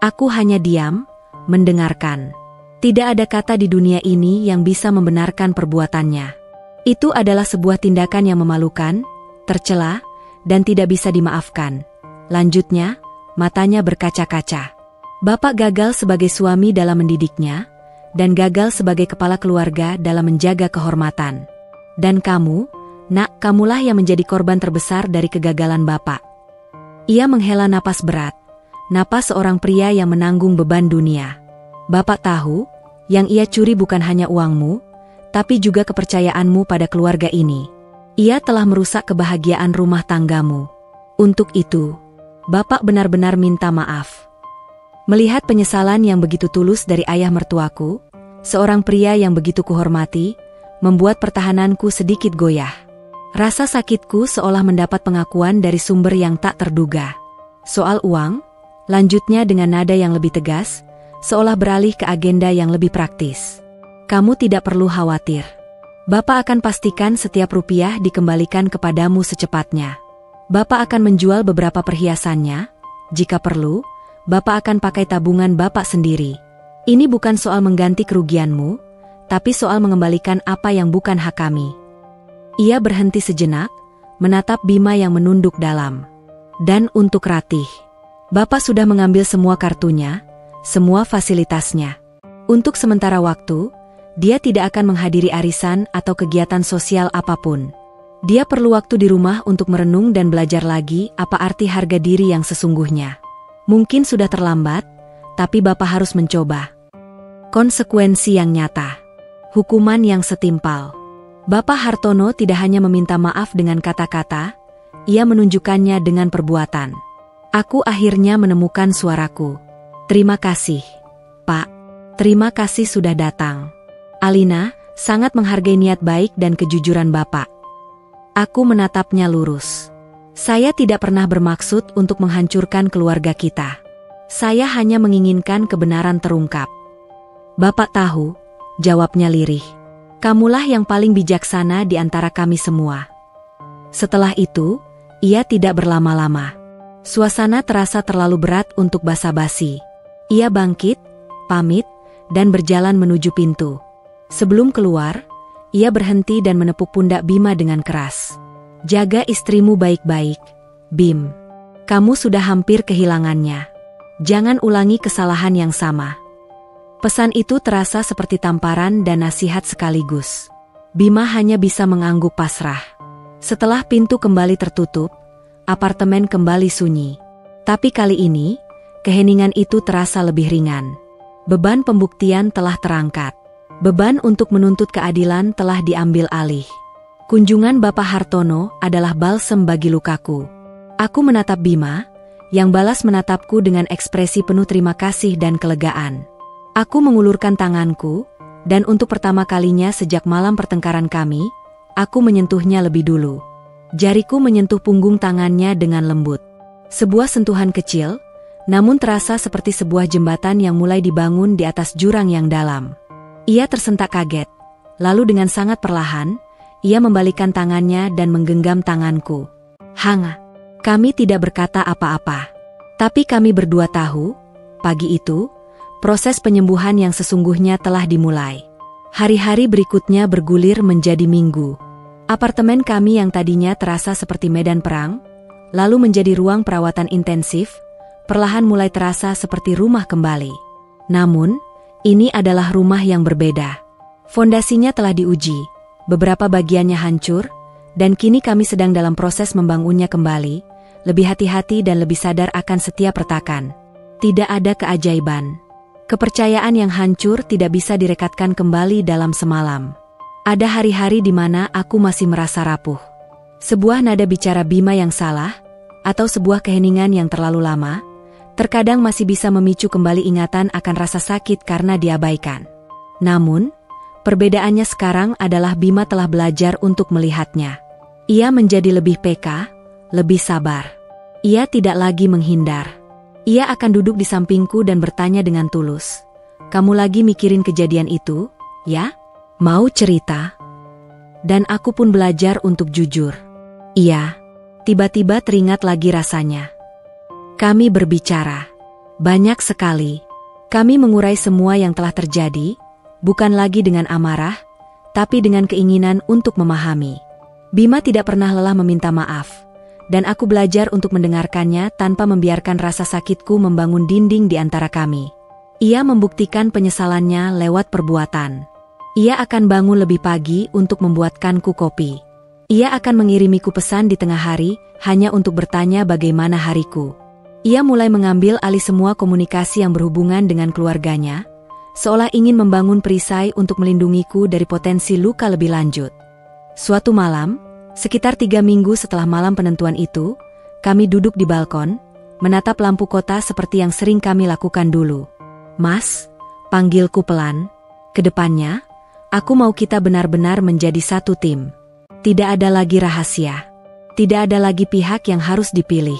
Aku hanya diam, mendengarkan. Tidak ada kata di dunia ini yang bisa membenarkan perbuatannya. Itu adalah sebuah tindakan yang memalukan, tercela, dan tidak bisa dimaafkan. Lanjutnya, matanya berkaca-kaca. Bapak gagal sebagai suami dalam mendidiknya, dan gagal sebagai kepala keluarga dalam menjaga kehormatan. Dan kamu, nak, kamulah yang menjadi korban terbesar dari kegagalan Bapak. Ia menghela napas berat, napas seorang pria yang menanggung beban dunia. Bapak tahu, yang ia curi bukan hanya uangmu, tapi juga kepercayaanmu pada keluarga ini. Ia telah merusak kebahagiaan rumah tanggamu. Untuk itu, Bapak benar-benar minta maaf. Melihat penyesalan yang begitu tulus dari ayah mertuaku, seorang pria yang begitu kuhormati, membuat pertahananku sedikit goyah. Rasa sakitku seolah mendapat pengakuan dari sumber yang tak terduga. Soal uang, Lanjutnya dengan nada yang lebih tegas, seolah beralih ke agenda yang lebih praktis. Kamu tidak perlu khawatir. Bapak akan pastikan setiap rupiah dikembalikan kepadamu secepatnya. Bapak akan menjual beberapa perhiasannya. Jika perlu, Bapak akan pakai tabungan Bapak sendiri. Ini bukan soal mengganti kerugianmu, tapi soal mengembalikan apa yang bukan hak kami. Ia berhenti sejenak, menatap Bima yang menunduk dalam. Dan untuk Ratih, Bapak sudah mengambil semua kartunya, semua fasilitasnya. Untuk sementara waktu, dia tidak akan menghadiri arisan atau kegiatan sosial apapun. Dia perlu waktu di rumah untuk merenung dan belajar lagi apa arti harga diri yang sesungguhnya. Mungkin sudah terlambat, tapi Bapak harus mencoba. Konsekuensi yang nyata. Hukuman yang setimpal. Bapak Hartono tidak hanya meminta maaf dengan kata-kata, ia menunjukkannya dengan perbuatan. Aku akhirnya menemukan suaraku. Terima kasih, Pak. Terima kasih sudah datang. Alina sangat menghargai niat baik dan kejujuran Bapak. Aku menatapnya lurus. Saya tidak pernah bermaksud untuk menghancurkan keluarga kita. Saya hanya menginginkan kebenaran terungkap. Bapak tahu, jawabnya lirih. Kamulah yang paling bijaksana di antara kami semua. Setelah itu, ia tidak berlama-lama. Suasana terasa terlalu berat untuk basa-basi. Ia bangkit, pamit, dan berjalan menuju pintu. Sebelum keluar, ia berhenti dan menepuk pundak Bima dengan keras. Jaga istrimu baik-baik, Bim. Kamu sudah hampir kehilangannya. Jangan ulangi kesalahan yang sama. Pesan itu terasa seperti tamparan dan nasihat sekaligus. Bima hanya bisa mengangguk pasrah. Setelah pintu kembali tertutup, apartemen kembali sunyi. Tapi kali ini, keheningan itu terasa lebih ringan. Beban pembuktian telah terangkat. Beban untuk menuntut keadilan telah diambil alih. Kunjungan Bapak Hartono adalah balsem bagi lukaku. Aku menatap Bima, yang balas menatapku dengan ekspresi penuh terima kasih dan kelegaan. Aku mengulurkan tanganku, dan untuk pertama kalinya sejak malam pertengkaran kami, aku menyentuhnya lebih dulu. Jariku menyentuh punggung tangannya dengan lembut. Sebuah sentuhan kecil, namun terasa seperti sebuah jembatan yang mulai dibangun di atas jurang yang dalam. Ia tersentak kaget, lalu dengan sangat perlahan, ia membalikkan tangannya dan menggenggam tanganku. Hanga. Kami tidak berkata apa-apa. Tapi kami berdua tahu, pagi itu, proses penyembuhan yang sesungguhnya telah dimulai. Hari-hari berikutnya bergulir menjadi minggu. Apartemen kami yang tadinya terasa seperti medan perang, lalu menjadi ruang perawatan intensif, perlahan mulai terasa seperti rumah kembali. Namun, ini adalah rumah yang berbeda. Fondasinya telah diuji, beberapa bagiannya hancur, dan kini kami sedang dalam proses membangunnya kembali, lebih hati-hati dan lebih sadar akan setiap retakan. Tidak ada keajaiban. Kepercayaan yang hancur tidak bisa direkatkan kembali dalam semalam. Ada hari-hari di mana aku masih merasa rapuh. Sebuah nada bicara Bima yang salah, atau sebuah keheningan yang terlalu lama, terkadang masih bisa memicu kembali ingatan akan rasa sakit karena diabaikan. Namun, perbedaannya sekarang adalah Bima telah belajar untuk melihatnya. Ia menjadi lebih peka, lebih sabar. Ia tidak lagi menghindar. Ia akan duduk di sampingku dan bertanya dengan tulus. Kamu lagi mikirin kejadian itu, ya? Mau cerita? Dan aku pun belajar untuk jujur. Iya, tiba-tiba teringat lagi rasanya. Kami berbicara. Banyak sekali. Kami mengurai semua yang telah terjadi, bukan lagi dengan amarah, tapi dengan keinginan untuk memahami. Bima tidak pernah lelah meminta maaf. Dan aku belajar untuk mendengarkannya tanpa membiarkan rasa sakitku membangun dinding di antara kami. Ia membuktikan penyesalannya lewat perbuatan. Ia akan bangun lebih pagi untuk membuatkanku kopi. Ia akan mengirimiku pesan di tengah hari, hanya untuk bertanya bagaimana hariku. Ia mulai mengambil alih semua komunikasi yang berhubungan dengan keluarganya, seolah ingin membangun perisai untuk melindungiku dari potensi luka lebih lanjut. Suatu malam, sekitar 3 minggu setelah malam penentuan itu, kami duduk di balkon, menatap lampu kota seperti yang sering kami lakukan dulu. Mas, panggilku pelan. Kedepannya, aku mau kita benar-benar menjadi satu tim. Tidak ada lagi rahasia. Tidak ada lagi pihak yang harus dipilih.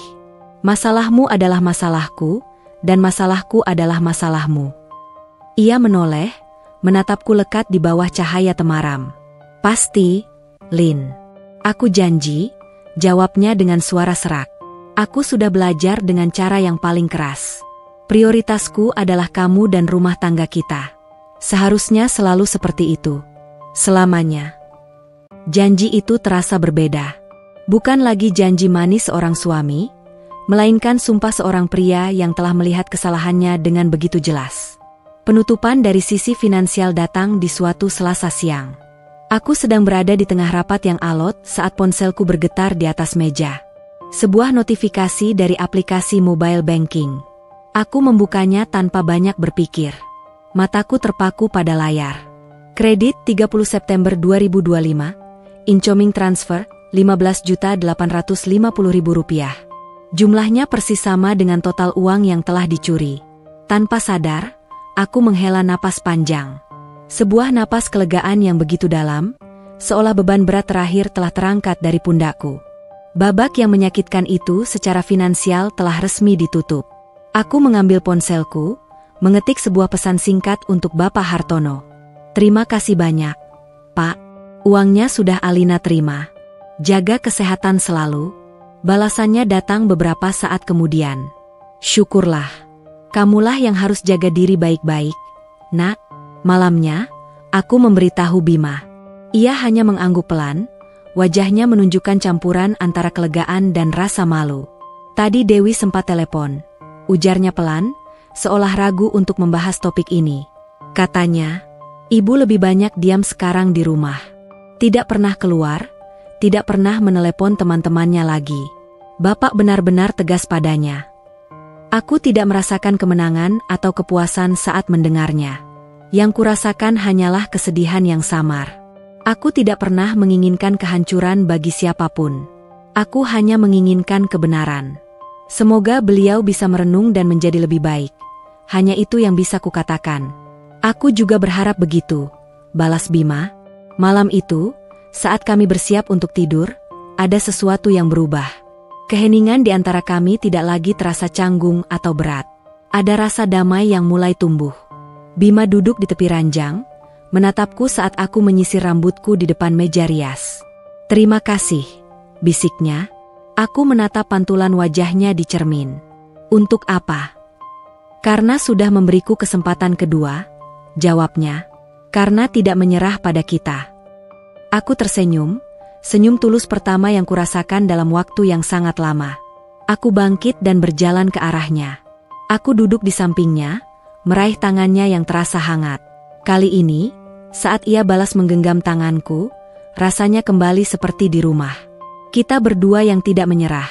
Masalahmu adalah masalahku, dan masalahku adalah masalahmu. Ia menoleh, menatapku lekat di bawah cahaya temaram. Pasti, Lin. Aku janji, jawabnya dengan suara serak. Aku sudah belajar dengan cara yang paling keras. Prioritasku adalah kamu dan rumah tangga kita. Seharusnya selalu seperti itu. Selamanya. Janji itu terasa berbeda. Bukan lagi janji manis seorang suami, melainkan sumpah seorang pria yang telah melihat kesalahannya dengan begitu jelas. Penutupan dari sisi finansial datang di suatu Selasa siang. Aku sedang berada di tengah rapat yang alot saat ponselku bergetar di atas meja. Sebuah notifikasi dari aplikasi mobile banking. Aku membukanya tanpa banyak berpikir. Mataku terpaku pada layar. Kredit 30 September 2025. Incoming transfer Rp15.850.000. Jumlahnya persis sama dengan total uang yang telah dicuri. Tanpa sadar, aku menghela napas panjang. Sebuah napas kelegaan yang begitu dalam, seolah beban berat terakhir telah terangkat dari pundakku. Babak yang menyakitkan itu secara finansial telah resmi ditutup. Aku mengambil ponselku, mengetik sebuah pesan singkat untuk Bapak Hartono. Terima kasih banyak, Pak. Uangnya sudah Alina terima. Jaga kesehatan selalu. Balasannya datang beberapa saat kemudian. Syukurlah. Kamulah yang harus jaga diri baik-baik, Nak. Malamnya, aku memberitahu Bima. Ia hanya mengangguk pelan, wajahnya menunjukkan campuran antara kelegaan dan rasa malu. Tadi Dewi sempat telepon. Ujarnya pelan, seolah ragu untuk membahas topik ini. Katanya, Ibu lebih banyak diam sekarang di rumah. Tidak pernah keluar, tidak pernah menelepon teman-temannya lagi. Bapak benar-benar tegas padanya. Aku tidak merasakan kemenangan atau kepuasan saat mendengarnya. Yang kurasakan hanyalah kesedihan yang samar. Aku tidak pernah menginginkan kehancuran bagi siapapun. Aku hanya menginginkan kebenaran. Semoga beliau bisa merenung dan menjadi lebih baik. Hanya itu yang bisa kukatakan. Aku juga berharap begitu, balas Bima. Malam itu, saat kami bersiap untuk tidur, ada sesuatu yang berubah. Keheningan di antara kami tidak lagi terasa canggung atau berat. Ada rasa damai yang mulai tumbuh. Bima duduk di tepi ranjang, menatapku saat aku menyisir rambutku di depan meja rias. Terima kasih, bisiknya. Aku menatap pantulan wajahnya di cermin. Untuk apa? Karena sudah memberiku kesempatan kedua, jawabnya. Karena tidak menyerah pada kita. Aku tersenyum, senyum tulus pertama yang kurasakan dalam waktu yang sangat lama. Aku bangkit dan berjalan ke arahnya. Aku duduk di sampingnya, meraih tangannya yang terasa hangat. Kali ini, saat ia balas menggenggam tanganku, rasanya kembali seperti di rumah. Kita berdua yang tidak menyerah.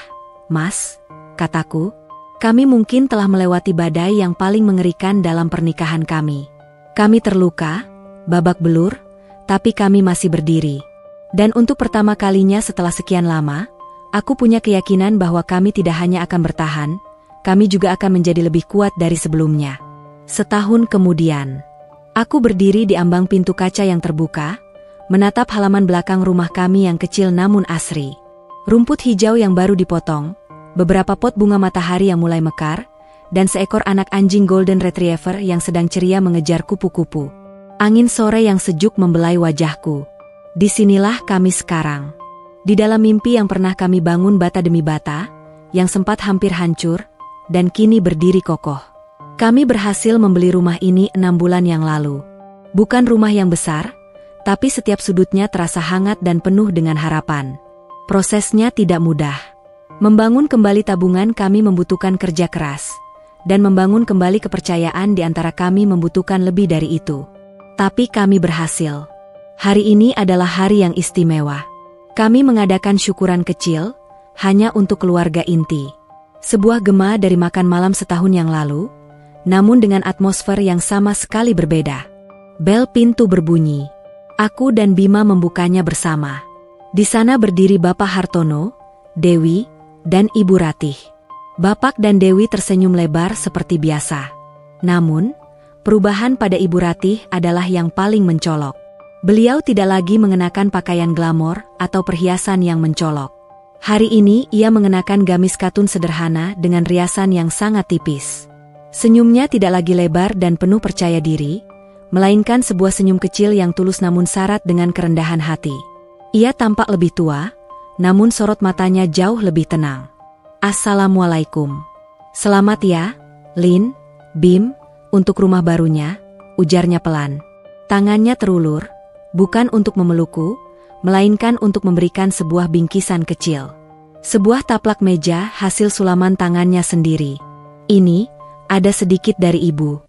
Mas, kataku, kami mungkin telah melewati badai yang paling mengerikan dalam pernikahan kami. Kami terluka, babak belur, tapi kami masih berdiri. Dan untuk pertama kalinya setelah sekian lama, aku punya keyakinan bahwa kami tidak hanya akan bertahan, kami juga akan menjadi lebih kuat dari sebelumnya. Setahun kemudian, aku berdiri di ambang pintu kaca yang terbuka, menatap halaman belakang rumah kami yang kecil namun asri. Rumput hijau yang baru dipotong, beberapa pot bunga matahari yang mulai mekar, dan seekor anak anjing golden retriever yang sedang ceria mengejar kupu-kupu. Angin sore yang sejuk membelai wajahku. Disinilah kami sekarang. Di dalam mimpi yang pernah kami bangun bata demi bata, yang sempat hampir hancur, dan kini berdiri kokoh. Kami berhasil membeli rumah ini 6 bulan yang lalu. Bukan rumah yang besar, tapi setiap sudutnya terasa hangat dan penuh dengan harapan. Prosesnya tidak mudah. Membangun kembali tabungan kami membutuhkan kerja keras, dan membangun kembali kepercayaan di antara kami membutuhkan lebih dari itu. Tapi kami berhasil. Hari ini adalah hari yang istimewa. Kami mengadakan syukuran kecil, hanya untuk keluarga inti. Sebuah gema dari makan malam setahun yang lalu, namun dengan atmosfer yang sama sekali berbeda. Bel pintu berbunyi. Aku dan Bima membukanya bersama. Di sana berdiri Bapak Hartono, Dewi, dan Ibu Ratih. Bapak dan Dewi tersenyum lebar seperti biasa. Namun, perubahan pada Ibu Ratih adalah yang paling mencolok. Beliau tidak lagi mengenakan pakaian glamor atau perhiasan yang mencolok. Hari ini ia mengenakan gamis katun sederhana dengan riasan yang sangat tipis. Senyumnya tidak lagi lebar dan penuh percaya diri, melainkan sebuah senyum kecil yang tulus namun syarat dengan kerendahan hati. Ia tampak lebih tua, namun sorot matanya jauh lebih tenang. Assalamualaikum. Selamat ya, Lin, Bim, untuk rumah barunya, ujarnya pelan. Tangannya terulur, bukan untuk memelukku, melainkan untuk memberikan sebuah bingkisan kecil. Sebuah taplak meja hasil sulaman tangannya sendiri. Ini, ada sedikit dari ibu.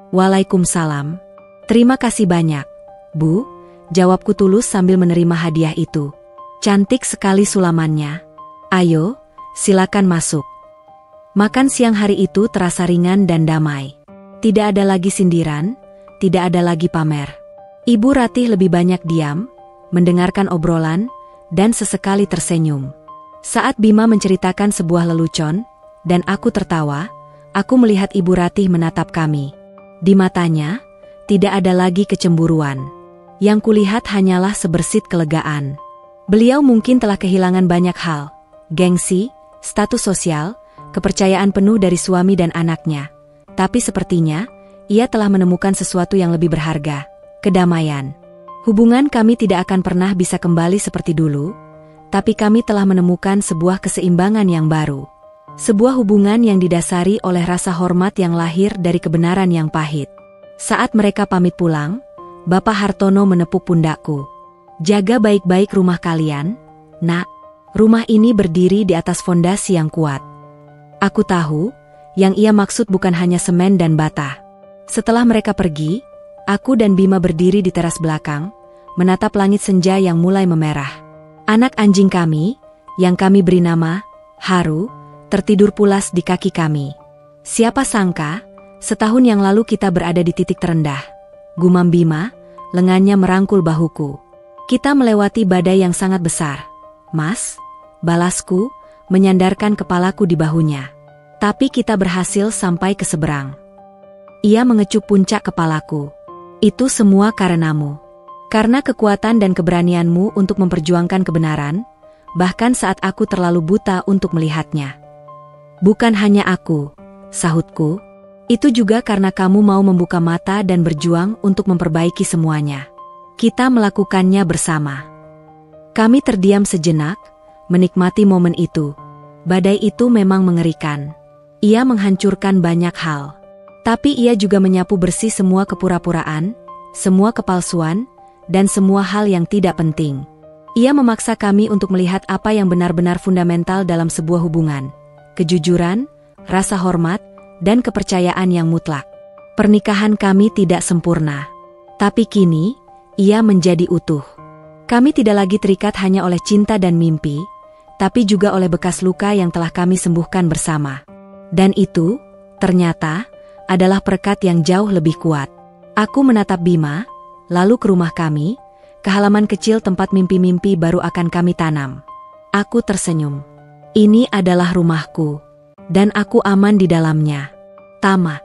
Waalaikumsalam. Terima kasih banyak, Bu, jawabku tulus sambil menerima hadiah itu. Cantik sekali sulamannya. Ayo, silakan masuk. Makan siang hari itu terasa ringan dan damai. Tidak ada lagi sindiran, tidak ada lagi pamer. Ibu Ratih lebih banyak diam, mendengarkan obrolan, dan sesekali tersenyum. Saat Bima menceritakan sebuah lelucon, dan aku tertawa, aku melihat Ibu Ratih menatap kami. Di matanya, tidak ada lagi kecemburuan. Yang kulihat hanyalah sebersit kelegaan. Beliau mungkin telah kehilangan banyak hal, gengsi, status sosial, kepercayaan penuh dari suami dan anaknya. Tapi sepertinya, ia telah menemukan sesuatu yang lebih berharga, kedamaian. Hubungan kami tidak akan pernah bisa kembali seperti dulu, tapi kami telah menemukan sebuah keseimbangan yang baru. Sebuah hubungan yang didasari oleh rasa hormat yang lahir dari kebenaran yang pahit. Saat mereka pamit pulang, Bapak Hartono menepuk pundakku. Jaga baik-baik rumah kalian, Nak. Rumah ini berdiri di atas fondasi yang kuat. Aku tahu, yang ia maksud bukan hanya semen dan bata. Setelah mereka pergi, aku dan Bima berdiri di teras belakang, menatap langit senja yang mulai memerah. Anak anjing kami, yang kami beri nama Haru, tertidur pulas di kaki kami. Siapa sangka, setahun yang lalu kita berada di titik terendah. Gumam Bima, lengannya merangkul bahuku. Kita melewati badai yang sangat besar. Mas, balasku, menyandarkan kepalaku di bahunya. Tapi kita berhasil sampai ke seberang. Ia mengecup puncak kepalaku. Itu semua karenamu. Karena kekuatan dan keberanianmu untuk memperjuangkan kebenaran, bahkan saat aku terlalu buta untuk melihatnya. Bukan hanya aku, sahutku. Itu juga karena kamu mau membuka mata dan berjuang untuk memperbaiki semuanya. Kita melakukannya bersama. Kami terdiam sejenak, menikmati momen itu. Badai itu memang mengerikan. Ia menghancurkan banyak hal. Tapi ia juga menyapu bersih semua kepura-puraan, semua kepalsuan, dan semua hal yang tidak penting. Ia memaksa kami untuk melihat apa yang benar-benar fundamental dalam sebuah hubungan. Kejujuran, rasa hormat, dan kepercayaan yang mutlak. Pernikahan kami tidak sempurna. Tapi kini, ia menjadi utuh. Kami tidak lagi terikat hanya oleh cinta dan mimpi, tapi juga oleh bekas luka yang telah kami sembuhkan bersama. Dan itu, ternyata, adalah perekat yang jauh lebih kuat. Aku menatap Bima, lalu ke rumah kami, ke halaman kecil tempat mimpi-mimpi baru akan kami tanam. Aku tersenyum. Ini adalah rumahku, dan aku aman di dalamnya. Tamat.